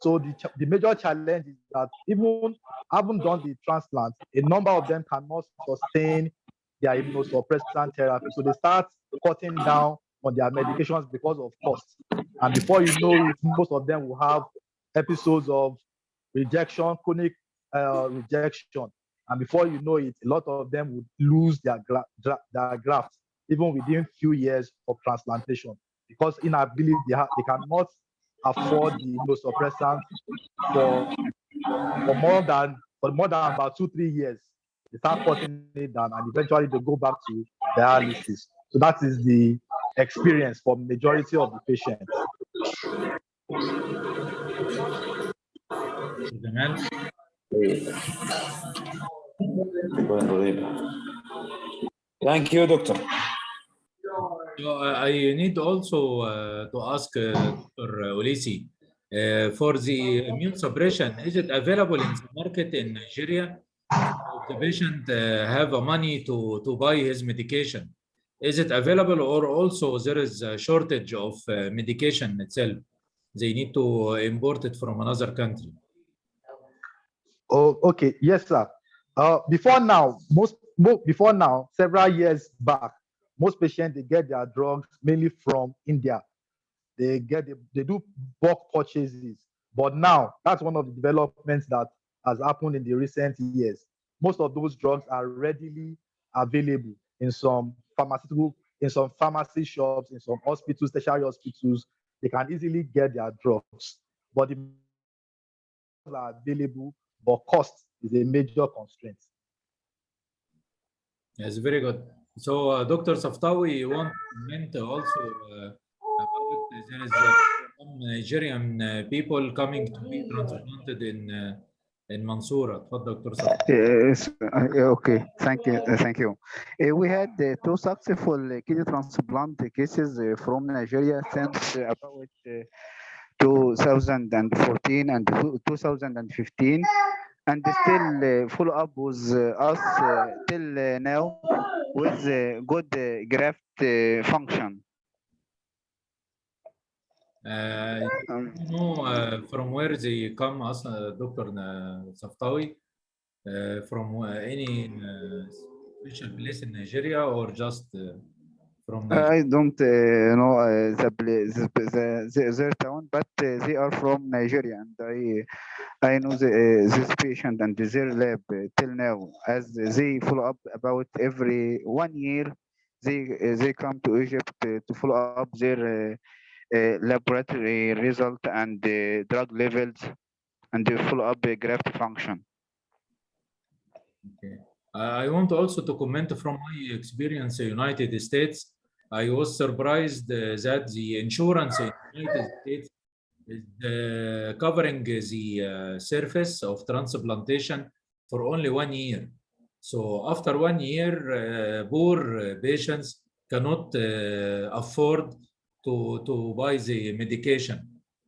So the major challenge is that even having done the transplant, a number of them cannot sustain their immunosuppressant therapy. So they start cutting down on their medications because of cost. And before you know it, most of them will have episodes of rejection, chronic rejection. And before you know it, a lot of them would lose their graft, even within few years of transplantation, because inability, they cannot afford the immunosuppressant for more than about 2-3 years. They start cutting it down and eventually they go back to dialysis. So that is the experience for majority of the patients. Thank you, Doctor. So I need also to ask Dr. Olisi, for the immune suppression, is it available in the market in Nigeria? If the patient have money to buy his medication, is it available, or also there is a shortage of medication itself? They need to import it from another country. Oh, okay. Yes, sir. Before now, several years back, most patients, they get their drugs mainly from India. They do bulk purchases. But now, that's one of the developments that has happened in the recent years. Most of those drugs are readily available in some pharmacy shops, in some hospitals, tertiary hospitals. They can easily get their drugs. But the drugs are available, but cost is a major constraint. Yes, very good. So, Dr. Saftawi, you want to comment also about there is some Nigerian people coming to be transplanted in Mansoura. Dr. Saftawi. Yes, okay, thank you. We had 2 successful kidney transplant cases from Nigeria since about 2014 and 2015, and still follow up with us till now with good graft function. You know from where they come, Dr. Saftawi, from any special place in Nigeria, or just from Nigeria? I don't know their town, but they are from Nigeria, and I know this patient and their lab till now, as they follow up about every 1 year. They come to Egypt to follow up their laboratory result and drug levels, and they follow up graft function. Okay. I want also to comment from my experience in the United States. I was surprised that the insurance in the United States is covering the service of transplantation for only 1 year. So after 1 year, poor patients cannot afford to buy the medication.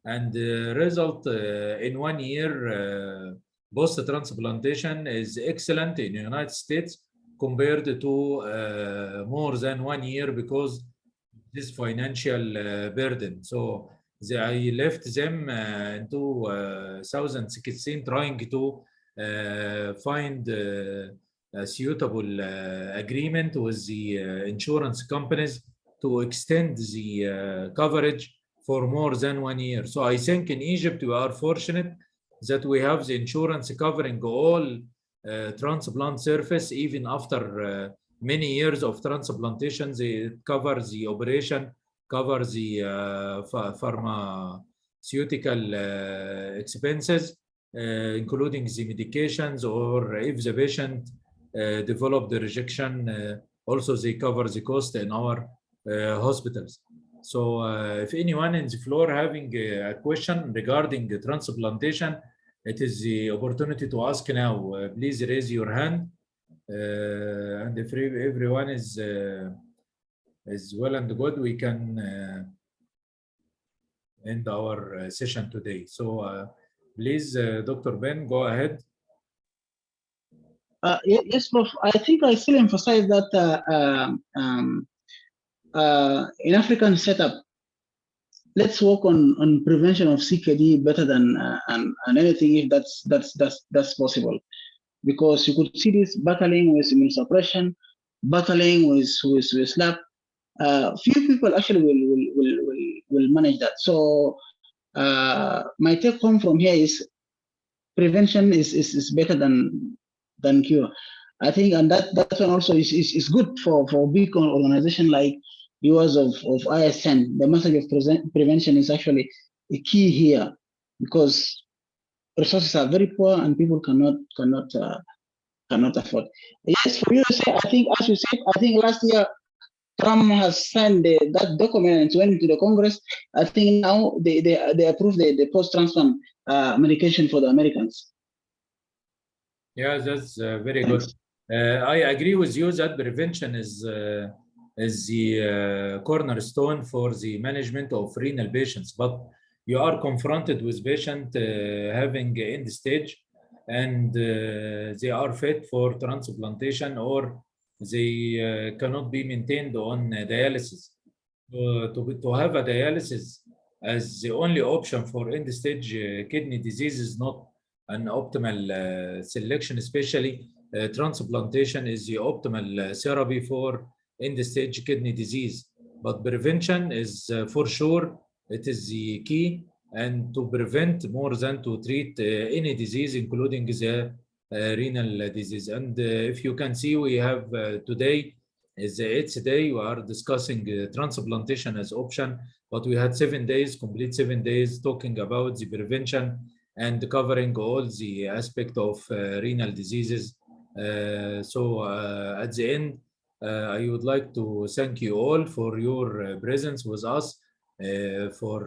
And the result in 1 year, post-transplantation is excellent in the United States compared to more than 1 year because this financial burden. So I left them in 2016 trying to find a suitable agreement with the insurance companies to extend the coverage for more than 1 year. So I think in Egypt we are fortunate that we have the insurance covering all transplant surface, even after many years of transplantation. It covers the operation, covers the pharmaceutical expenses, including the medications, or if the patient developed the rejection, also they cover the cost in our hospitals. So if anyone in the floor having a question regarding the transplantation, it is the opportunity to ask now. Please raise your hand. And if everyone is well and good, we can end our session today. So please, Dr. Ben, go ahead. Yes, Prof. I think I still emphasize that in African setup, let's work on prevention of CKD better than anything, if that's possible, because you could see this battling with immunosuppression, battling with SLAP. Few people actually will manage that. So my take home from here is prevention is better than cure, I think, and that one also is good for big organization like yours of ISN. The message of prevention is actually a key here, because resources are very poor and people cannot afford. Yes, for you to say, I think, as you said, I think last year Trump has signed that document and it went to the Congress. I think now they approved the post-transplant medication for the Americans. Yeah, that's very good. I agree with you that prevention is the cornerstone for the management of renal patients. But you are confronted with patient having end stage, and they are fit for transplantation, or they cannot be maintained on dialysis. To have a dialysis as the only option for end stage kidney disease is not an optimal selection, especially transplantation is the optimal therapy for end-stage kidney disease. But prevention is for sure, it is the key, and to prevent more than to treat any disease, including the renal disease. And if you can see, we have today is the 8th day. We are discussing transplantation as option, but we had 7 days, complete 7 days, talking about the prevention and covering all the aspect of renal diseases. So at the end, I would like to thank you all for your presence with us for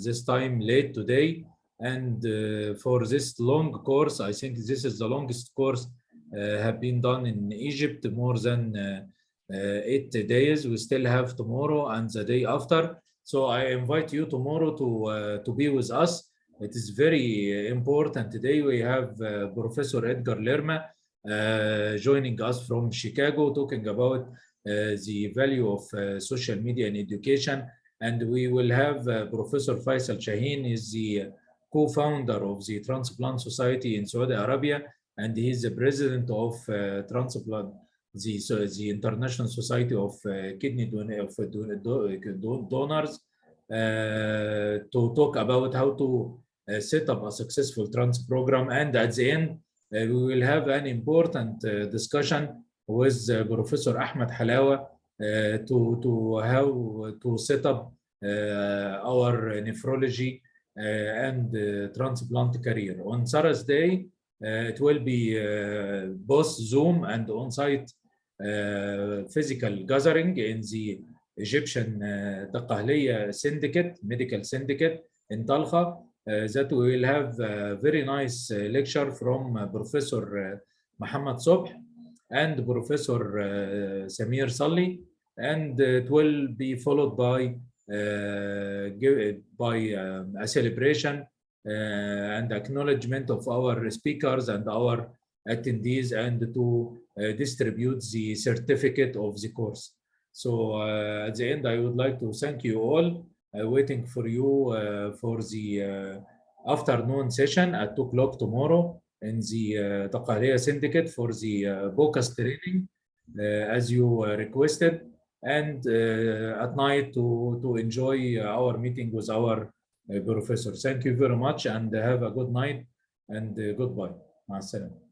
this time late today, and for this long course. I think this is the longest course have been done in Egypt, more than 8 days. We still have tomorrow and the day after. So I invite you tomorrow to be with us. It is very important. Today we have Professor Edgar Lerma joining us from Chicago, talking about the value of social media in education. And we will have Professor Faisal Shaheen, is the co-founder of the Transplant Society in Saudi Arabia, and he is the president of Transplant, the International Society of Kidney Donors, to talk about how to set up a successful trans program. And at the end, we will have an important discussion with Professor Ahmed Halawa to how to set up our nephrology and transplant career. On Thursday, it will be both Zoom and on-site physical gathering in the Egyptian Taqahliya Syndicate, Medical Syndicate in Talqa. That we will have a very nice lecture from Professor Muhammad Sobh and Professor Samir Salli, and it will be followed by a celebration and acknowledgement of our speakers and our attendees, and to distribute the certificate of the course. So at the end, I would like to thank you all. Waiting for you for the afternoon session at 2 o'clock tomorrow in the Taqahliya Syndicate for the BOCAS training, as you requested. and at night to enjoy our meeting with our professor. Thank you very much and have a good night and goodbye. مع السلامة.